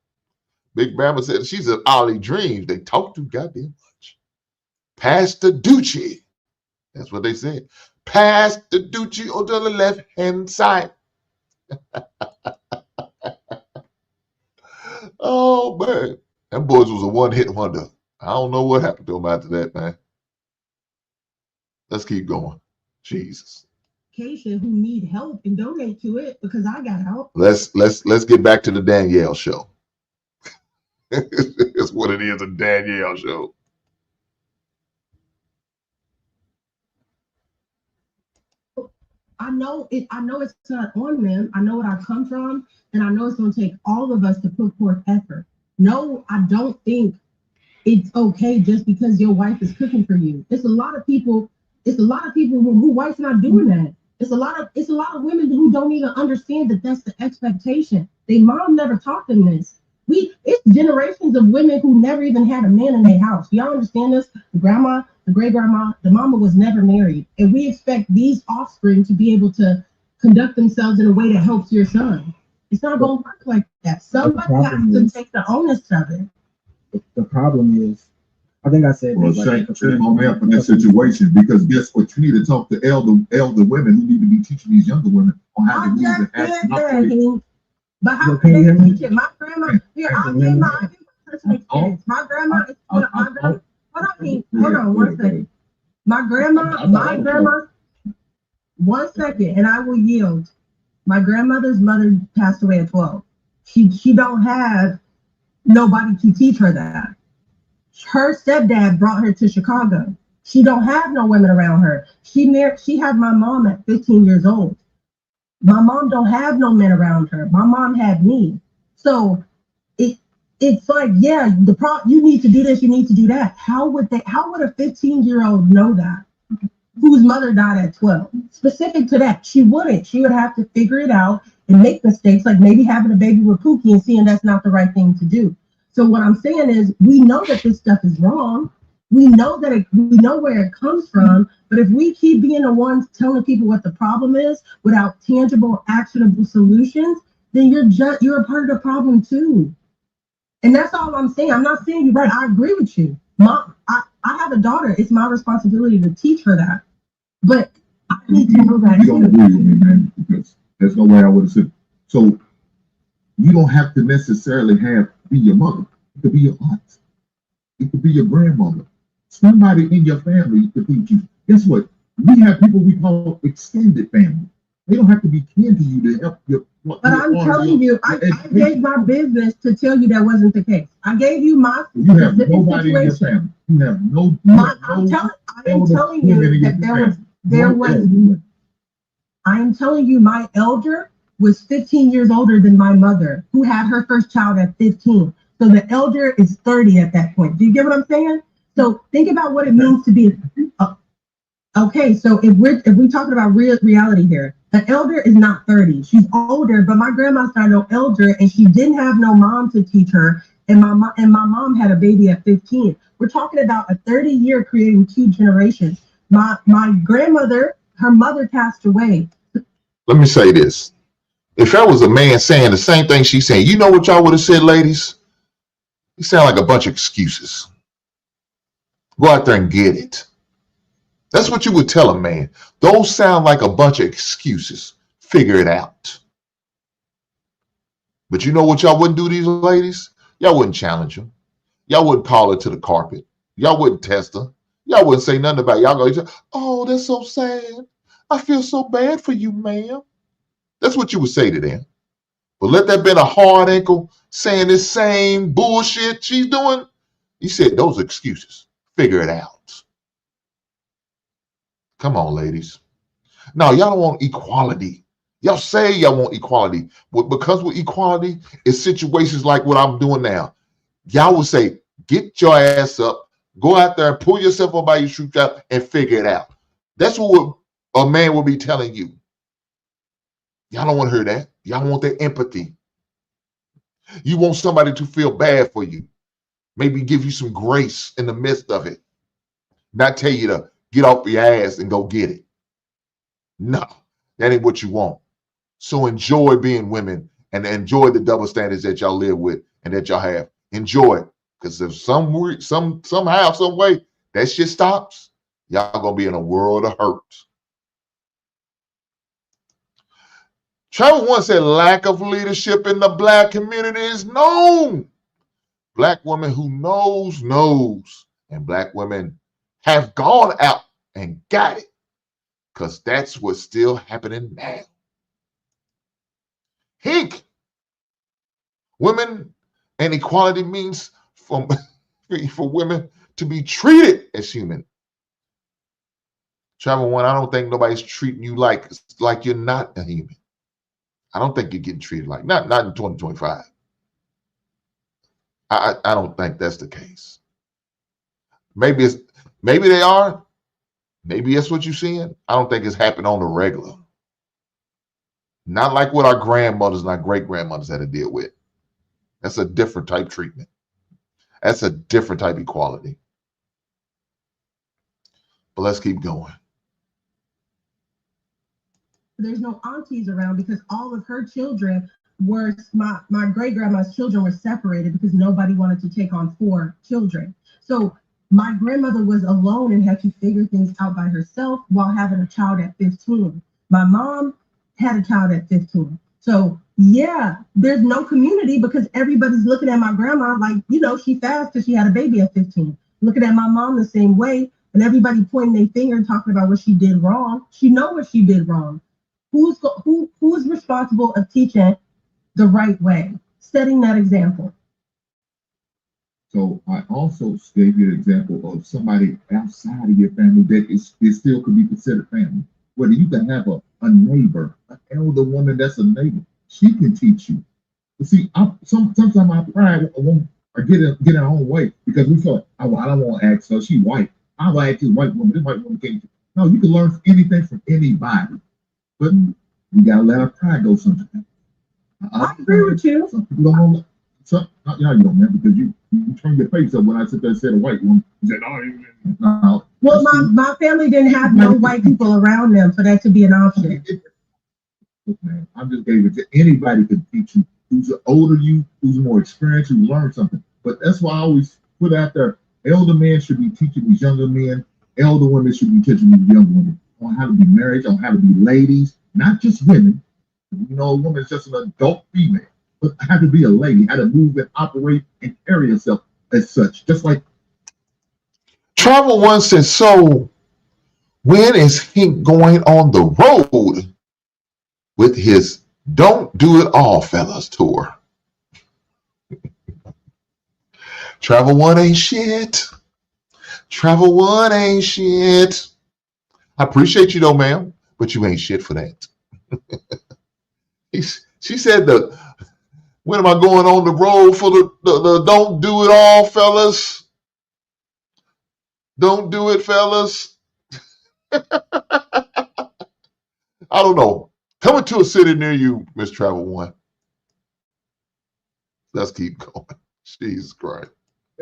Big Mama said, she's an Alley Dream. They talk too goddamn much. Pass the Ducci. That's what they said. Pass the Ducci on the left hand side. Oh man, them boys was a one-hit wonder. I don't know what happened to them after that, man. Let's keep going. Jesus. Who need help and donate to it because I got help. Let's get back to the Danielle show. It's what it is, a Danielle show. I know it's not on them. I know what I come from, and I know it's going to take all of us to put forth effort. No, I don't think it's okay just because your wife is cooking for you. It's a lot of people who wife's not doing that. It's a lot of women who don't even understand that that's the expectation. Their mom never taught them this. It's generations of women who never even had a man in their house. Y'all understand this? The grandma, the great grandma, the mama was never married. And we expect these offspring to be able to conduct themselves in a way that helps your son. It's not going to work like that. Somebody has to take the onus of it. The problem is, I think I said, well, shame on them for that situation, because guess what? You need to talk to elder women who need to be teaching these younger women on how to use it. But how can they teach it? My grandma, here, I'll give my personal experience. My grandma, hold on one second. My grandma, 1 second, and I will yield. My grandmother's mother passed away at 12. She don't have nobody to teach her that. Her stepdad brought her to Chicago. She don't have no women around her. She had my mom at 15 years old. My mom don't have no men around her. My mom had me. So it's like, yeah, you need to do this, you need to do that. How would a 15-year-old know that? Whose mother died at 12? Specific to that, she wouldn't. She would have to figure it out and make mistakes, like maybe having a baby with Pookie and seeing that's not the right thing to do. So what I'm saying is, we know that this stuff is wrong. We know we know where it comes from, but if we keep being the ones telling people what the problem is without tangible, actionable solutions, then you're a part of the problem too. And that's all I'm saying. I'm not saying you're right. I agree with you. I have a daughter. It's my responsibility to teach her that. But I need to know that you don't agree with me, man, because there's no way I would have said. So you don't have to necessarily be your mother. It could be your aunt. It could be your grandmother. Somebody in your family could teach you. Guess what? We have people we call extended family. They don't have to be kin to you to help you. But I'm telling you, I gave my business to tell you that wasn't the case. I gave you my You have nobody in your family. You have no. I am telling you that there was. I am telling you, my elder was 15 years older than my mother, who had her first child at 15. So the elder is 30 at that point. Do you get what I'm saying? So think about what it means to be. Okay, so if we're talking about reality here, the elder is not 30. She's older, but my grandma's not no elder, and she didn't have no mom to teach her. And my mom had a baby at 15. We're talking about a 30-year creating two generations. My grandmother, her mother passed away. Let me say this. If I was a man saying the same thing she's saying, you know what y'all would have said, ladies? You sound like a bunch of excuses. Go out there and get it. That's what you would tell a man. Those sound like a bunch of excuses. Figure it out. But you know what y'all wouldn't do, these ladies? Y'all wouldn't challenge them. Y'all wouldn't call her to the carpet. Y'all wouldn't test her. Y'all wouldn't say nothing about it. Y'all go, oh, that's so sad. I feel so bad for you, ma'am. That's what you would say to them. But let that been a hard ankle saying this same bullshit she's doing. You said those are excuses. Figure it out. Come on, ladies. No, y'all don't want equality. Y'all say y'all want equality. But because with equality, it's situations like what I'm doing now. Y'all would say, get your ass up, go out there and pull yourself up by your shoestrap and figure it out. That's what a man will be telling you. Y'all don't want to hear that. Y'all want that empathy. You want somebody to feel bad for you. Maybe give you some grace in the midst of it. Not tell you to get off your ass and go get it. No, that ain't what you want. So enjoy being women and enjoy the double standards that y'all live with and that y'all have. Enjoy it. Because if somehow, some way that shit stops, y'all gonna be in a world of hurt. Trevor once said lack of leadership in the Black community is known. Black women who knows. And Black women have gone out and got it. Because that's what's still happening now. Hink. Women and equality means for women to be treated as human. Trevor one, I don't think nobody's treating you like you're not a human. I don't think you're getting treated like not in 2025. I don't think that's the case. Maybe they are. Maybe that's what you're seeing. I don't think it's happening on the regular. Not like what our grandmothers and our great-grandmothers had to deal with. That's a different type treatment. That's a different type equality. But let's keep going. There's no aunties around because all of her children were, my great-grandma's children were separated because nobody wanted to take on 4 children. So my grandmother was alone and had to figure things out by herself while having a child at 15. My mom had a child at 15. So yeah, there's no community because everybody's looking at my grandma like, she fast because she had a baby at 15. Looking at my mom the same way, and everybody pointing their finger and talking about what she did wrong. She know what she did wrong. Who's responsible of teaching the right way, setting that example? So I also gave you an example of somebody outside of your family that is still could be considered family. Whether you can have a neighbor, an elder woman that's a neighbor, she can teach you. You see, sometimes my pride won't get in our own way because we thought, I don't want to ask her. She white. I will ask this white woman. This white woman can't. No, you can learn anything from anybody, but you gotta let our pride go sometimes. I agree with you. Some people don't know. You don't, man, because you turn your face up when I sit there and said a white woman. You said, no. Well, my family didn't have no white people around them for that to be an option. Look, man, I just gave it to anybody could teach you who's older you, who's more experienced, who learned something. But that's why I always put out there, elder men should be teaching these younger men, elder women should be teaching these young women on how to be married, on how to be ladies, not just women. You know, a woman is just an adult female, but how to be a lady, how to move and operate and carry yourself as such. Just like Travel One says, so when is Hink going on the road with his Don't Do It All Fellas tour? Travel One ain't shit. Travel One ain't shit. I appreciate you though, ma'am, but you ain't shit for that. She said, when am I going on the road for the Don't Do It All Fellas? Don't do it, fellas. I don't know. Coming to a city near you, Miss Travel One. Let's keep going. Jesus Christ.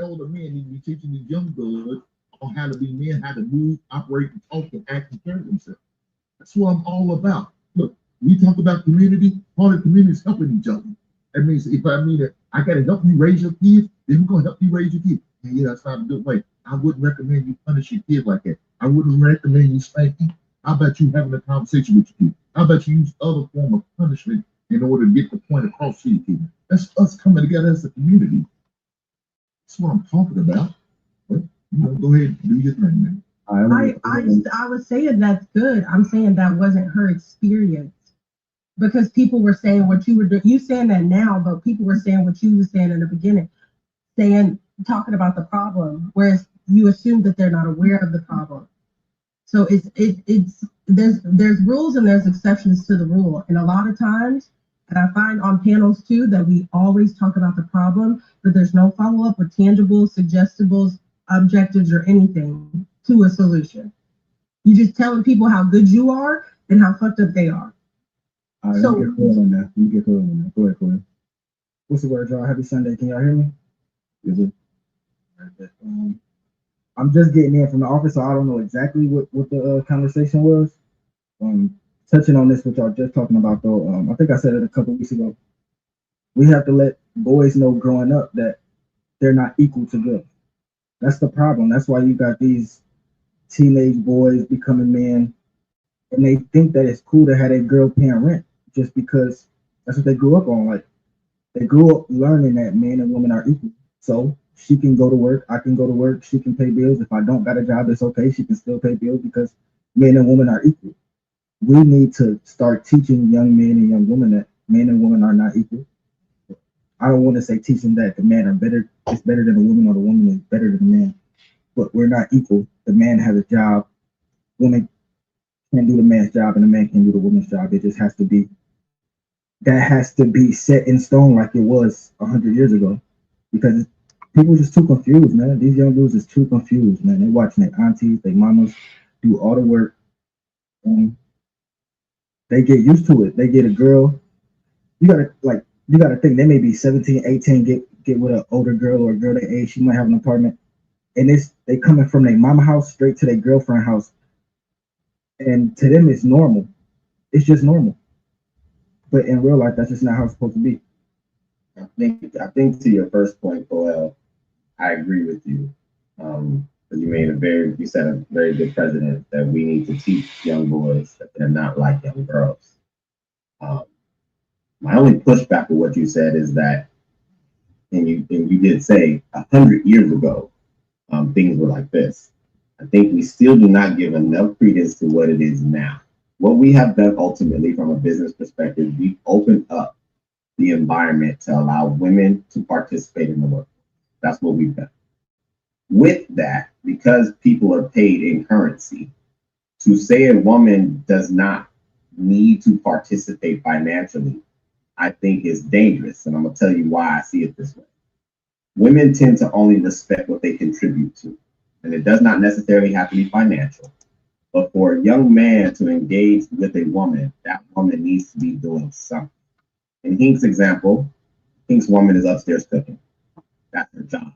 elder men need to be teaching these young girls on how to be men, how to move, operate, and talk, and act, and carry themselves. That's what I'm all about. Look, we talk about community. Part of the community is helping each other. That means if I mean that I got to help you raise your kids, then we're going to help you raise your kids. And yeah, that's not a good way. I wouldn't recommend you punish your kids like that. I wouldn't recommend you spanking. How about you having a conversation with your kids? How about you use other form of punishment in order to get the point across to your kids? That's us coming together as a community. That's what I'm talking about. But, go ahead and do your thing, man. I was saying that's good. I'm saying that wasn't her experience. Because people were saying what you were doing. You saying that now, but people were saying what you were saying in the beginning. Talking about the problem, whereas you assume that they're not aware of the problem. So there's rules and there's exceptions to the rule. And a lot of times, and I find on panels too, that we always talk about the problem, but there's no follow-up with tangibles, suggestibles, objectives, or anything to a solution. You're just telling people how good you are and how fucked up they are. All right, let me get clear on that. Go ahead, Corey. What's the word, y'all? Happy Sunday. Can y'all hear me? Is it? I'm just getting in from the office, so I don't know exactly what the conversation was. Touching on this, what y'all just talking about, though, I think I said it a couple weeks ago. We have to let boys know growing up that they're not equal to girls. That's the problem. That's why you got these teenage boys becoming men, and they think that it's cool to have a girl paying rent just because that's what they grew up on. Like, they grew up learning that men and women are equal. So she can go to work, I can go to work, she can pay bills. If I don't got a job, it's okay. She can still pay bills because men and women are equal. We need to start teaching young men and young women that men and women are not equal. I don't want to say teaching that the men are better, it's better than a woman, or the woman is better than the man. But we're not equal. The man has a job, woman can't do the man's job, and the man can't do the woman's job. It just has to be, that has to be set in stone like it was 100 years ago. Because people are just too confused, man. These young dudes is too confused, man. They watching their aunties, their mamas do all the work, and they get used to it. They get a girl. You gotta think they may be 17, 18, get with an older girl or a girl their age. She might have an apartment, and they coming from their mama house straight to their girlfriend house, and to them it's normal. It's just normal. But in real life, that's just not how it's supposed to be. I think to your first point, Joel, I agree with you. You set a very good precedent that we need to teach young boys that they're not like young girls. My only pushback with what you said is that, and you did say 100 years ago, things were like this. I think we still do not give enough credence to what it is now. What we have done ultimately from a business perspective, we opened up the environment to allow women to participate in the work. That's what we've done. With that, because people are paid in currency, to say a woman does not need to participate financially, I think is dangerous. And I'm going to tell you why I see it this way. Women tend to only respect what they contribute to. And it does not necessarily have to be financial. But for a young man to engage with a woman, that woman needs to be doing something. In Hink's example, Hink's woman is upstairs cooking. That's her job.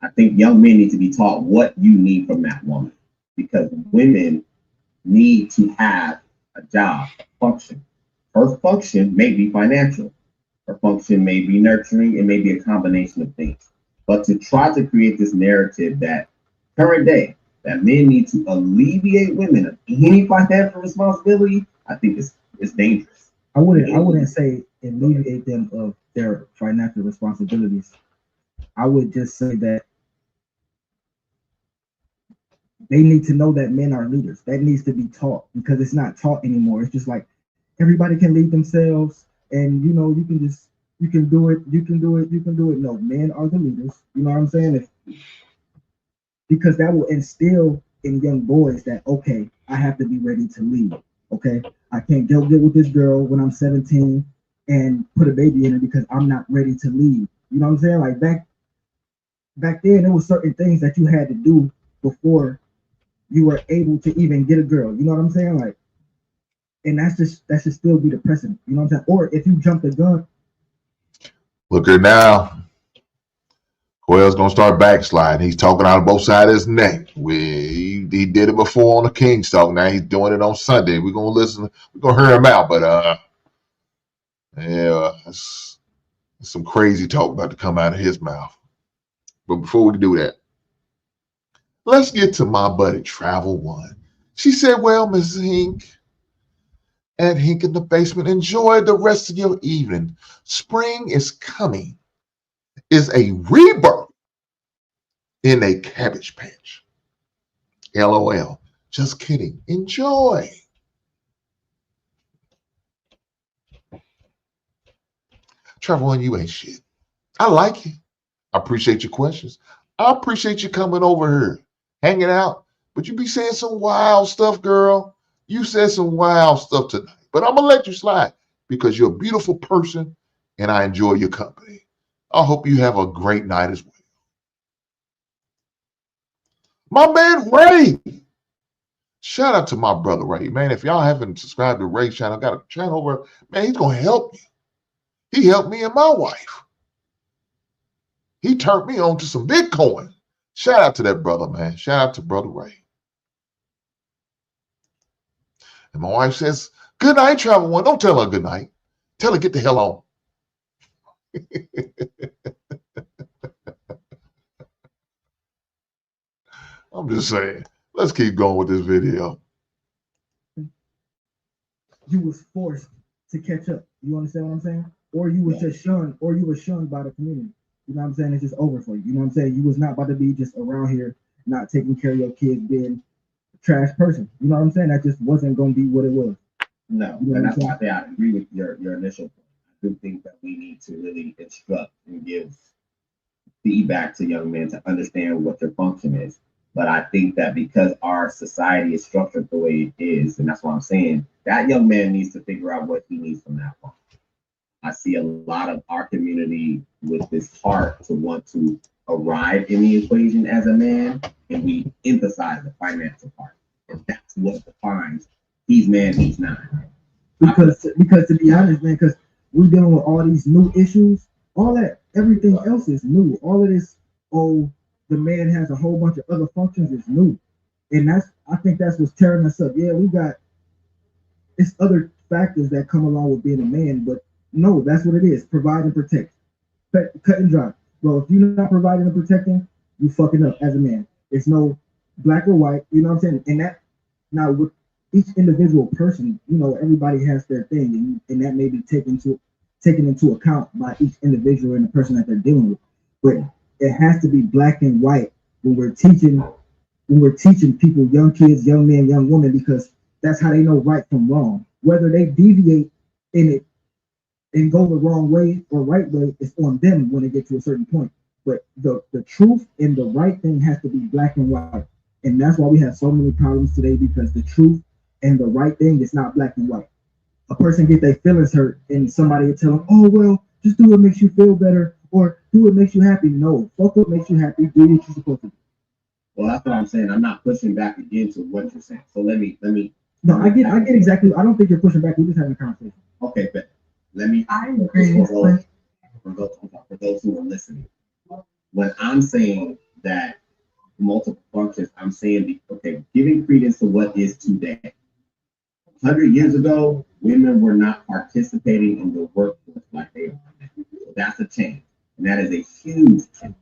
I think young men need to be taught what you need from that woman, because women need to have a job, a function. Her function may be financial. Her function may be nurturing. It may be a combination of things. But to try to create this narrative that current day, that men need to alleviate women of any financial responsibility, I think it's dangerous. I wouldn't say alleviate them of their financial responsibilities. I would just say that they need to know that men are leaders. That needs to be taught because it's not taught anymore. It's just like everybody can lead themselves, and you know you can do it. No, men are the leaders. You know what I'm saying? Because that will instill in young boys that okay, I have to be ready to lead. Okay, I can't go get with this girl when I'm 17 and put a baby in her because I'm not ready to lead. You know what I'm saying? Like back then, there were certain things that you had to do before you were able to even get a girl. You know what I'm saying? Like, and that should still be the precedent. You know what I'm saying? Or if you jump the gun. Look here now. Quayle's gonna start backsliding. He's talking out of both sides of his neck. He did it before on the King's Talk. Now he's doing it on Sunday. We're gonna listen. We're gonna hear him out. But yeah, it's some crazy talk about to come out of his mouth. But before we do that, let's get to my buddy Travel One. She said, "Well, Mrs. Hink and Hink in the basement, enjoy the rest of your evening. Spring is coming. Is a rebirth in a cabbage patch. LOL. Just kidding. Enjoy." Trevor One, you ain't shit. I like you. I appreciate your questions. I appreciate you coming over here, hanging out. But you be saying some wild stuff, girl. You said some wild stuff tonight. But I'm going to let you slide because you're a beautiful person and I enjoy your company. I hope you have a great night as well. My man Ray. Shout out to my brother Ray. Man, if y'all haven't subscribed to Ray's channel, got a channel over, man, he's going to help you. He helped me and my wife. He turned me on to some Bitcoin. Shout out to that brother, man. Shout out to Brother Ray. And my wife says, "Good night, Travel One." Don't tell her good night. Tell her get the hell on. I'm just saying. Let's keep going with this video. You was forced to catch up. You understand what I'm saying? Or you was just shunned, or you were shunned by the community. You know what I'm saying? It's just over for you. You know what I'm saying? You was not about to be just around here not taking care of your kids, being a trash person. You know what I'm saying? That just wasn't going to be what it was. No, you know and that's why I agree with your initial point. I do think that we need to really instruct and give feedback to young men to understand what their function is. But I think that because our society is structured the way it is, and that's what I'm saying, that young man needs to figure out what he needs from that point. I see a lot of our community with this heart to want to arrive in the equation as a man, and we emphasize the financial part. And that's what defines he's man, he's not. Because to be honest, man, because we're dealing with all these new issues, all that, everything else is new. All of this, oh, the man has a whole bunch of other functions is new. And I think that's what's tearing us up. Yeah, it's other factors that come along with being a man, but no, that's what it is. Provide and protect. Cut and dry. Bro, if you're not providing and protecting, you fucking up as a man. It's no black or white, you know what I'm saying? And that, now with each individual person, you know, everybody has their thing, and that may be taken into account by each individual and the person that they're dealing with. But it has to be black and white when we're teaching people, young kids, young men, young women, because that's how they know right from wrong. Whether they deviate in it and go the wrong way or right way, it's on them when they get to a certain point. But the truth and the right thing has to be black and white. And that's why we have so many problems today, because the truth and the right thing is not black and white. A person get their feelings hurt and somebody will tell them, oh, well, just do what makes you feel better or do what makes you happy. No, fuck what makes you happy. Do what you're supposed to do. Well, that's what I'm saying. I'm not pushing back against what you're saying. So let me. No, I get exactly. I don't think you're pushing back. We're just having a conversation. Okay, but let me. I agree. For those who are listening, when I'm saying that multiple functions, I'm saying, okay, giving credence to what is today. 100 years ago, women were not participating in the workforce like they are now. That's a change. And that is a huge change.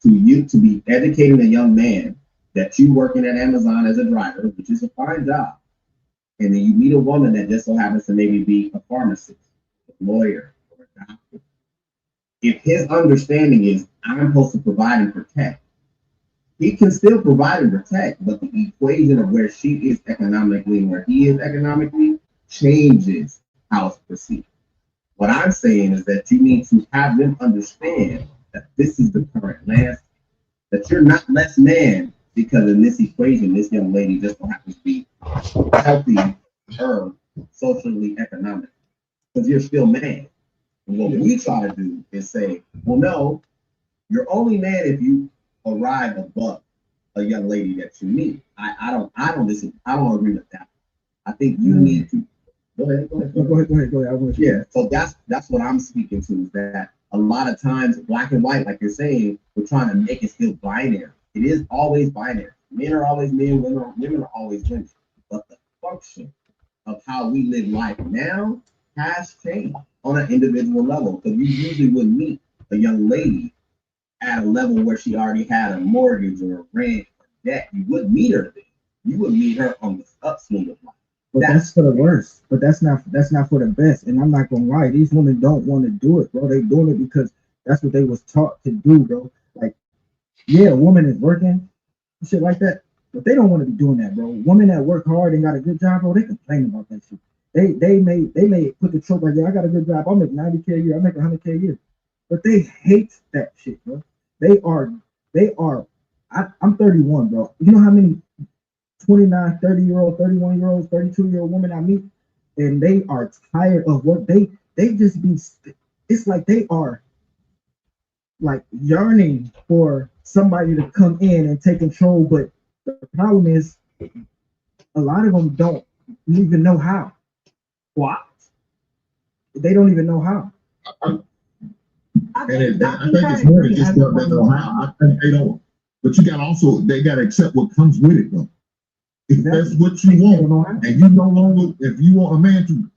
To be educating a young man that you working at Amazon as a driver, which is a fine job, and then you meet a woman that just so happens to maybe be a pharmacist, a lawyer, or a doctor. If his understanding is I'm supposed to provide and protect, he can still provide and protect, but the equation of where she is economically and where he is economically changes how it's perceived. What I'm saying is that you need to have them understand that this is the current landscape, that you're not less man because in this equation, this young lady just so happens to be healthy, socially, economically, because you're still man. And what we try to do is say, well, no, you're only man if you arrive above a young lady that you meet. I don't disagree. I don't agree with that. I think you need to go ahead. Yeah. So that's what I'm speaking to, is that a lot of times black and white, like you're saying, we're trying to make it still binary. It is always binary. Men are always men, women are always women. But the function of how we live life now has changed on an individual level. Because you usually would meet a young lady at a level where she already had a mortgage or a rent or debt. You wouldn't meet her then. You would meet her on the upswing of life. But that's for the worst. But that's not for the best. And I'm not gonna lie, these women don't want to do it, bro. They doing it because that's what they was taught to do, bro. Like, yeah, a woman is working, shit like that, but they don't want to be doing that, bro. Women that work hard and got a good job, bro, they complain about that shit. They may put the trope like, yeah, I got a good job, I make 90K a year, I make 100K a year, but they hate that shit, bro. I'm 31, bro. You know how many 29, 30-year-old, 31-year-olds, 32-year-old women I meet, and they are tired of what they just be. It's like they are like yearning for somebody to come in and take control, but the problem is a lot of them don't even know how. What? They don't even know how. I think it's more than just what they know how. I think they don't. But you got also, they got to accept what comes with it, though. If that's what you want, and you no longer, if you want a man to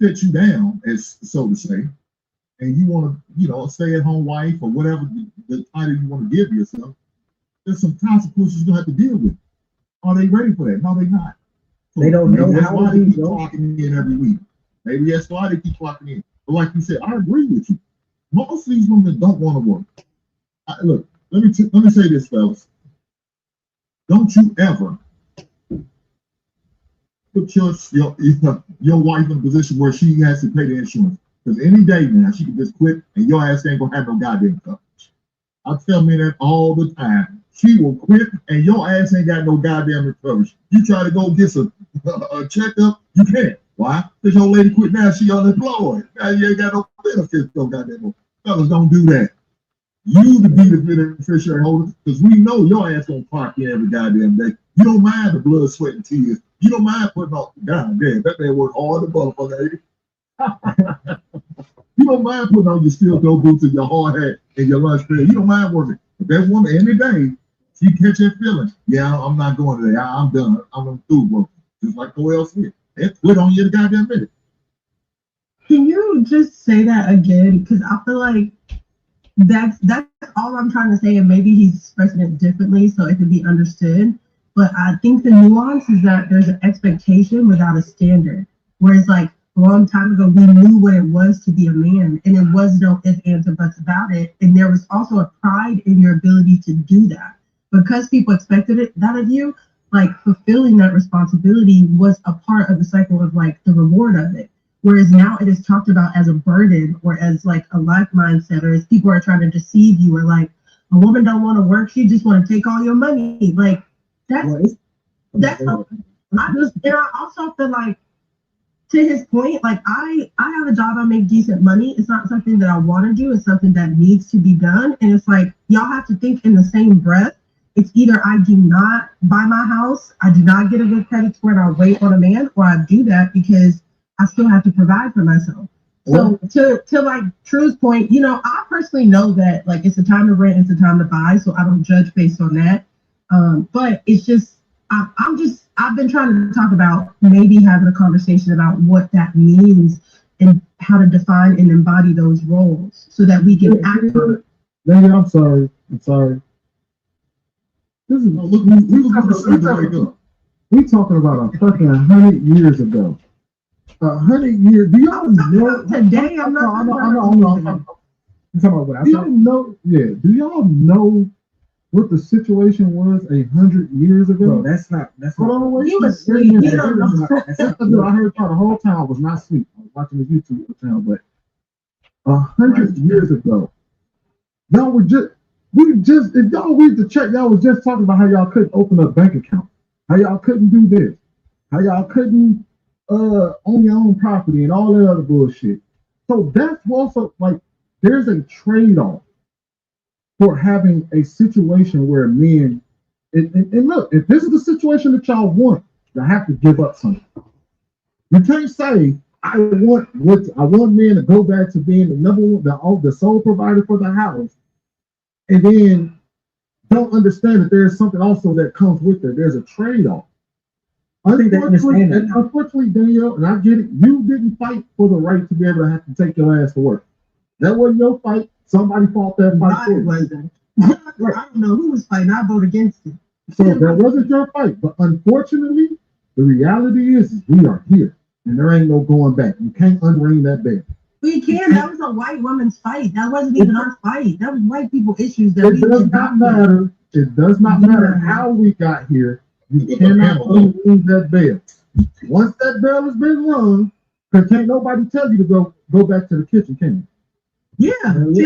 sit you down, as so to say, and you want to, stay-at-home wife or whatever the title you want to give yourself, there's some consequences you're gonna have to deal with. Are they ready for that? No, they're not. So they don't know that's how why to they be, keep clocking in every week. Maybe that's why they keep clocking in. But like you said, I agree with you. Most of these women don't want to work. Look, let me say this, fellas. Don't you ever put your wife in a position where she has to pay the insurance. Because any day now, she can just quit and your ass ain't gonna have no goddamn coverage. I tell me that all the time. She will quit and your ass ain't got no goddamn coverage. You try to go get a checkup, you can't. Why? Because your lady quit now, she unemployed. Now you ain't got no benefits, no goddamn. Fellas, don't do that. You to be the beneficiary holder, because we know your ass gonna clock in every goddamn day. You don't mind the blood, sweat, and tears. You don't mind putting on, goddamn, that man work hard the motherfucker. You don't mind putting on your steel toe boots and your hard hat and your lunch pail. You don't mind working. But that woman, every day, she catch that feeling. Yeah, I'm not going today. I'm done. I'm through working. Just like Joel said. They quit on you in a goddamn minute. Can you just say that again? Because I feel like that's all I'm trying to say, and maybe he's expressing it differently so it can be understood. But I think the nuance is that there's an expectation without a standard. Whereas like a long time ago, we knew what it was to be a man, and it was no ifs, ands, or buts about it. And there was also a pride in your ability to do that. Because people expected that of you, like fulfilling that responsibility was a part of the cycle of like the reward of it. Whereas now it is talked about as a burden or as like a life mindset, or as people are trying to deceive you, or like a woman don't want to work, she just want to take all your money. Like that's I also feel like, to his point, like I have a job, I make decent money. It's not something that I want to do, it's something that needs to be done. And it's like y'all have to think in the same breath. It's either I do not buy my house, I do not get a good credit score, and I wait on a man, or I do that because I still have to provide for myself. So to like True's point, I personally know that like it's a time to rent, it's a time to buy, so I don't judge based on that. But it's just I've been trying to talk about maybe having a conversation about what that means and how to define and embody those roles so that we can act on it. Lady, I'm sorry. This is we talking about a fucking 100 years ago. 100 years. Do y'all know today? I'm not. I'm talking about what I do y'all know? Yeah. Do y'all know what the situation was 100 years ago? Bro, that's not. Hold on, wait. You was asleep. You don't know. I heard y'all the whole time. I was not asleep. I was watching the YouTube channel, but 100 years ago, y'all were just. If y'all read the chat, y'all was just talking about how y'all couldn't open up bank accounts, how y'all couldn't do this, how y'all couldn't own your own property and all that other bullshit. So that's also like there's a trade-off for having a situation where men and look, if this is the situation that y'all want, you have to give up something. You can't say I want men to go back to being the number one, the sole provider for the house, and then don't understand that there's something also that comes with it. There's a trade-off. Unfortunately, Danielle, and I get it, you didn't fight for the right to be able to have to take your ass to work. That wasn't your fight. Somebody fought that fight for you. I don't know who was fighting. I vote against it. So that wasn't your fight. But unfortunately, the reality is we are here. And there ain't no going back. You can't unring that bell. We can. That was a white woman's fight. That wasn't even our fight. That was white people issues. That it does not matter. It does not matter how we got here. You cannot unring that bell. Once that bell has been rung, because can't nobody tell you to go back to the kitchen, can you? Yeah. They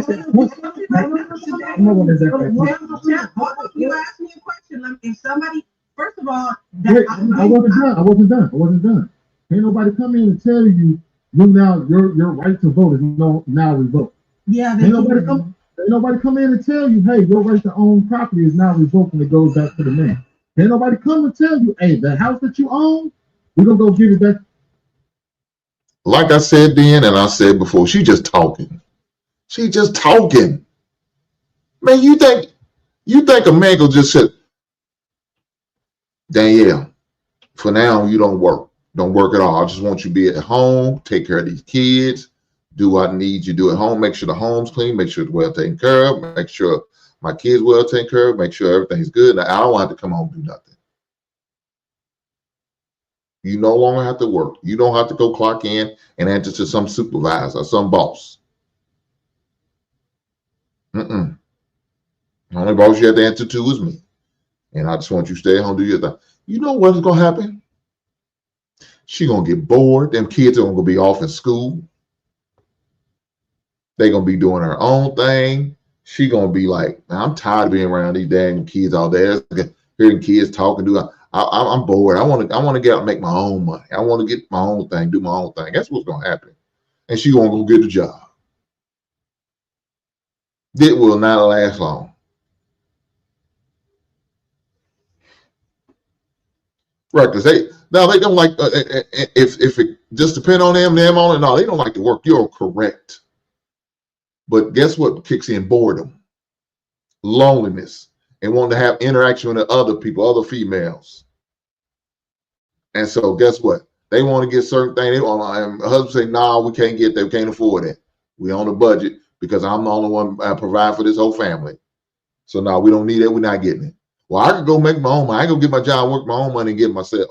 said, You asked me a question. If somebody, first of all, I wasn't done. Ain't nobody come in and tell you your right to vote is now revoked. Yeah. Ain't nobody come in and tell you, hey, your right to own property is now revoked and it goes back to the man. Ain't nobody come and tell you, hey, the house that you own, we're gonna go give it back. Like I said then, and I said before, she just talking. She just talking. Man, you think a man will just say, Danielle, for now you don't work. Don't work at all. I just want you to be at home, take care of these kids, do what I need you to do at home, make sure the home's clean, make sure it's well taken care of, make sure my kids well taken care of, make sure everything's good. Now, I don't have to come home and do nothing. You no longer have to work. You don't have to go clock in and answer to some supervisor or some boss. The only boss you have to answer to is me. And I just want you to stay at home, do your thing. You know what's going to happen? She's going to get bored. Them kids are going to be off in school. They're going to be doing her own thing. She's going to be like, I'm tired of being around these dang kids all day. Hearing kids talking, I'm bored. I want to get out and make my own money. I want to get my own thing, do my own thing. That's what's going to happen. And she's going to go get a job. It will not last long. Right, because they don't like, if it just depend on them on it, no, they don't like to work. You're correct. But guess what kicks in? Boredom, loneliness, and wanting to have interaction with other people, other females. And so guess what? They want to get certain things. They want, and my husband say, nah, we can't get that. We can't afford it. We on a budget because I'm the only one providing for this whole family. So no, we don't need it. We're not getting it. Well, I could go make my own money. I can go get my job, work my own money, and get it myself.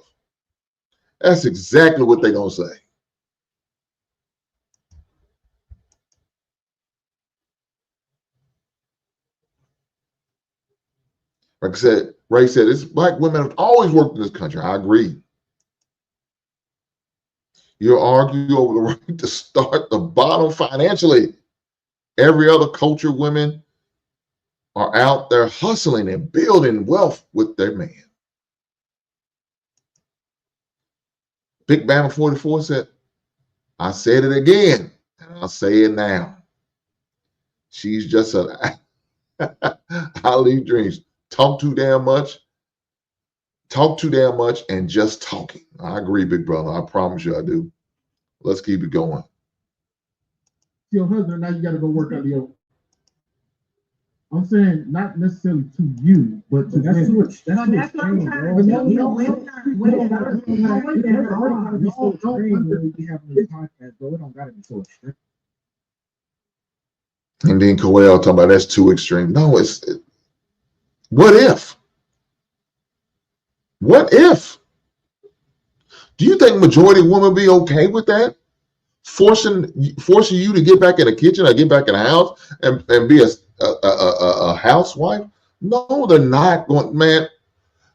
That's exactly what they're going to say. Like I said, Ray said, it's black women have always worked in this country. I agree. You'll argue over the right to start the bottom financially. Every other culture, women are out there hustling and building wealth with their man. Big Bama 44 said, I said it again, and I'll say it now. She's just a I leave dreams. Talk too damn much, and just talking. I agree, big brother. I promise you I do. Let's keep it going. Your husband, now you got to go work under your. I'm saying not necessarily to you, but to That's women. too extreme, bro. Don't be having this podcast, bro. It don't gotta be so extreme. And then Coel talking about that's too extreme. No, what if? What if? Do you think majority of women be okay with that? Forcing you to get back in the kitchen or get back in the house and be a housewife? No, they're not going, man.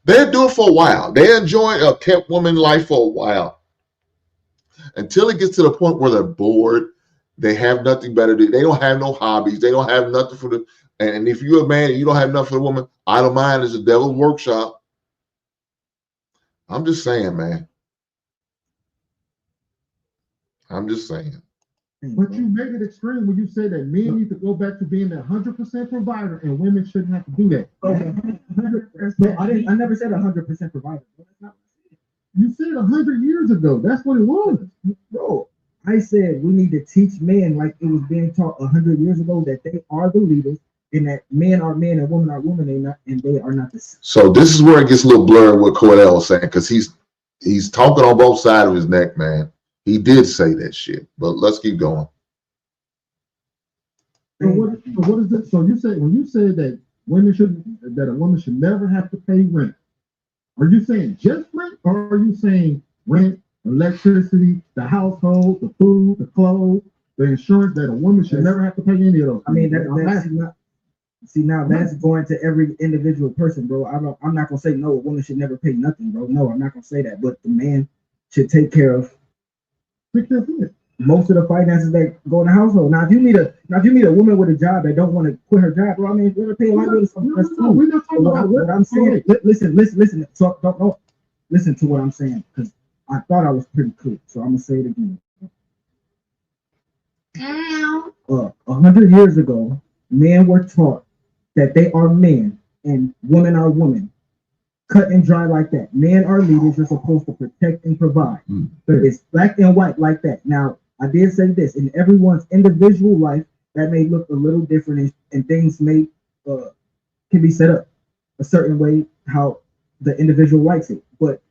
They'll do it for a while. They enjoy a kept woman life for a while. Until it gets to the point where they're bored, they have nothing better to do. They don't have no hobbies. They don't have nothing for the, and if you're a man and you don't have nothing for the woman, idle mind is a devil's workshop. I'm just saying, man. I'm just saying. But you make it extreme when you say that men need to go back to being a 100% provider and women shouldn't have to do that. Okay. No, I never said 100% provider. You said 100 years ago. That's what it was. Bro, I said we need to teach men like it was being taught 100 years ago that they are the leaders and that men are men and women are women and they are not the same. So this is where it gets a little blurry what Cordell was saying, because he's talking on both sides of his neck, man. He did say that shit, but let's keep going. So what is it? So you say when you say that a woman should never have to pay rent, are you saying just rent, or are you saying rent, electricity, the household, the food, the clothes, the insurance, that a woman should never have to pay any of those? I mean, that's going to every individual person, bro. I'm not gonna say no, a woman should never pay nothing, bro. No, I'm not gonna say that, but the man should take care of most of the finances that go in the household. Now, if you meet a woman with a job that don't want to quit her job, bro, I mean, we're paying like this. We're not talking about what I'm saying. Listen. Don't listen to what I'm saying, because I thought I was pretty clear. So I'm gonna say it again. 100 years ago, men were taught that they are men and women are women. Cut and dry like that. Men are leaders. You're supposed to protect and provide. It's black and white like that. Now, I did say this, in everyone's individual life, that may look a little different, and things may can be set up a certain way how the individual likes it. But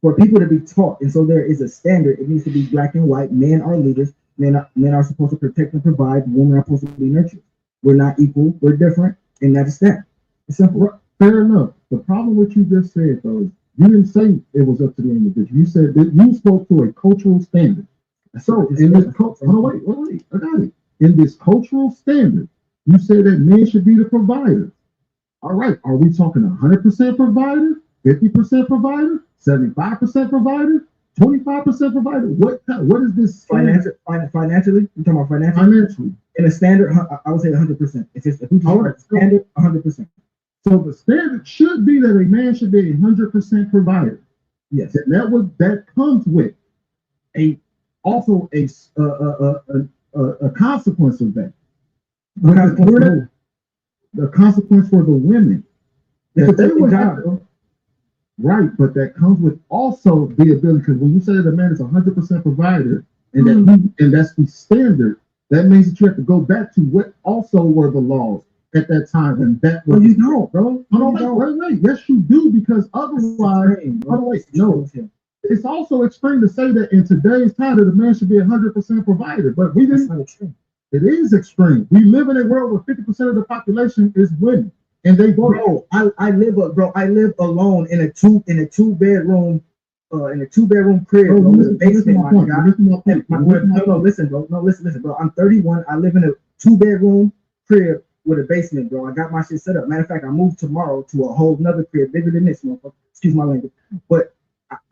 for people to be taught, and so there is a standard, it needs to be black and white. Men are leaders. Men are supposed to protect and provide. Women are supposed to be nurtured. We're not equal. We're different, and that's that. It's simple. Fair enough. The problem with you just said, though, is you didn't say it was up to the individual. You said that you spoke to a cultural standard. So in this wait, I got it. In this cultural standard, you said that men should be the providers. All right, are we talking 100% provider, 50% provider, 75% provider, 25% provider? What is this financially? You talking about financially? In a standard, I would say 100%. It's just if we talk about standard, 100%. So the standard should be that a man should be 100% provider. Yes, and that comes with a consequence of that. The consequence for the women. Right, but that comes with also the ability, because when you say that a man is 100% provider and that's the standard, that means that you have to go back to what also were the laws at that time, and that was you don't, bro. Wait. Yes, you do, because otherwise, it's also extreme to say that in today's time that a man should be 100% provider, but we didn't. It is extreme. We live in a world where 50% of the population is women, and they vote. Bro, I live alone in a two bedroom crib, bro, with a basement. Listen, bro. I'm 31. I live in a 2-bedroom crib with a basement, bro. I got my shit set up. Matter of fact, I moved tomorrow to a whole nother crib bigger than this, motherfucker. Excuse my language. But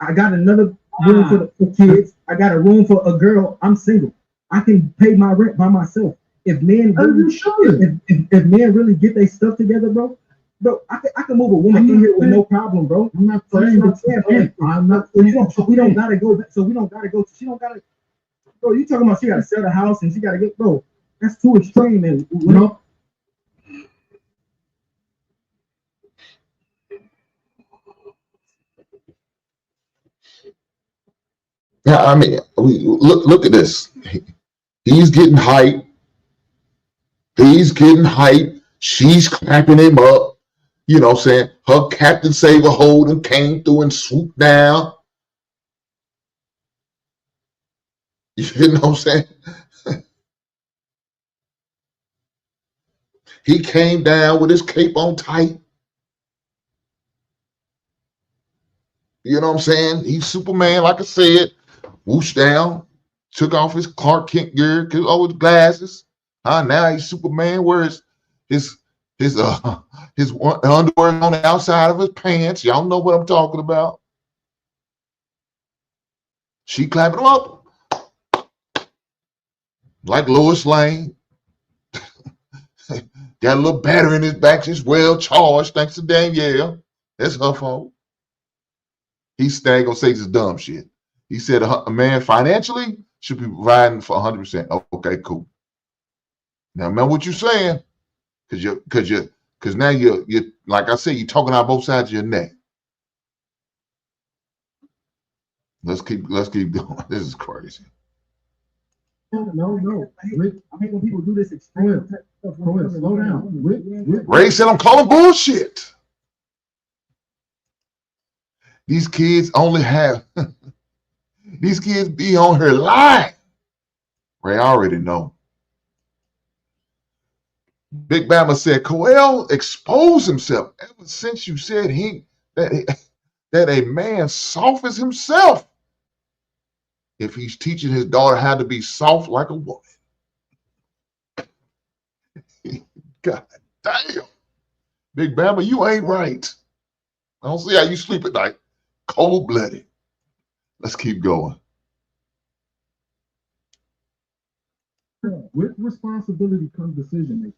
I got another room for kids. I got a room for a girl. I'm single. I can pay my rent by myself. If men really get their stuff together, bro, I can move a woman in here with no problem, bro. I'm not saying So we don't gotta go. So we don't gotta go. She don't gotta. Bro, you talking about she gotta sell the house and she gotta get, bro? That's too extreme, man. Yeah, I mean, look at this. He's getting hype. She's clapping him up. You know what I'm saying? Her Captain Saber Holden came through and swooped down. You know what I'm saying? He came down with his cape on tight. You know what I'm saying? He's Superman, like I said. Whooshed down, took off his Clark Kent gear, his glasses. Now he's Superman. Where's his underwear on the outside of his pants? Y'all know what I'm talking about. She clapping him up like Lois Lane. Got a little battery in his back. She's well charged, thanks to Danielle. That's her fault. He's staying gonna say this dumb shit. He said a man financially should be providing for 100%. Okay, cool. Now remember what you're saying, because now you're like I said, you're talking out both sides of your neck. Let's keep going. This is crazy. No. Rick, I hate when people do this extreme stuff. Slow down. Rick. Ray said I'm calling bullshit. These kids only have these kids be on her line. Ray, I already know. Big Bama said Coel exposed himself ever since you said that a man soft as himself if he's teaching his daughter how to be soft like a woman. God damn. Big Bama, you ain't right. I don't see how you sleep at night. Cold-blooded. Let's keep going. With responsibility comes decision making.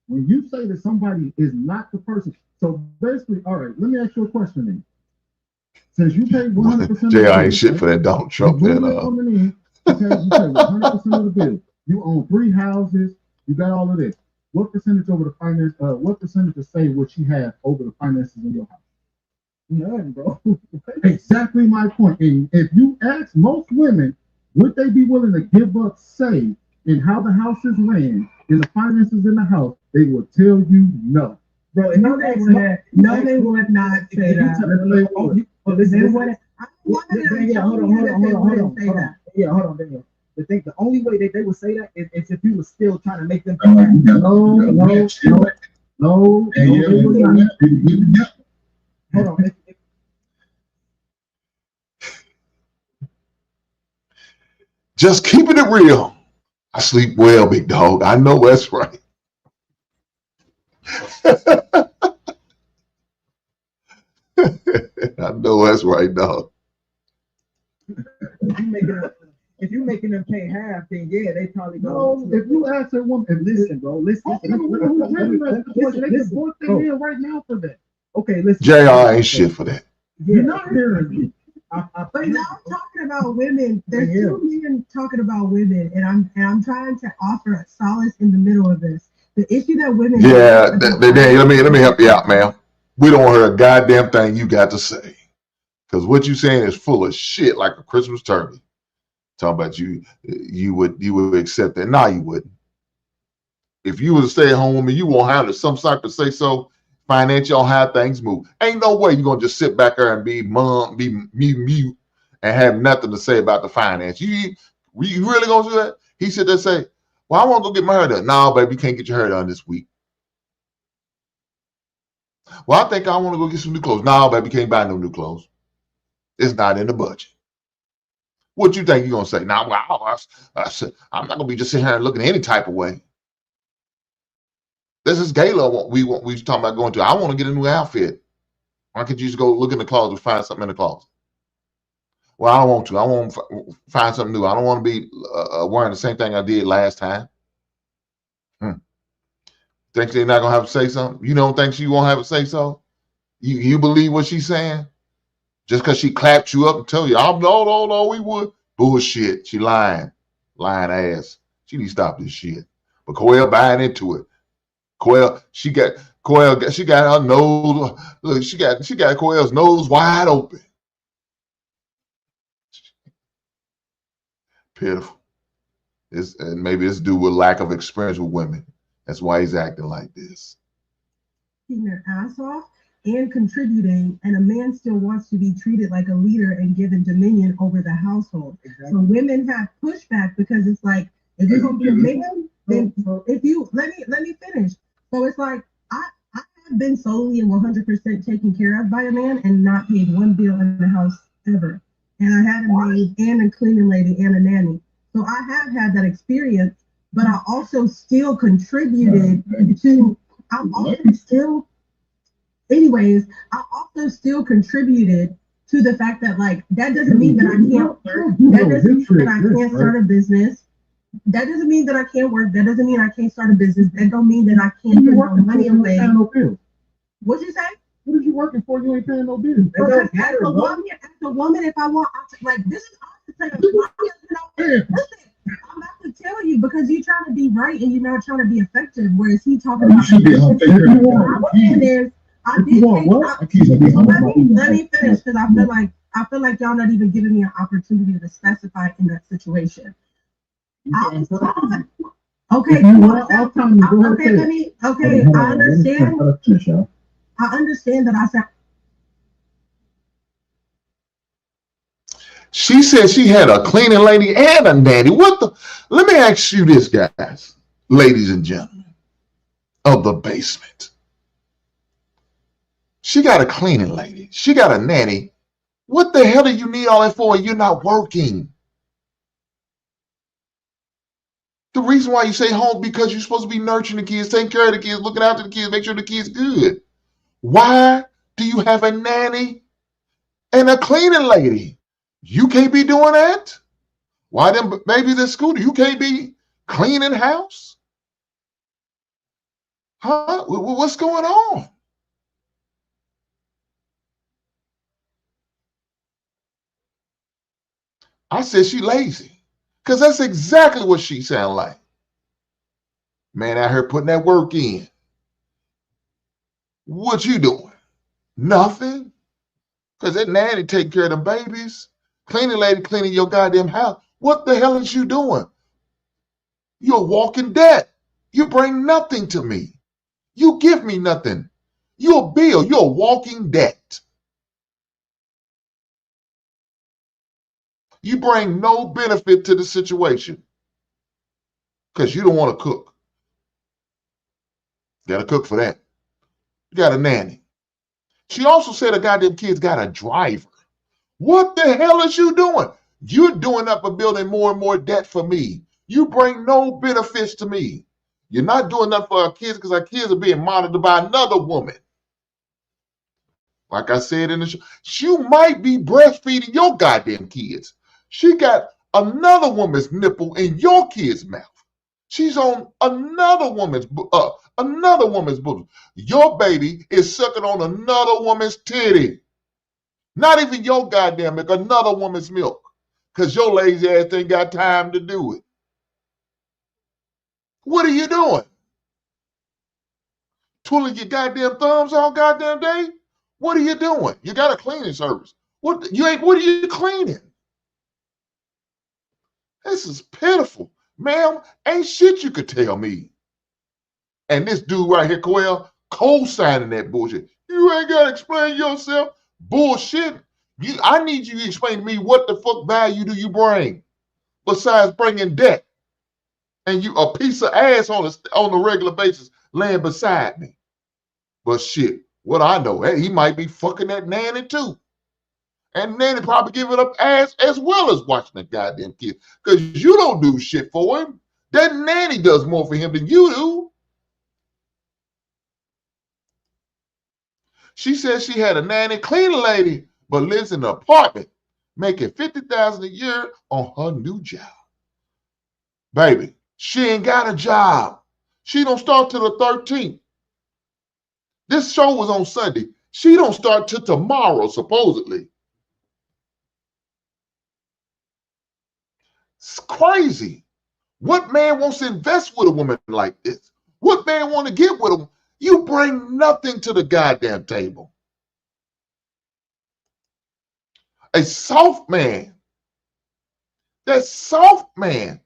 When you say that somebody is not the person, so basically, all right, let me ask you a question then. Since you pay 100% Jay, I ain't shit for that Donald Trump. Coming in, you pay 100% of the bill. You own 3 houses. You got all of this. What percentage over the finance? What percentage to say what you have over the finances in your house? None, bro. Exactly my point. And if you ask most women, would they be willing to give up say in how the house is ran, in the finances in the house? They will tell you no. Bro, no, they would not say that. Hold on, Daniel. The only way that they would say that is if you were still trying to make them. No. Hold on. Just keeping it real. I sleep well, big dog. I know that's right. I know that's right, dog. If you're making them pay half, then yeah, they probably go. No, if you ask a woman, and listen, bro, listen. They support their man right now for that. Okay, listen. JR ain't shit for that. You're not hearing me. But now I'm talking about women. There's 2 men talking about women, and I'm trying to offer a solace in the middle of this. The issue that women. Yeah, let me help you out, man. We don't hear a goddamn thing you got to say, because what you saying is full of shit, like a Christmas turkey. Talking about you would accept that? Nah, you wouldn't. If you was a stay-at-home woman, you won't have some type of say so. Financial on how things move. Ain't no way you're gonna just sit back there and be mute and have nothing to say about the finance. You really gonna do that? He said they say, well, I want to go get my hair done. No, baby, you can't get your hair done this week. Well, I think I want to go get some new clothes. No, baby, you can't buy no new clothes. It's not in the budget. What you think you're gonna say? Nah, well, I'm not gonna be just sitting here and looking any type of way. This is Gala. We was talking about going to. I want to get a new outfit. Why can't you just go look in the closet and find something in the closet? Well, I don't want to. I want to find something new. I don't want to be wearing the same thing I did last time. Think they're not gonna have to say something? You don't think she won't have to say so? You believe what she's saying? Just because she clapped you up and tell you, no, we would. Bullshit. She lying ass. She need to stop this shit. But Coel buying into it. She got her nose. Look, she got Coel's nose wide open. Pitiful. And maybe it's due with lack of experience with women That's why he's acting like this. Their ass off and contributing, and a man still wants to be treated like a leader and given dominion over the household. Exactly. So women have pushback because it's like, if you're gonna be a man, then if you let me finish. So it's like I have been solely and 100% taken care of by a man and not paid one bill in the house ever. And I had a maid and a cleaning lady and a nanny. So I have had that experience, but I also still contributed to. I also still contributed to the fact that, like, that doesn't mean that I can't work. That doesn't mean that I can't start a business. That doesn't mean that I can't work. That doesn't mean I can't start a business. That don't mean that I can't put no money away. What'd you say? What are you working for? You ain't paying no bills. Because as a woman, if I want, like, this is listen, I'm about to tell you, because you're trying to be right and you're not trying to be effective. Whereas he talking about let me finish, because I feel like y'all not even giving me an opportunity to specify in that situation. I understand. I understand that I said. She said she had a cleaning lady and a nanny. What the? Let me ask you this, guys, ladies and gentlemen of the basement. She got a cleaning lady. She got a nanny. What the hell do you need all that for? You're not working. The reason why you say home, because you're supposed to be nurturing the kids, taking care of the kids, looking after the kids, make sure the kids good. Why do you have a nanny and a cleaning lady? You can't be doing that. Why them babies at school? You can't be cleaning house? Huh? What's going on? I said she lazy, because that's exactly what she sound like. Man out here putting that work in. What you doing? Nothing. Because that nanny take care of the babies. Cleaning lady cleaning your goddamn house. What the hell is you doing? You're walking debt. You bring nothing to me. You give me nothing. You're a bill. You're a walking debt. You bring no benefit to the situation because you don't want to cook. You got to cook for that. You got a nanny. She also said her goddamn kids got a driver. What the hell is you doing? You're doing up a building more and more debt for me. You bring no benefits to me. You're not doing that for our kids because our kids are being monitored by another woman. Like I said in the show, you might be breastfeeding your goddamn kids. She got another woman's nipple in your kid's mouth. She's on another woman's bosom. Your baby is sucking on another woman's titty. Not even your goddamn milk, another woman's milk. Because your lazy ass ain't got time to do it. What are you doing? Twiddling your goddamn thumbs all goddamn day? What are you doing? You got a cleaning service. What are you cleaning? This is pitiful. Ma'am, ain't shit you could tell me. And this dude right here, Coel, co-signing that bullshit. You ain't got to explain yourself. Bullshit. I need you to explain to me what the fuck value do you bring besides bringing debt and you a piece of ass on a regular basis laying beside me. But shit, what I know, hey, he might be fucking that nanny too. And nanny probably giving up ass as well as watching the goddamn kid. Because you don't do shit for him. That nanny does more for him than you do. She said she had a nanny cleaning lady, but lives in an apartment, making $50,000 a year on her new job. Baby, she ain't got a job. She don't start till the 13th. This show was on Sunday. She don't start till tomorrow, supposedly. It's crazy. What man wants to invest with a woman like this? What man want to get with her? You bring nothing to the goddamn table. A soft man, that soft man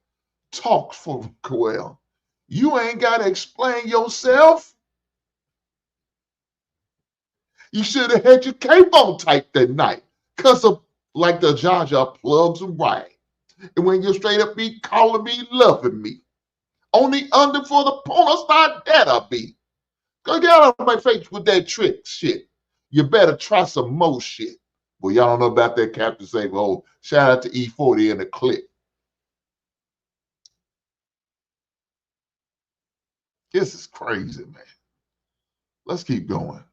talks for Coel. You ain't got to explain yourself. You should have had your cape on tight that night. Because of like the Jar Jar plugs and right. And when you straight up be calling me, loving me. On the under for the porn star that I be. Go get out of my face with that trick shit. You better try some more shit. Well, y'all don't know about that Captain Save. Oh, shout out to E40 in the clip. This is crazy, man. Let's keep going.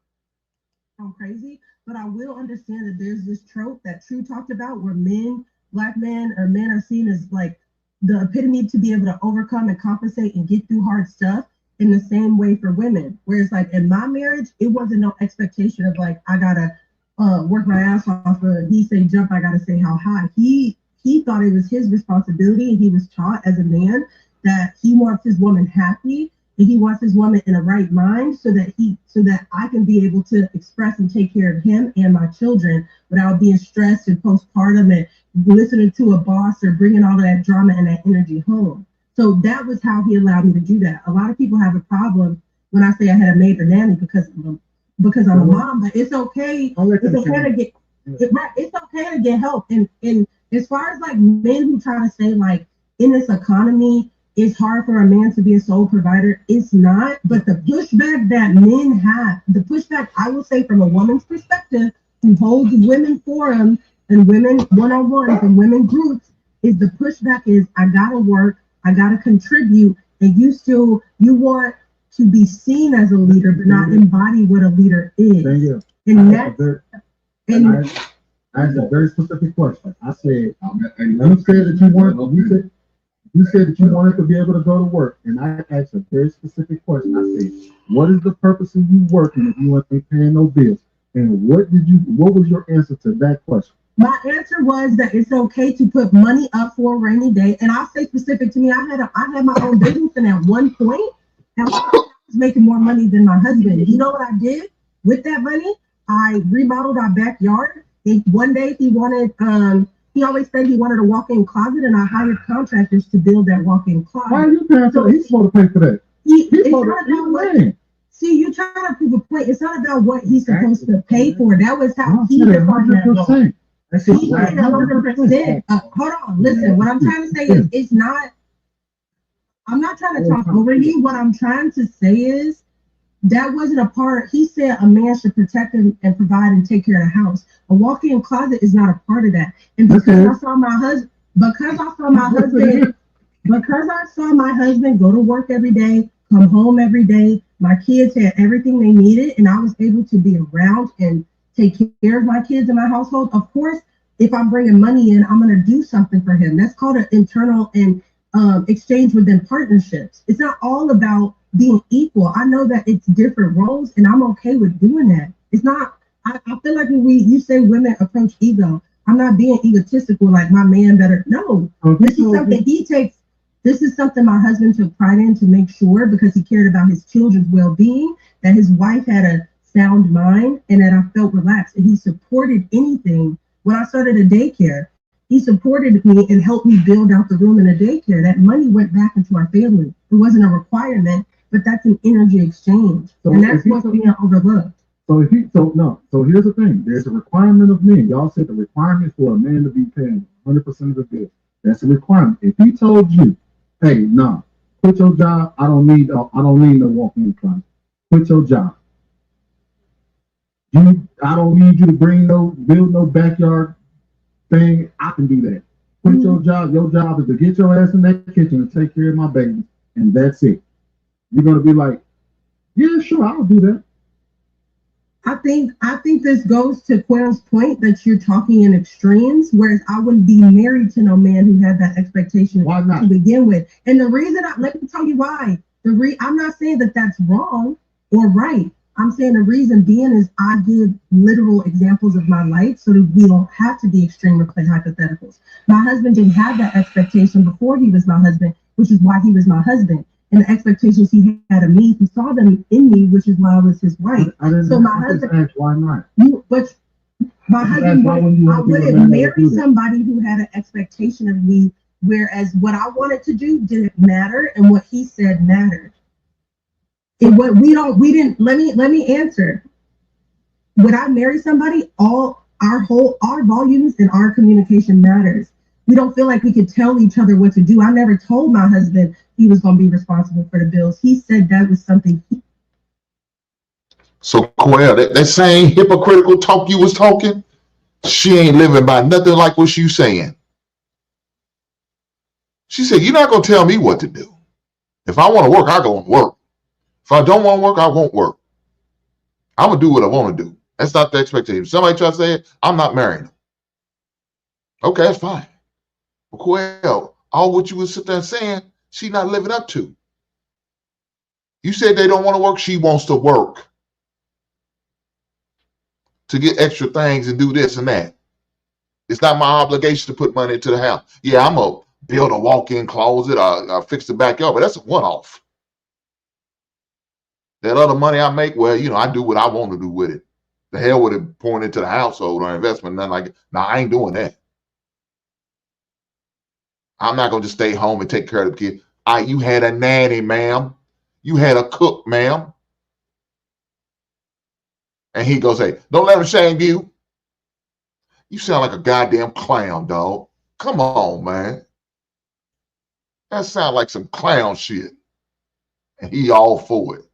I'm crazy, but I will understand that there's this trope that True talked about where men, black men, or men are seen as like the epitome to be able to overcome and compensate and get through hard stuff in the same way for women. Whereas like in my marriage, it wasn't no expectation of like, I gotta work my ass off, he say jump, I gotta say how high. He thought it was his responsibility, and he was taught as a man that he wants his woman happy, and he wants his woman in a right mind so that I can be able to express and take care of him and my children without being stressed and postpartum and listening to a boss or bringing all of that drama and that energy home. So that was how he allowed me to do that. A lot of people have a problem when I say I had a maid or nanny because I'm a mom, but it's okay. It's okay to get it's okay to get help. And as far as like men who try to say like in this economy, it's hard for a man to be a sole provider. It's not, but the pushback that men have, the pushback I will say from a woman's perspective, who holds women forum and women one-on-ones and women groups, is the pushback is I gotta work, I gotta contribute, and you want to be seen as a leader, but not embody what a leader is. Thank you. And I asked a very specific question. I said, you said that you said that you wanted to be able to go to work, and I asked a very specific question. I said, what is the purpose of you working if you ain't paying no bills? And what was your answer to that question? My answer was that it's okay to put money up for a rainy day. And I'll say specific to me, I had my own business, and at one point, I was making more money than my husband. You know what I did with that money? I remodeled our backyard. And one day he wanted, he always said he wanted a walk-in closet, and I hired contractors to build that walk-in closet. Why are you paying for that? He's supposed to pay for that. See, you trying to prove a point. It's not about what he's supposed to pay for. That was how he defined that law. He did 100%. Hold on, listen. What I'm trying to say is, it's not. I'm not trying to talk over you. What I'm trying to say is, that wasn't a part. He said a man should protect and provide and take care of the house. A walk-in closet is not a part of that. And because I saw my husband, because I saw my husband go to work every day, come home every day, my kids had everything they needed, and I was able to be around and take care of my kids in my household. Of course, if I'm bringing money in, I'm going to do something for him. That's called an internal and exchange within partnerships. It's not all about being equal. I know that it's different roles, and I'm okay with doing that. It's not, I feel like when you say women approach ego, I'm not being egotistical like my man better. No, this is something he takes. This is something my husband took pride in to make sure, because he cared about his children's well-being, that his wife had a sound mind, and that I felt relaxed. And he supported anything. When I started a daycare, he supported me and helped me build out the room in a daycare. That money went back into our family. It wasn't a requirement, but that's an energy exchange. So and that's what's being overlooked. So here's the thing. There's a requirement of men. Y'all said the requirement for a man to be paying 100% of the bills. That's a requirement. If he told you, hey, no, quit your job. I don't need no walk-in closet. Quit your job. I don't need you to build no backyard thing. I can do that. Quit your job. Your job is to get your ass in that kitchen and take care of my babies, and that's it. You're gonna be like, yeah, sure, I'll do that. I think this goes to Quayle's point that you're talking in extremes, whereas I wouldn't be married to no man who had that expectation to begin with. And the reason, let me tell you why. I'm not saying that that's wrong or right. I'm saying the reason being is I give literal examples of my life so that we don't have to be extreme or play hypotheticals. My husband didn't have that expectation before he was my husband, which is why he was my husband. And the expectations he had of me, he saw them in me, which is why I was his wife. So my husband, why not? My husband, I wouldn't marry somebody who had an expectation of me Whereas what I wanted to do didn't matter, and what he said mattered. And what we didn't. Let me answer. Would I marry somebody? Our volumes and our communication matters. We don't feel like we could tell each other what to do. I never told my husband he was going to be responsible for the bills. He said that was something. So, Coel, that same hypocritical talk you was talking, she ain't living by nothing like what you saying. She said, you're not going to tell me what to do. If I want to work, I go and work. If I don't want to work, I won't work. I'm going to do what I want to do. That's not the expectation. If somebody tries to say it, I'm not marrying them. Okay, that's fine. But Coel, all what you was sitting there saying, she's not living up to. You said they don't want to work. She wants to work to get extra things and do this and that. It's not my obligation to put money into the house. Yeah, I'm going to build a walk-in closet or fix the backyard, but that's a one-off. That other money I make, well, I do what I want to do with it. The hell with it pouring into the household or investment, nothing like it. No, I ain't doing that. I'm not going to just stay home and take care of the kid. You had a nanny, ma'am. You had a cook, ma'am. And he goes, hey, don't let him shame you. You sound like a goddamn clown, dog. Come on, man. That sounds like some clown shit. And he all for it.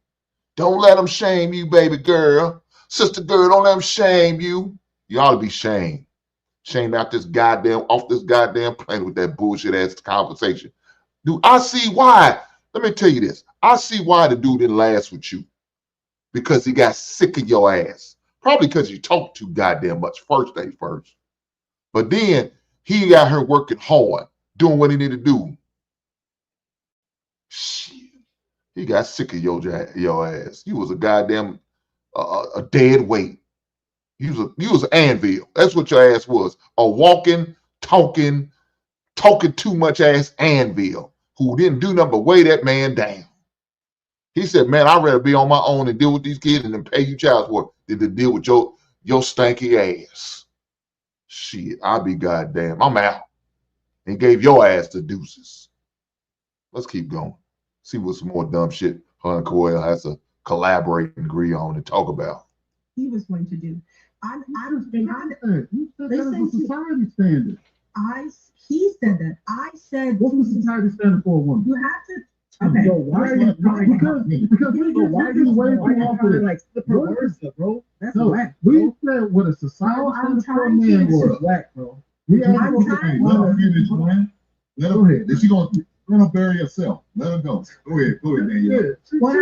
Don't let him shame you, baby girl. Sister girl, don't let him shame you. You ought to be shamed. Shamed off this goddamn plane with that bullshit ass conversation. Dude, I see why. Let me tell you this. I see why the dude didn't last with you. Because he got sick of your ass. Probably because you talked too goddamn much first day first. But then he got her working hard, doing what he needed to do. Shit. He got sick of your ass. You was a goddamn a dead weight. You was an anvil. That's what your ass was. A walking, talking too much ass anvil who didn't do nothing but weigh that man down. He said, man, I'd rather be on my own and deal with these kids and then pay you child support than to deal with your stanky ass. Shit, I'll be goddamn. I'm out. And gave your ass the deuces. Let's keep going. See what some more dumb shit her and Coel has to collaborate and agree on and talk about. He was going to do. You said that was a society standard. He said that. I said. What's the society standard for a woman? You have to. Okay. So why are you way too off of it? Like words, bro. That's whack. We said what a society standard for a man was. Whack, bro. Let her finish, man. Let her ahead. Is she gonna bury herself? Let her go. Go ahead, Danielle. What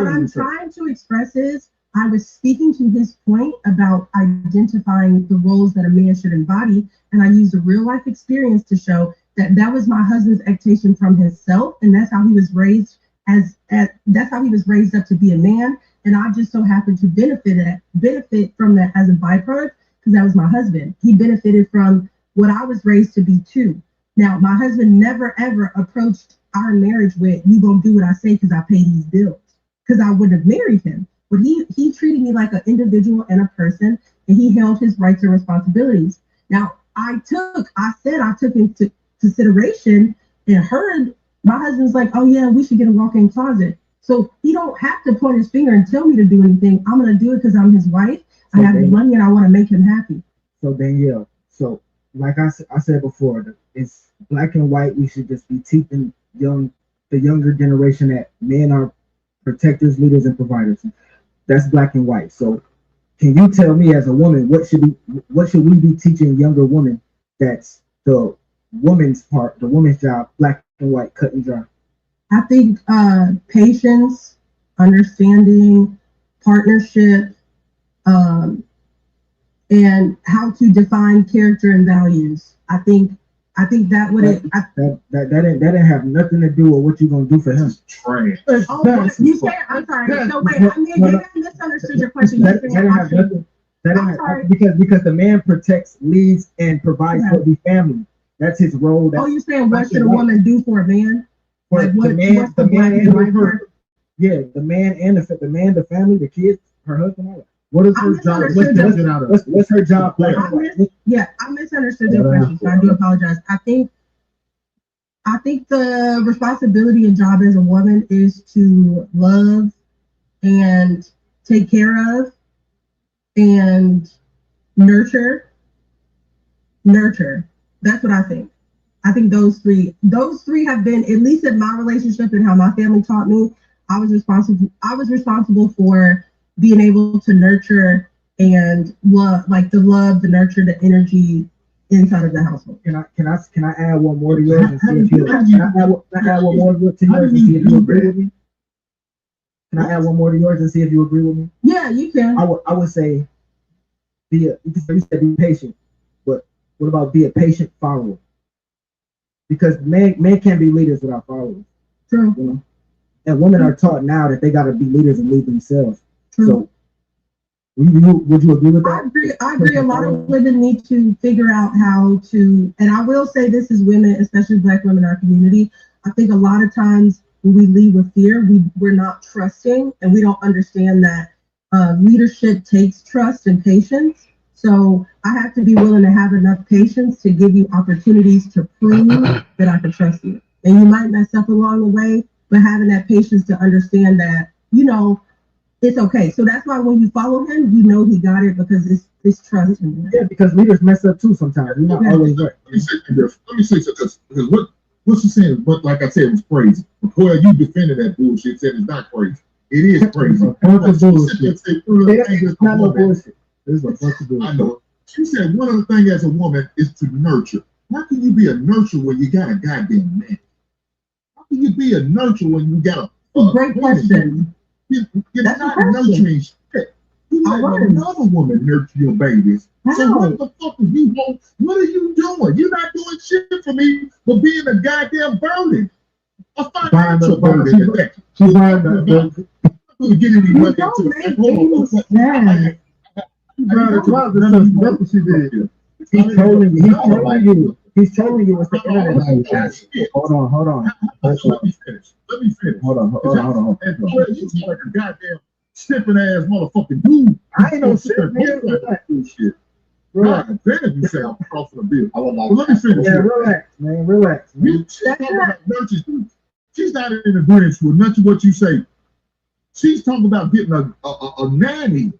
I'm trying to express is I was speaking to his point about identifying the roles that a man should embody, and I used a real life experience to show that was my husband's expectation from himself, and that's how he was raised that's how he was raised up to be a man, and I just so happened to benefit from that as a byproduct because that was my husband. He benefited from what I was raised to be too. Now, my husband never ever approached our marriage with, you gonna do what I say because I pay these bills, because I wouldn't have married him. But he treated me like an individual and a person, and he held his rights and responsibilities. Now, I took into consideration and heard my husband's like, oh yeah, we should get a walk-in closet. So he don't have to point his finger and tell me to do anything. I'm gonna do it because I'm his wife. I have the money and I want to make him happy. So Danielle, like I said before, it's black and white. We should just be teaching the younger generation that men are protectors, leaders, and providers. That's black and white. So can you tell me as a woman, what should we be teaching younger women that's the woman's part, the woman's job, black and white, cut and dry? I think patience, understanding, partnership, and how to define character and values. I think that would that didn't have nothing to do with what you're gonna do for him. Trash. You said, I'm sorry. No, wait. I misunderstood your question. Because the man protects, leads, and provides for the family. That's his role. You're saying what should a woman do for a man? The man, the family, the kids, her husband, all that. What is her job? What's her job? I misunderstood your question, so I do apologize. I think the responsibility and job as a woman is to love and take care of and nurture. That's what I think. I think those three have been, at least in my relationship and how my family taught me, I was responsible for being able to nurture and love, the love, the nurture, the energy inside of the household. Can I add one more to yours and see if you add one more to yours and see if you agree with me? Can I add one more to yours and see if you agree with me? Yeah, you can. I would say you said be patient, but what about be a patient follower? Because men can't be leaders without followers. True. You know? And women are taught now that they got to be leaders and lead themselves. True. So would you agree with that? I agree. A lot of women need to figure out how to, and I will say this is women, especially Black women in our community. I think a lot of times when we lead with fear, we're not trusting, and we don't understand that leadership takes trust and patience. So I have to be willing to have enough patience to give you opportunities to prove that I can trust you. And you might mess up along the way, but having that patience to understand that, it's okay. So that's why when you follow him, he got it because it's trust in him. Yeah, because leaders mess up too sometimes. We're not always right. Let me say something, because what she's saying, but like I said, it was crazy. Before you defended that bullshit, said it's not crazy. It is crazy. It's not no bullshit. This is a bunch of bullshit. I know. She said one of the things as a woman is to nurture. How can you be a nurturer when you got a goddamn man? How can you be a nurturer when you got a great question? You're not nurturing shit. You let another woman nurture your babies. So what the fuck are you want? What are you doing? You're not doing shit for me but being a goddamn burden. A financial burden. She's buying the get any money into it. That's what she did. He's trolling you. He's trolling you with the internet. Hold on. Let me finish. Hold on. And you sound like a goddamn stiffing ass motherfucking dude. I ain't no shit, man. Shit. God damn, you sound off the bill. Let me finish. Yeah, relax, man. She's not in agreement with nothing what you say. She's talking about getting a nanny.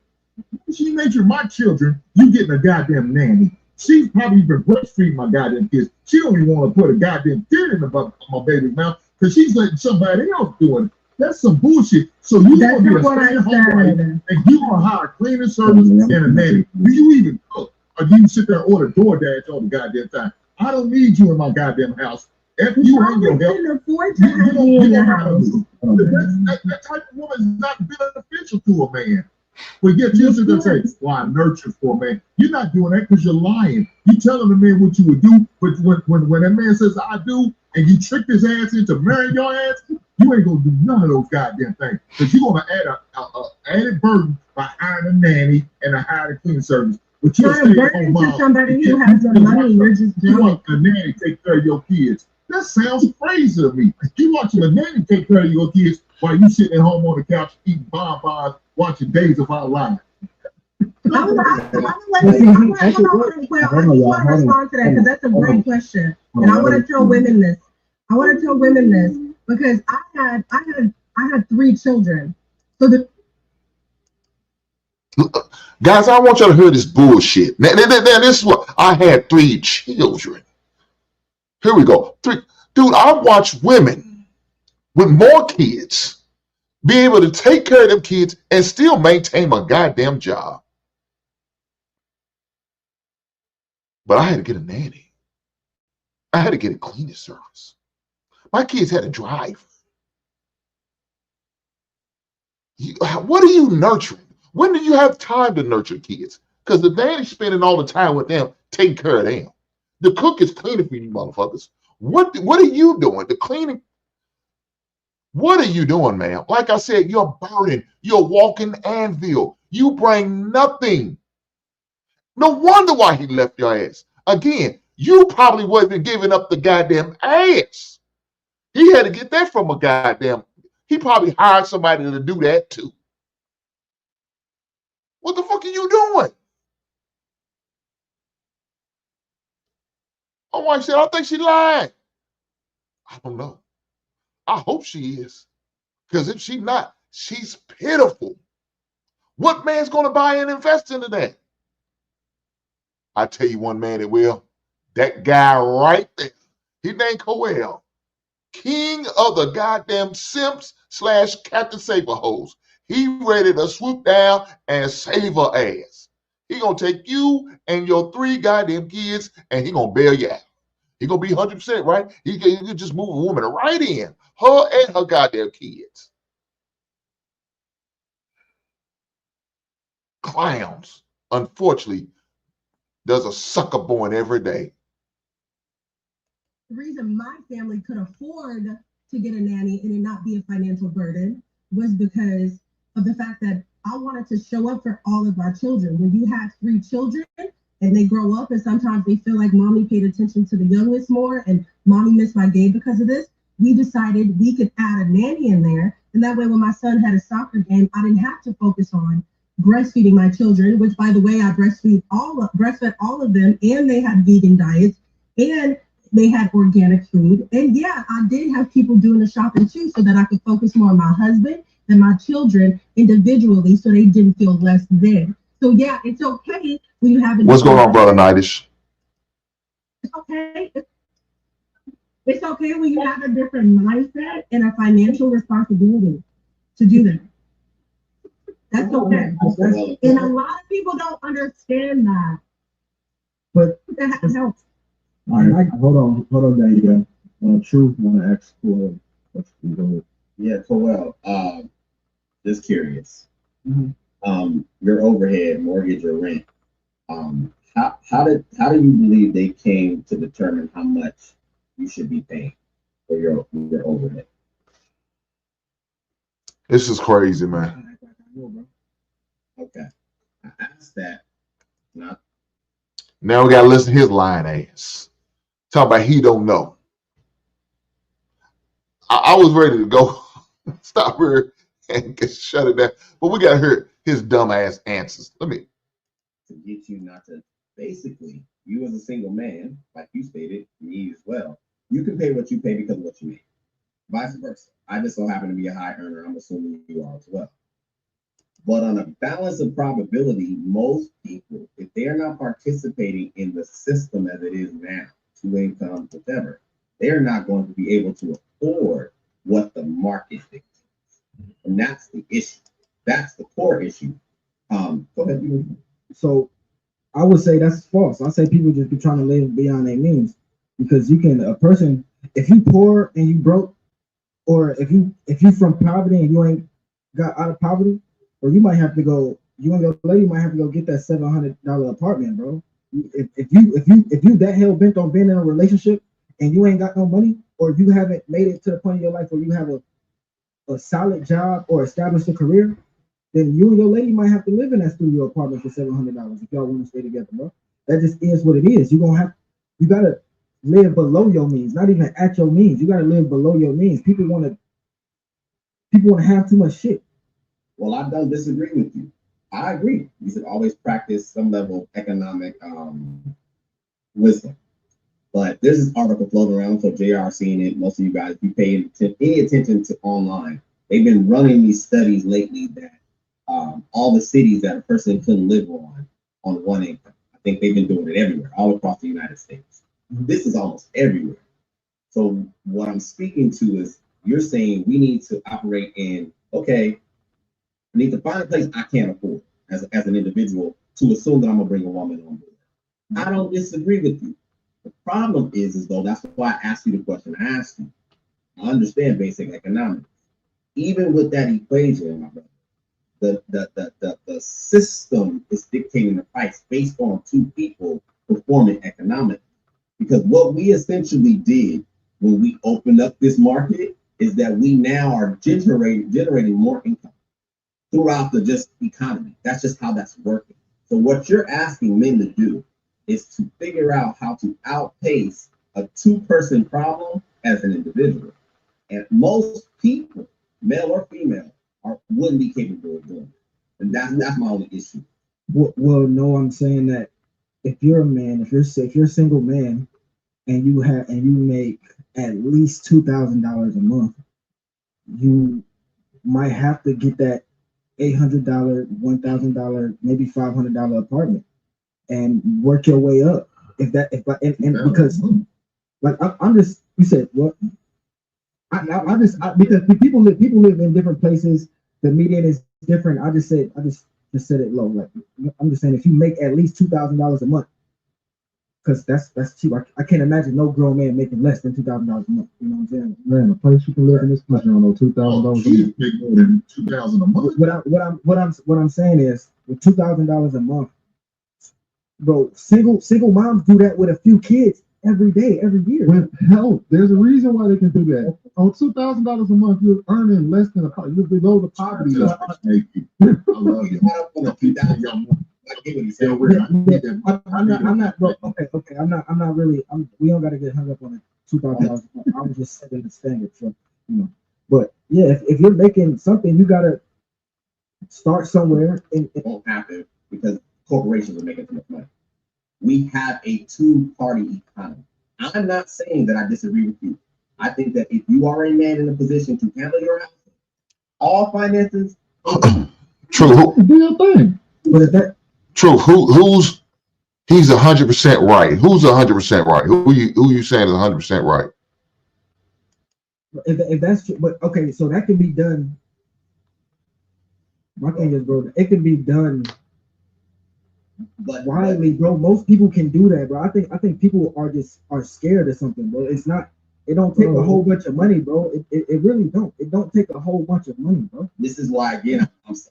She nurtured my children. You getting a goddamn nanny. She's probably been breastfeeding my goddamn kids. She don't even want to put a goddamn kid in my baby's mouth because she's letting somebody else do it. That's some bullshit. So you want to be a stay-at-home wife and you want to hire a cleaning service and a nanny. Do you even cook? Or do you sit there and order DoorDash all the goddamn time? I don't need you in my goddamn house. If you ain't your help, you don't house. That type of woman is not beneficial to a man. But yet you sit there and say, well, I nurture for a man. You're not doing that because you're lying. You telling the man what you would do, but when that man says I do, and you tricked his ass into marrying your ass, you ain't gonna do none of those goddamn things. Because you're gonna add a added burden by hiring a nanny and a hiring a cleaning service. But you're staying home somebody who has the money. You're just you want the nanny to take care of your kids. That sounds crazy to me. You watching a nanny take care of your kids while you sitting at home on the couch eating bonbons, watching Days of Our Lives. I want to respond to that because that's a great question, and I want to tell women this. Because I had 3 children. So guys, I want y'all to hear this bullshit. Now, this is what I had 3 children. Here we go. 3. Dude, I watched women with more kids be able to take care of them kids and still maintain a goddamn job. But I had to get a nanny. I had to get a cleaning service. My kids had to drive. What are you nurturing? When do you have time to nurture kids? Because the nanny's spending all the time with them, taking care of them. The cook is cleaning for you motherfuckers. What are you doing? The cleaning. What are you doing, man? Like I said, you're burning. You're walking anvil. You bring nothing. No wonder why he left your ass. Again, you probably wasn't giving up the goddamn ass. He had to get that from a goddamn. He probably hired somebody to do that too. What the fuck are you doing? My wife said, I think she lied. I don't know. I hope she is. Because if she's not, she's pitiful. What man's going to buy and invest into that? I tell you one man that will. That guy right there. His name Coel. King of the goddamn simps / Captain Saber hoes. He ready to swoop down and save her ass. He gonna take you and your 3 goddamn kids and he gonna bail you out. He gonna be 100%, right? He can just move a woman right in. Her and her goddamn kids. Clowns. Unfortunately, there's a sucker born every day. The reason my family could afford to get a nanny and it not be a financial burden was because of the fact that I wanted to show up for all of our children. When you have 3 children and they grow up and sometimes they feel like mommy paid attention to the youngest more and mommy missed my game because of this, we decided we could add a nanny in there. And that way when my son had a soccer game, I didn't have to focus on breastfeeding my children, which by the way, I breastfed all of them, and they had vegan diets and they had organic food. And yeah, I did have people doing the shopping too so that I could focus more on my husband and my children individually so they didn't feel less than. So yeah, it's okay when you have What's going on, brother Nidish? It's okay. It's okay when you have a different mindset and a financial responsibility to do that. That's okay. And a lot of people don't understand that. But that helps. All right, hold on, Daniel. Truth, want to ask for what's going. Yeah, so just curious. Mm-hmm. Your overhead, mortgage or rent. How do you believe they came to determine how much you should be paying for your overhead? This is crazy, man. Okay, I asked that. Now we gotta listen to his lying ass. Talk about he don't know. I was ready to go stop here and shut it down, but we gotta hear his dumb ass answers. To get you not to, basically, you as a single man, like you stated, me as well, you can pay what you pay because of what you make. Vice versa. I just so happen to be a high earner. I'm assuming you are as well. But on a balance of probability, most people, if they're not participating in the system as it is now, 2 incomes, whatever, they're not going to be able to afford what the market dictates. And that's the issue. That's the core issue. Go ahead. So I would say that's false. I say people just be trying to live beyond their means because a person, if you poor and you broke, or if you from poverty and you ain't got out of poverty, or you might have to go, you and your lady might have to go get that $700 apartment, bro. If you that hell bent on being in a relationship and you ain't got no money, or you haven't made it to the point in your life where you have a solid job or established a career, then you and your lady might have to live in that studio apartment for $700 if y'all want to stay together, bro. That just is what it is. You gotta live below your means, not even at your means. You gotta live below your means. People wanna have too much shit. Well, I don't disagree with you. I agree. You should always practice some level of economic wisdom. But there's this article floating around, so JR seen it. Most of you guys, if you pay any attention to online, they've been running these studies lately that all the cities that a person couldn't live on 1 income. I think they've been doing it everywhere, all across the United States. This is almost everywhere. So what I'm speaking to is you're saying we need to operate in, okay, I need to find a place I can't afford as an individual to assume that I'm gonna bring a woman on board. I don't disagree with you. The problem is though, that's why I asked you the question I asked you. I understand basic economics. Even with that equation, my brother, the system is dictating the price based on 2 people performing economically. Because what we essentially did when we opened up this market is that we now are generating more income throughout the just economy. That's just how that's working. So what you're asking men to do is to figure out how to outpace a 2-person problem as an individual. And most people, male or female, wouldn't be capable of doing it. And that's my only issue. Well, no, I'm saying that if you're a man, if you're a single man, and you make at least $2,000 a month, you might have to get that $800, $1,000, maybe $500 apartment, and work your way up. And because like I'm just you said what because people live in different places. The median is different. I just said it low. Like I'm just saying if you make at least $2,000 a month, because that's cheap. I can't imagine no grown man making less than $2,000 a month. You know what I'm saying? Man, a place you can live in this country on $2,000 a month. Make more than 2,000 a month. What I'm saying is with $2,000 a month, bro, single moms do that with a few kids every day, every year. With help, there's a reason why they can do that. On $2,000 a month, you're earning less than you're below the poverty line. I love you. I'm not, bro. Okay. I'm not really. We don't got to get hung up on the $2,000. I was just setting the standard for, you know. But yeah, if you're making something, you gotta start somewhere. It won't happen because corporations are making too much money. We have a two-party economy. I'm not saying that I disagree with you. I think that if you are a man in a position to handle your house, all finances, True. Do your thing. But if that True. He's 100% right. Who's 100% right? Who you saying is 100% right? if that's true, but okay, so that can be done. My thing is, bro, it can be done widely, bro. Most people can do that, bro. I think people are scared of something, bro. It's not. It don't take a whole bunch of money, bro. It really don't. It don't take a whole bunch of money, bro. This is why, again,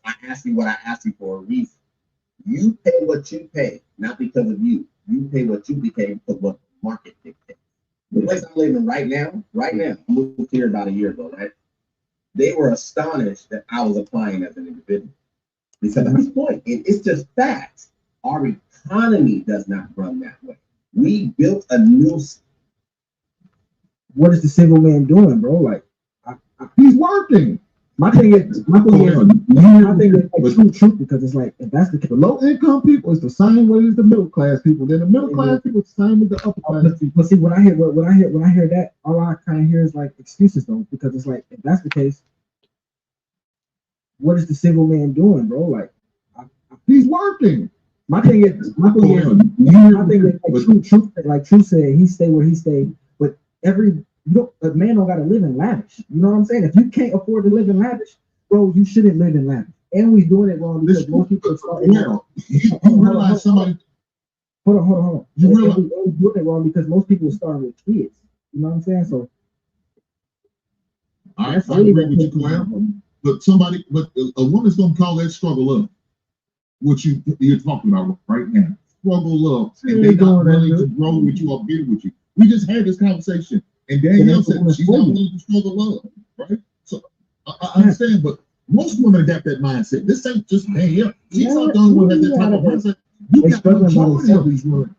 I asked you what I asked you for a reason. You pay what you pay, not because of you. You pay what you pay because what the market dictates. The place I'm living right now, I moved here about a year ago, right? They were astonished that I was applying as an individual. Because at this point, it's just facts. Our economy does not run that way. We built a new. What is the single man doing, bro? Like, he's working. My thing is like truth, because it's like if that's the case, low income people is the same way as the middle class people. Then the middle class people is the same as the upper class. But see, when I hear that, all I kind of hear is like excuses though, because it's like if that's the case, what is the single man doing, bro? Like, he's working. My thing is like truth. Like True said, he stay where he stay, but a man don't gotta live in lavish. You know what I'm saying? If you can't afford to live in lavish, bro, you shouldn't live in lavish. And we doing it wrong because most people start. You realize somebody. Hold on. You realize we doing it wrong because most people start with kids. You know what I'm saying? So I agree with you, Clam. But a woman's gonna call that struggle up. What you're talking about right now, struggle up, and they not willing to grow with you or get with you. We just had this conversation, and Danielle said she's not willing to struggle up, right? So I understand, but most women got that mindset. This ain't just Danielle. She's not the only one that has that type of mindset. You got the majority of these women.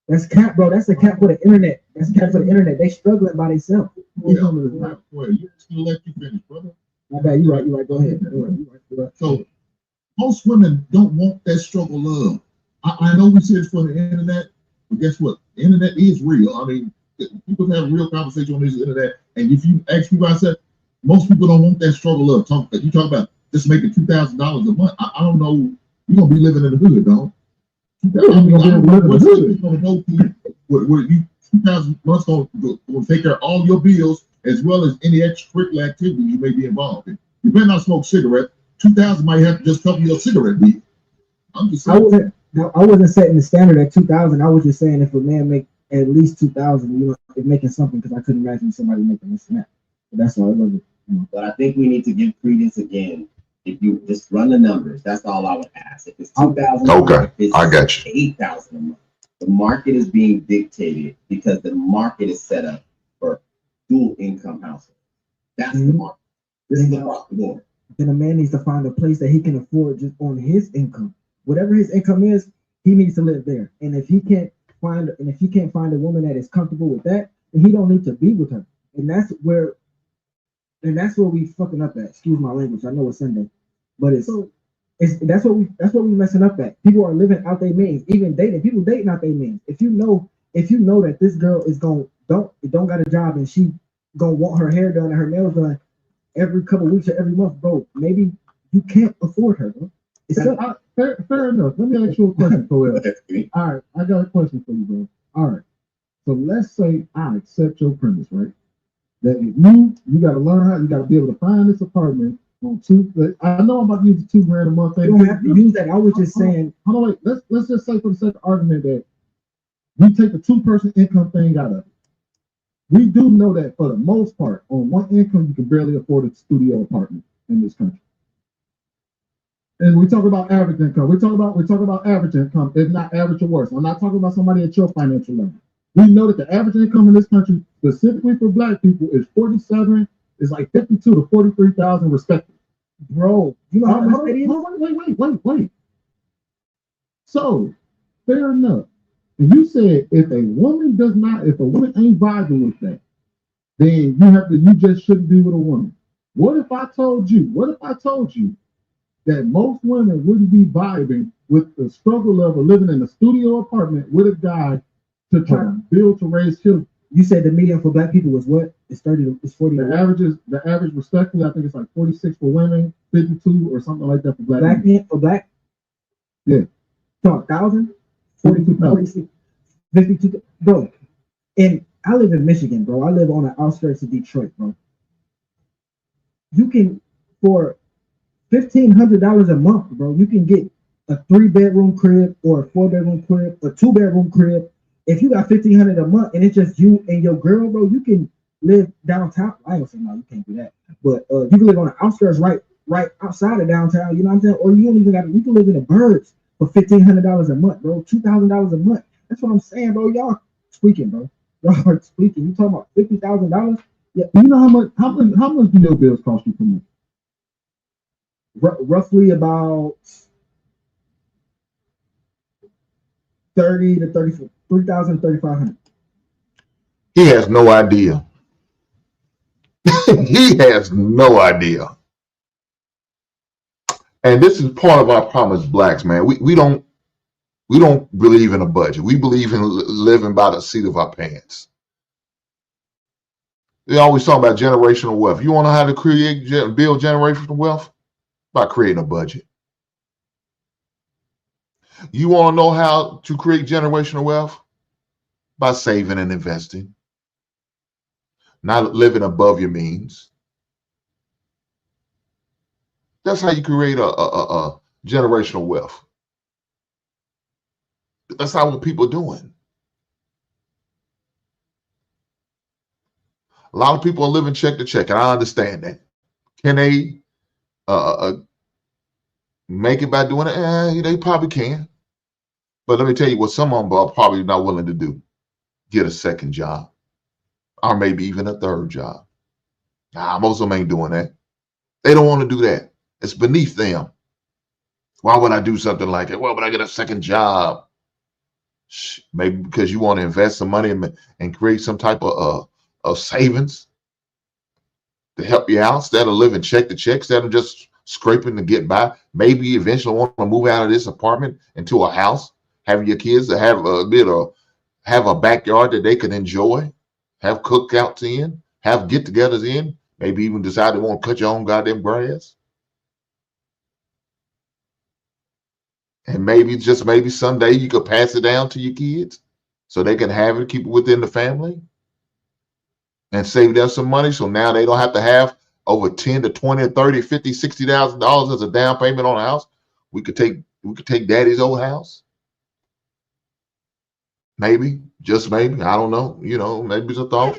That's cap, bro. That's the cap for the internet. That's the cap for the internet. They struggling by themselves. You just gonna let you finish, brother. My bad. You right. Go ahead. You right. So most women don't want that struggle love. I know we say it's for the internet, but guess what? The internet is real. I mean, people have real conversation on this internet, and if you ask people, I said most people don't want that struggle love. You talk about just making $2,000 a month. I don't know. You're gonna be living in the hood, dog. Where you 2,000 months gonna take care of all your bills as well as any extracurricular activity you may be involved in. You better not smoke cigarette. 2,000 might have to just cover your cigarette bill. I'm just saying. I wasn't setting the standard at 2,000. I was just saying if a man make at least 2,000, you know, if making something, because I couldn't imagine somebody making less than that. But that's all it was. But I think we need to give credence again. If you just run the numbers, that's all I would ask. If it's 2,000, okay, I got you. 8,000 a month. The market is being dictated because the market is set up for dual income households. That's the market. This is the market. Then a man needs to find a place that he can afford just on his income. Whatever his income is, he needs to live there. And if he can't find a woman that is comfortable with that, then he don't need to be with her. And that's where we fucking up at. Excuse my language. I know it's Sunday, but it's That's what we messing up at. People are living out their means, even dating. People dating out their means. If you know that this girl is don't got a job and she gonna want her hair done and her nails done every couple weeks or every month, bro, maybe you can't afford her, bro. Fair enough. Let me ask you a question, Joel. All right, I got a question for you, bro. All right. So let's say I accept your premise, right? That you got to learn how, you got to be able to find this apartment on two. I know I'm about to use the $2,000 a month thing. You don't have to use that. I was just saying. Hold on, wait. Let's just say for the sake of argument that we take the 2-person income thing out of it. We do know that for the most part, on one income, you can barely afford a studio apartment in this country. And we talk about average income. We talk about average income, if not average or worse. I'm not talking about somebody at your financial level. We know that the average income in this country, specifically for Black people, is 47, is like 52 to 43,000 respectively. Bro, you know how much that is? Wait. So, fair enough. And you said if a woman ain't vibing with that, then you just shouldn't be with a woman. What if I told you that most women wouldn't be vibing with the struggle of living in a studio apartment with a guy to try to build to raise children? You said the median for Black people was what? It's 30. It's 40. The average respectively, I think it's like 46 for women, 52 or something like that for Black men. For Black, yeah. So 1,000, 42,000, 52, bro. And I live in Michigan, bro. I live on the outskirts of Detroit, bro. You can, for $1,500 a month, bro, you can get a 3-bedroom crib or a 4-bedroom crib, a 2-bedroom crib. If you got $1,500 a month and it's just you and your girl, bro, you can live downtown. I don't say no, you can't do that. But you can live on the outskirts, right outside of downtown. You know what I'm saying? Or you don't even got. You can live in the burbs for $1,500 a month, bro. $2,000 a month. That's what I'm saying, bro. Y'all tweaking, bro. Y'all are tweaking. You talking about $50,000? Yeah. You know how much do your bills cost you per month? Roughly about 30 to 3,000, 3,500. He has no idea. He has no idea. And this is part of our problem as Blacks, man. We don't believe in a budget. We believe in living by the seat of our pants. They always talk about generational wealth. You want to know how to build generational wealth? By creating a budget. You want to know how to create generational wealth? By saving and investing. Not living above your means. That's how you create a generational wealth. That's not what people are doing. A lot of people are living check to check, and I understand that. Can they make it by doing it? They probably can. But let me tell you what some of them are probably not willing to do. Get a second job. Or maybe even a third job. Most of them ain't doing that. They don't want to do that. It's beneath them. Why would I do something like that? Why would I get a second job? Maybe because you want to invest some money and create some type of savings to help you out instead of living check to check, instead of just scraping to get by. Maybe eventually want to move out of this apartment into a house, have your kids to have a backyard that they can enjoy, have cookouts in, have get-togethers in, maybe even decide they want to cut your own goddamn grass. And maybe someday you could pass it down to your kids so they can have it, keep it within the family and save them some money. So now they don't have to have over 10 to 20, 30, 50, $60,000 as a down payment on a house. We could take daddy's old house. Maybe, just maybe, I don't know. Maybe it's a thought.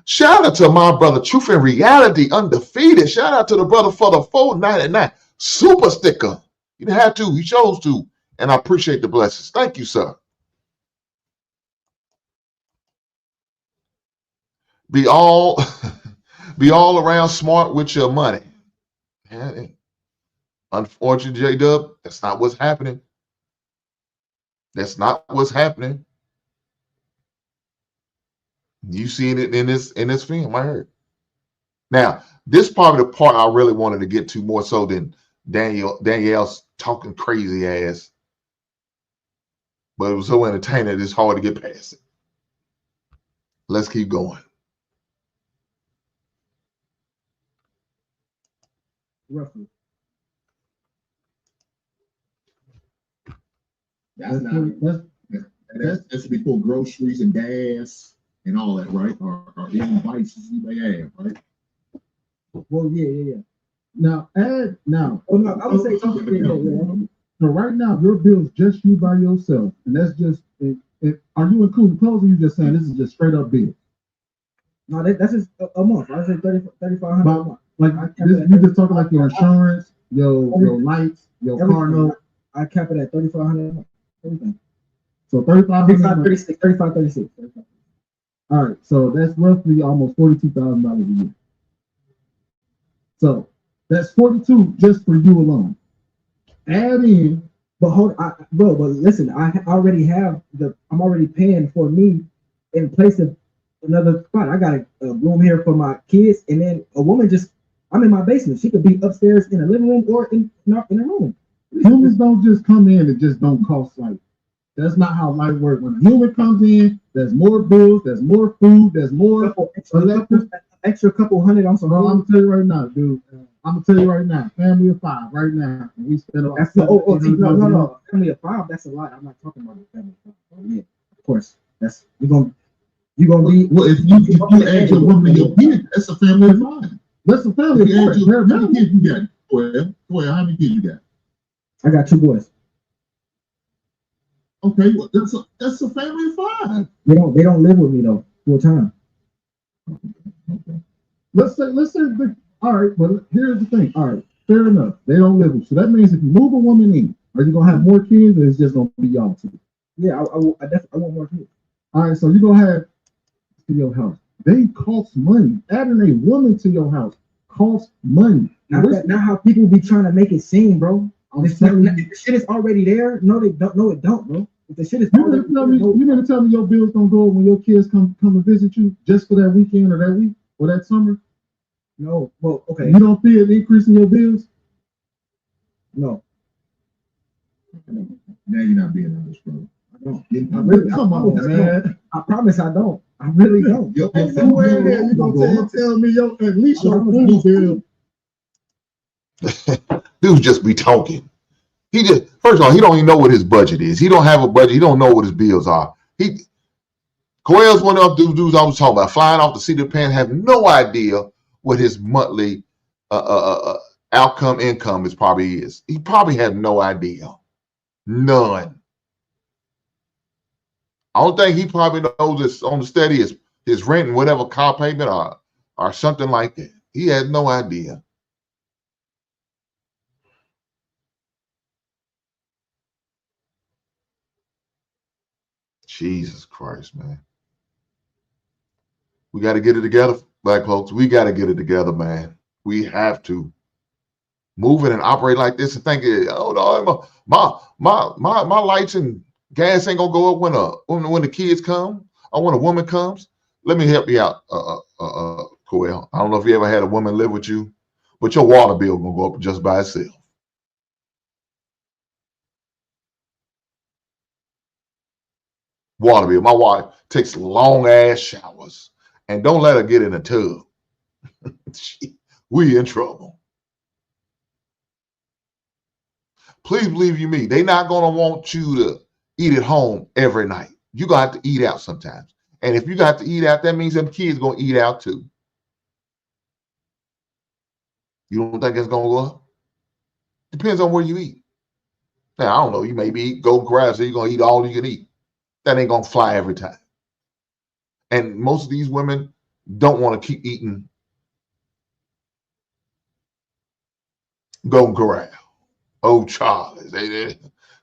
Shout out to my brother, Truth and Reality Undefeated. Shout out to the brother for the 499 super sticker. You didn't have to, he chose to. And I appreciate the blessings. Thank you, sir. Be all around smart with your money. Unfortunately, J-Dub, that's not what's happening. That's not what's happening. You seen it in this film, I heard. Now, this probably the part I really wanted to get to more so than Danielle's talking crazy ass. But it was so entertaining, it's hard to get past it. Let's keep going. Roughly. That's before groceries and gas and all that, right? Or any vices you may have, right? Well, yeah. Now, I'm gonna say something. Yeah. So right now, your bill's just you by yourself, and that's just. Are you including clothes, or you just saying this is just straight up bill? No, that's just a month. I say 3,500 a month. Like you just talking like your insurance, your lights, your car note. I cap it at 3,500 a month. Everything. So 3,500, 36. All right, so that's roughly almost $42,000 a year. So that's 42 just for you alone. Add in, but listen, I already have I'm already paying for me in place of another spot. I got a room here for my kids, and then a woman I'm in my basement. She could be upstairs in a living room or in a room. Humans don't just come in and just don't cost like. That's not how life works. When a human comes in, there's more bills, there's more food, there's more extra couple hundred. I'm gonna tell you right now, dude. I'm gonna tell you right now, family of 5 right now. And we spend about no. Family of 5, that's a lot. I'm not talking about the family of 5. Yeah, of course. That's you're gonna be. Well, if you add your woman and your kid, that's a family of 5. That's a family of 4. How many kids you got? Well, how many kids you got? I got 2 boys. Okay, well, that's a family of 5. They don't live with me though full time. Okay. Let's say all right, but here's the thing. All right, fair enough. They don't live with you. So that means if you move a woman in, are you gonna have more kids, or it's just gonna be y'all two? Yeah, I definitely want more kids. All right, so you're gonna have to your house. They cost money. Adding a woman to your house costs money. Now how people be trying to make it seem, bro. The shit is already there. No, they don't. No, it don't, bro. If the shit is you gonna tell me your bills don't go up when your kids come and visit you just for that weekend or that week or that summer? No. Well, okay. You don't feel an increase in your bills? No. Now you're not being honest, bro. I don't. Come on, man. I promise I don't. I really don't. You're gonna tell me at least your food bill. Dude just be talking. First of all, he don't even know what his budget is. He don't have a budget. He don't know what his bills are. Coel's one of those dudes I was talking about, flying off the seat of the pants, have no idea what his monthly income is. He probably has no idea. None. I don't think he probably knows this on the steady his rent and whatever car payment or something like that. He has no idea. Jesus Christ, man. We got to get it together, black folks. We got to get it together, man. We have to move it and operate like this and think, oh no, my lights and gas ain't gonna go up when the kids come or when a woman comes. Let me help you out, Coel. I don't know if you ever had a woman live with you, but your water bill gonna go up just by itself. Water bill. My wife takes long ass showers, and don't let her get in a tub. We in trouble. Please believe you me, they not gonna want you to eat at home every night. You gonna have to eat out sometimes, and if you got to eat out, that means them kids gonna eat out too. You don't think it's gonna go up? Depends on where you eat. Now I don't know. You maybe eat go grass, so you're gonna eat all you can eat. That ain't gonna fly every time. And most of these women don't want to keep eating Golden Corral. Oh, Charlie's. They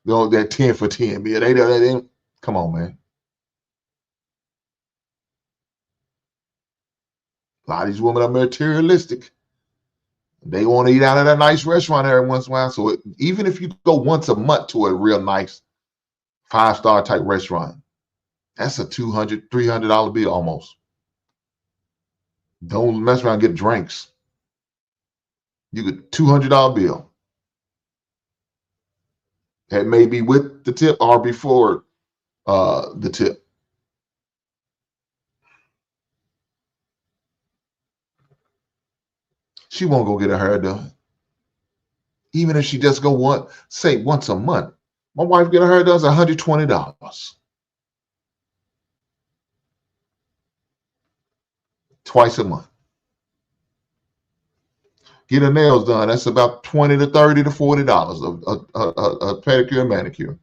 that 10 for 10 meal. They come on, man. A lot of these women are materialistic. They want to eat out at a nice restaurant every once in a while. So even if you go once a month to a real nice 5-star type restaurant, that's a $200, $300 bill almost. Don't mess around and get drinks. You get $200 bill. That may be with the tip or before the tip. She won't go get her hair done. Even if she just go once a month. My wife get her hair done $120. Twice a month. Get her nails done. That's about $20 to $30 to $40 a pedicure and manicure.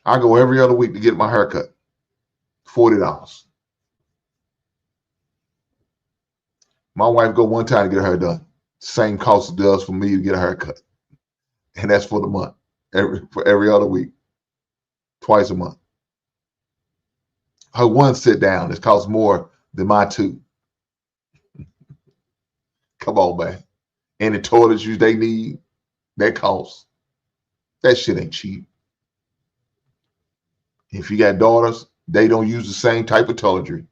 I go every other week to get my hair cut. $40. My wife go one time to get her hair done. Same cost it does for me to get a haircut. And that's for the month. For every other week. Twice a month. Her one sit down, it costs more than my two. Come on, man. Any toiletries they need, that costs. That shit ain't cheap. If you got daughters, they don't use the same type of toiletry.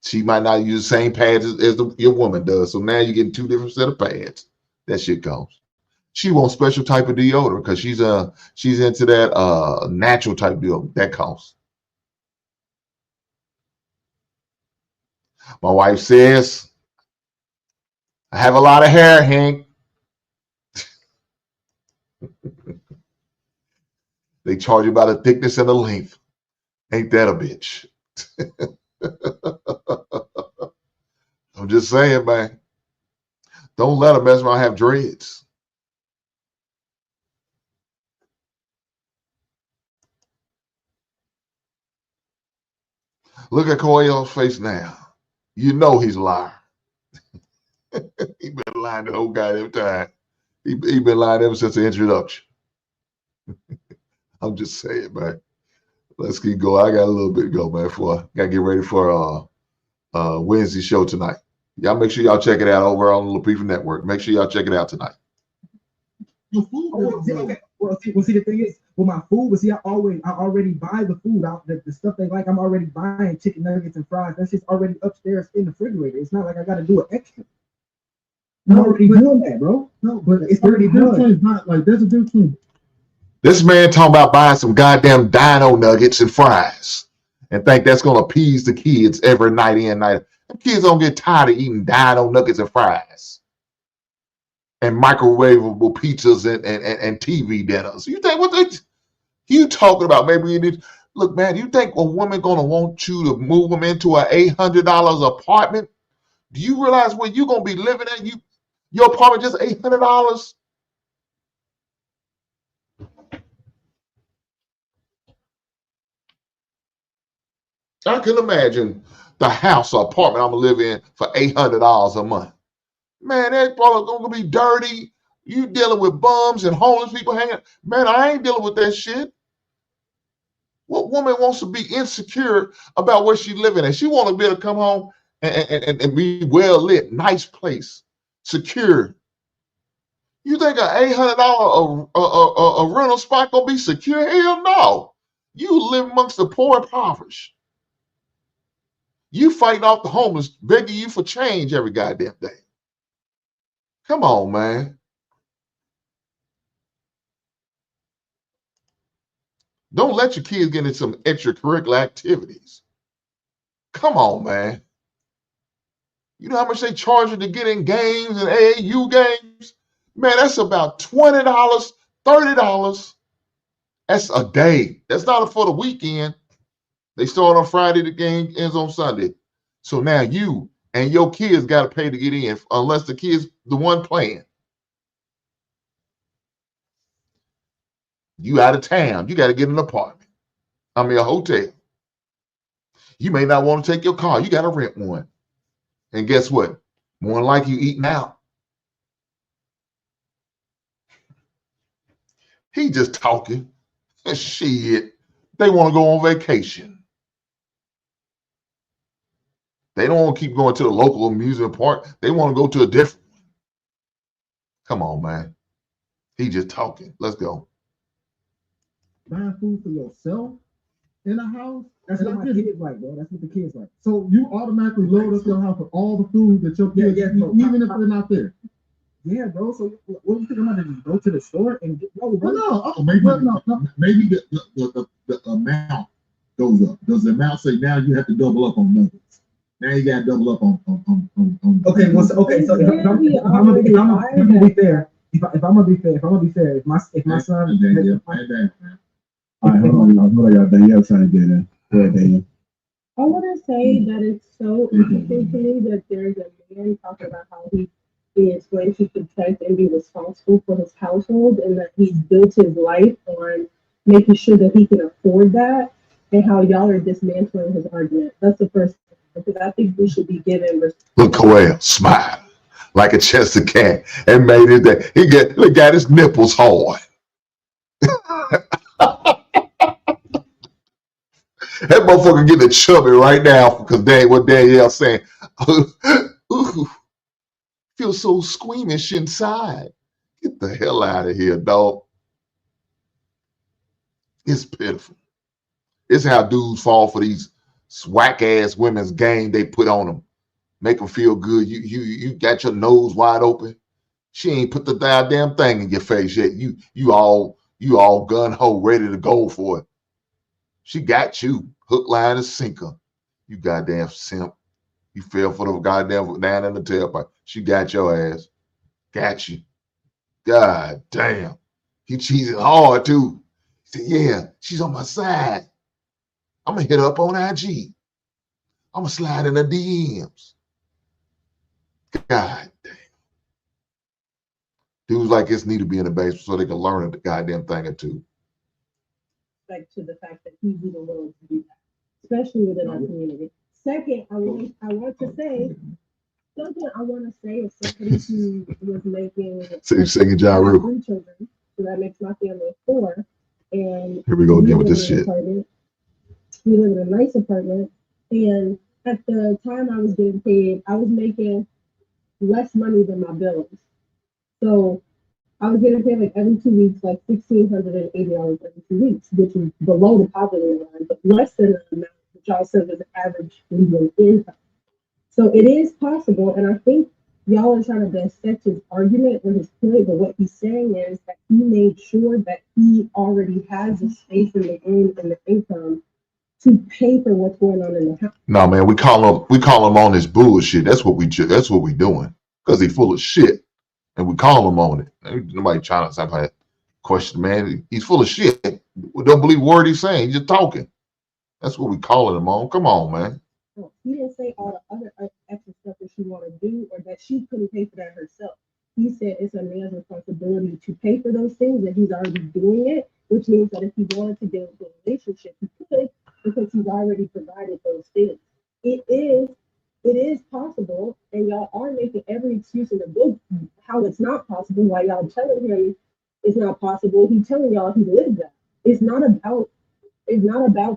She might not use the same pads as your woman does. So now you're getting two different set of pads. That shit costs. She wants special type of deodorant because she's into that natural type deal. That costs. My wife says, I have a lot of hair, Hank. They charge you by the thickness and the length. Ain't that a bitch? I'm just saying, man. Don't let her mess around and have dreads. Look at Coelho's face now. You know he's a liar. He been lying the whole goddamn time. He been lying ever since the introduction. I'm just saying, man. Let's keep going. I got a little bit to go, man. I gotta get ready for Wednesday show tonight. Y'all make sure y'all check it out over on the Lapeef Network. Make sure y'all check it out tonight. Your food. Okay. Well, see, the thing is, with my food, I already buy the food out. The stuff they like, I'm already buying chicken nuggets and fries. That's just already upstairs in the refrigerator. It's not like I got to do it extra. I'm already doing that, bro. No, but it's already done. Not like there's a difference. This man talking about buying some goddamn dino nuggets and fries and think that's gonna appease the kids every night in, night out. The kids don't get tired of eating dino nuggets and fries and microwavable pizzas and TV dinners. You think you talking about? Maybe you need. Look, man, you think a woman gonna want you to move them into an $800 apartment? Do you realize where you gonna be living at? Your apartment just $800. I can imagine the house or apartment I'm gonna live in for $800 a month. Man, that probably gonna be dirty. You dealing with bums and homeless people hanging. Man, I ain't dealing with that shit. What woman wants to be insecure about where she living at? She want to be able to come home and be well lit, nice place, secure. You think an $800 a rental spot gonna be secure? Hell no. You live amongst the poor and impoverished. You fighting off the homeless, begging you for change every goddamn day. Come on, man. Don't let your kids get into some extracurricular activities. Come on, man. You know how much they charge you to get in games and AAU games? Man, that's about $20, $30. That's a day. That's not for the weekend. They start on Friday, the game ends on Sunday. So now you and your kids got to pay to get in, unless the kid's the one playing. You out of town. You got to get an apartment. I mean, a hotel. You may not want to take your car. You got to rent one. And guess what? More than likely you eating out. He just talking. Shit. They want to go on vacation. They don't want to keep going to the local amusement park. They want to go to a different one. Come on, man. He just talking. Let's go. Buying food for yourself in a house. That's what my kids like, bro. That's what the kids like. So you automatically load up your house with all the food that your kids eat, even if they're not there. Yeah, bro. So what do you think I'm gonna just go to the store and get bro? Maybe the amount goes up. Does the amount say now you have to double up on nuggets? Now you got to double up on. Okay, well, so if I'm gonna be fair, if I'm gonna be fair, if my son. All right, hold on, y'all. Danielle trying to get in. Go ahead, Danielle. I want to say that it's so interesting to me that there's a man talking about how he is going to protect and be responsible for his household and that he's built his life on making sure that he can afford that, and how y'all are dismantling his argument. That's the first thing, because I think we should be given respect. Look, Coel, smile like a Chester cat and made it that he got his nipples hard. That motherfucker getting chubby right now because what Danielle's saying. Ooh, feel so squeamish inside. Get the hell out of here, dog. It's pitiful. It's how dudes fall for these whack ass women's game they put on them. Make them feel good. You got your nose wide open. She ain't put the goddamn thing in your face yet. You all gun ho ready to go for it. She got you hook, line, and sinker. You goddamn simp. You fell for the goddamn down in the tailpipe. She got your ass. Got you. God damn. He cheated hard too. He said, yeah, she's on my side. I'm gonna hit her up on IG. I'm gonna slide in her DMs. God damn. Dudes like this need to be in the basement so they can learn a goddamn thing or two. Respect to the fact that he's even willing to do that, especially within our community. Second, I want to say something. I want to say is somebody who was making singing Ja Rule. 3 children, so that makes my family 4. And here we go again with this shit. We live in a nice apartment, and at the time I was getting paid, I was making less money than my bills. So I was getting paid like every 2 weeks, like $1,680 every 2 weeks, which is below the poverty line, but less than the amount which y'all said was the average legal income. So it is possible, and I think y'all are trying to dissect his argument or his point, but what he's saying is that he made sure that he already has the space in the room and the income to pay for what's going on in the house. No, man, we call him on his bullshit. That's what we doing. Because he's full of shit. And we call him on it. Nobody trying to question, man. He's full of shit. We don't believe a word he's saying. He's just talking. That's what we calling him on. Come on, man. He didn't say all the other extra stuff that she want to do or that she couldn't pay for that herself. He said it's a man's responsibility to pay for those things, and he's already doing it, which means that if he wanted to get into a relationship, he could, because he's already provided those things. It is possible, and y'all are making every excuse in the book how it's not possible, while y'all telling him it's not possible. He's telling y'all he lives that. It's not about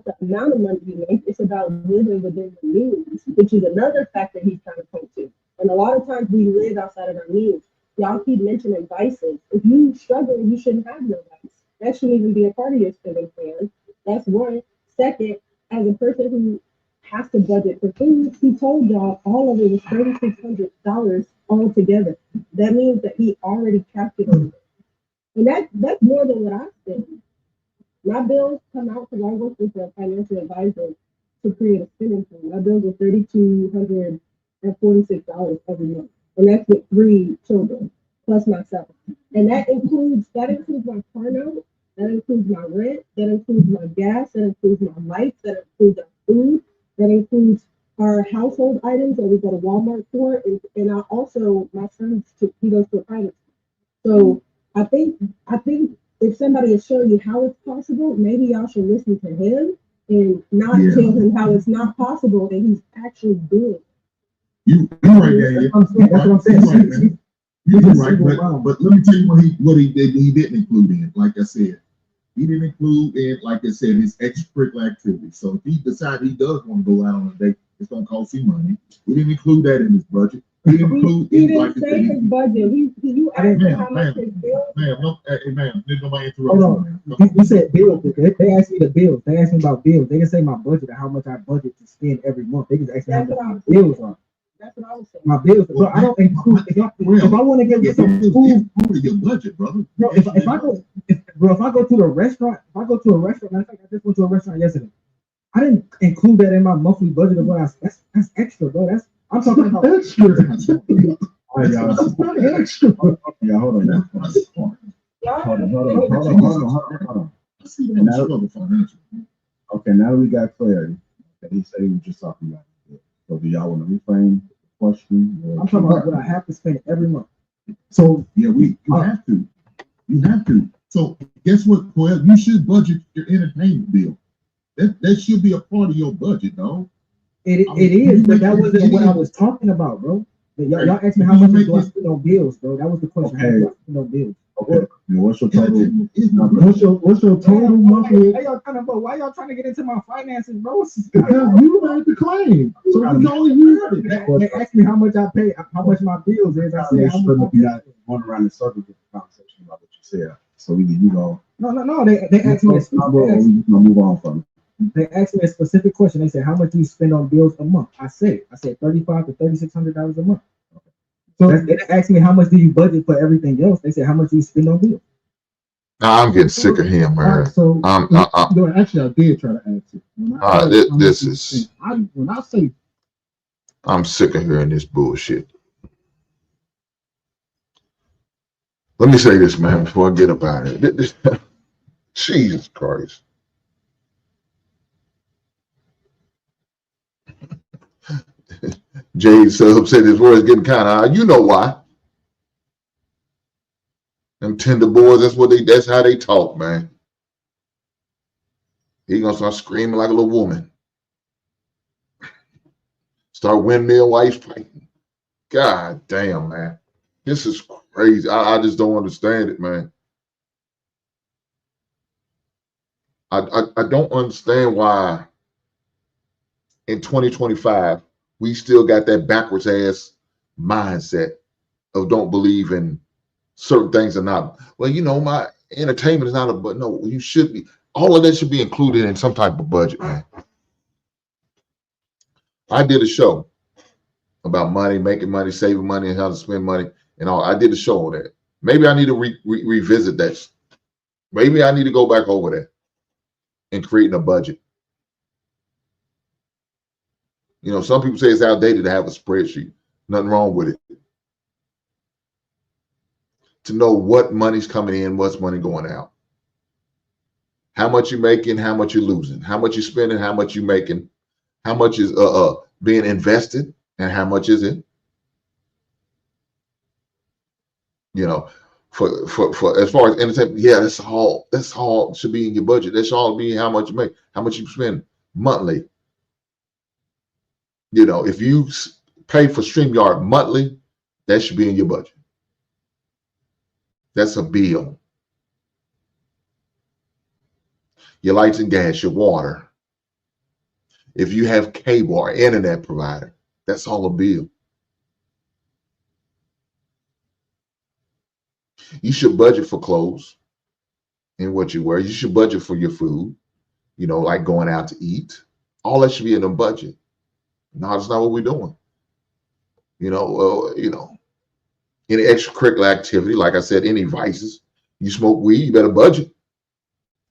the amount of money you make, it's about living within the means, which is another factor he's trying to point to. And a lot of times we live outside of our means. Y'all keep mentioning vices. If you struggle, you shouldn't have no vice. That shouldn't even be a part of your spending plan. That's one. Second, as a person who has to budget for food, he told y'all all of it was $3,600 altogether. That means that he already calculated it. And that's more than what I spend. My bills come out because I work with a financial advisor to create a spending plan. My bills are $3,246 every month. And that's with 3 children, plus myself. And that includes my car note, that includes my rent, that includes my gas, that includes my lights, that includes our food, that includes our household items that we go to Walmart for, and I also, my son, he goes to a private school. So I think if somebody is showing you how it's possible, maybe y'all should listen to him and not tell him how it's not possible and he's actually doing it. You're right, Daniel. That's what I'm saying. You're right, but let me tell you what he didn't include in. Like I said, he didn't include in, like I said, his extracurricular activities. So if he decides he does want to go out on a date, it's gonna cost him money. We didn't include that in his budget. He include He like didn't say his budget. You asked him how much his bill. no, hey, ma'am, there's nobody interrupt. Hold on. You said bills. They asked me the bills. They asked me about bills. They didn't say my budget or how much I budget to spend every month. They just asked me how much my bills are. That's what I was saying. My bills. Bro, I don't include. If I want to get some food, your budget, brother. Bro, if I go to the restaurant, matter of fact, I just went to a restaurant yesterday. I didn't include that in my monthly budget of what that's extra, bro. I'm talking about extra. All right, y'all. That's not extra. Yeah, hold on. Hold on. Okay, now that we got clarity, that he said he was just talking about it. So do y'all want to reframe the question? I'm talking about what I have to spend every month. So yeah, you have to. You have to. So guess what, Coyle? You should budget your entertainment bill. That should be a part of your budget, no? It is, but that wasn't what I was talking about, bro. Y'all asked me how much do I spend on bills, bro. That was the question. Okay. How much do I spend on bills? Okay. What's your total? What's your total monthly? Hey, y'all why y'all trying to get into my finances, bro? Because you made the claim, so you know you. They asked me how much I pay, how much my bills is. I said, how much I pay. Going around in circles with the conversation about what you said. So we can, No. They asked me. Move on from it. They asked me a specific question. They said, "How much do you spend on bills a month?" I said $3,500 to $3,600 a month. So they didn't ask me how much do you budget for everything else. They said, "How much do you spend on bills?" I'm getting sick of him, man. Right, so actually, I did try to ask it. I'm sick of hearing this bullshit. Let me say this, man, before I get up out of it. Jesus Christ. Jade Sub said his words getting kind of high. You know why. Them tender boys, that's how they talk, man. He gonna start screaming like a little woman. Start windmill while he's fighting. God damn, man. This is crazy. I just don't understand it, man. I don't understand why in 2025 we still got that backwards ass mindset of don't believe in certain things are not. Well, my entertainment is not but no, you should be. All of that should be included in some type of budget, man. I did a show about money, making money, saving money, and how to spend money and all. I did a show on that. Maybe I need to revisit that. Maybe I need to go back over that and creating a budget. Some people say it's outdated to have a spreadsheet. Nothing wrong with it. To know what money's coming in, what's money going out. How much you're making, how much you're losing. How much you're spending, how much you're making. How much is being invested and how much is it? For as far as entertainment, yeah, that's all should be in your budget. That should all be how much you make, how much you spend monthly. If you pay for StreamYard monthly, that should be in your budget. That's a bill. Your lights and gas, your water. If you have cable or internet provider, that's all a bill. You should budget for clothes and what you wear. You should budget for your food, like going out to eat. All that should be in a budget. No, that's not what we're doing. Any extracurricular activity, like I said, any vices. You smoke weed, you better budget.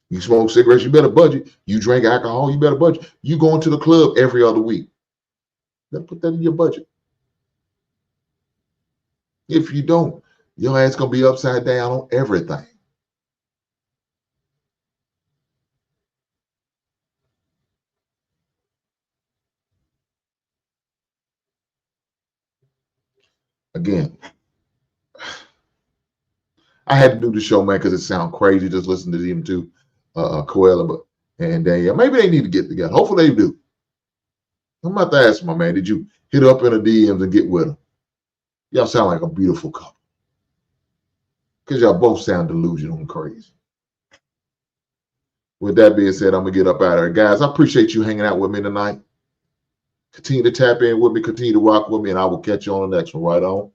You smoke cigarettes, you better budget. You drink alcohol, you better budget. You going to the club every other week. You better put that in your budget. If you don't, your ass gonna be upside down on everything. Again, I had to do the show, man, because it sounds crazy just listening to them two, Coella and Danielle. Maybe they need to get together. Hopefully they do. I'm about to ask my man, did you hit up in the DMs and get with them? Y'all sound like a beautiful couple. Because y'all both sound delusional and crazy. With that being said, I'm going to get up out of here. Guys, I appreciate you hanging out with me tonight. Continue to tap in with me, continue to rock with me, and I will catch you on the next one. Right on.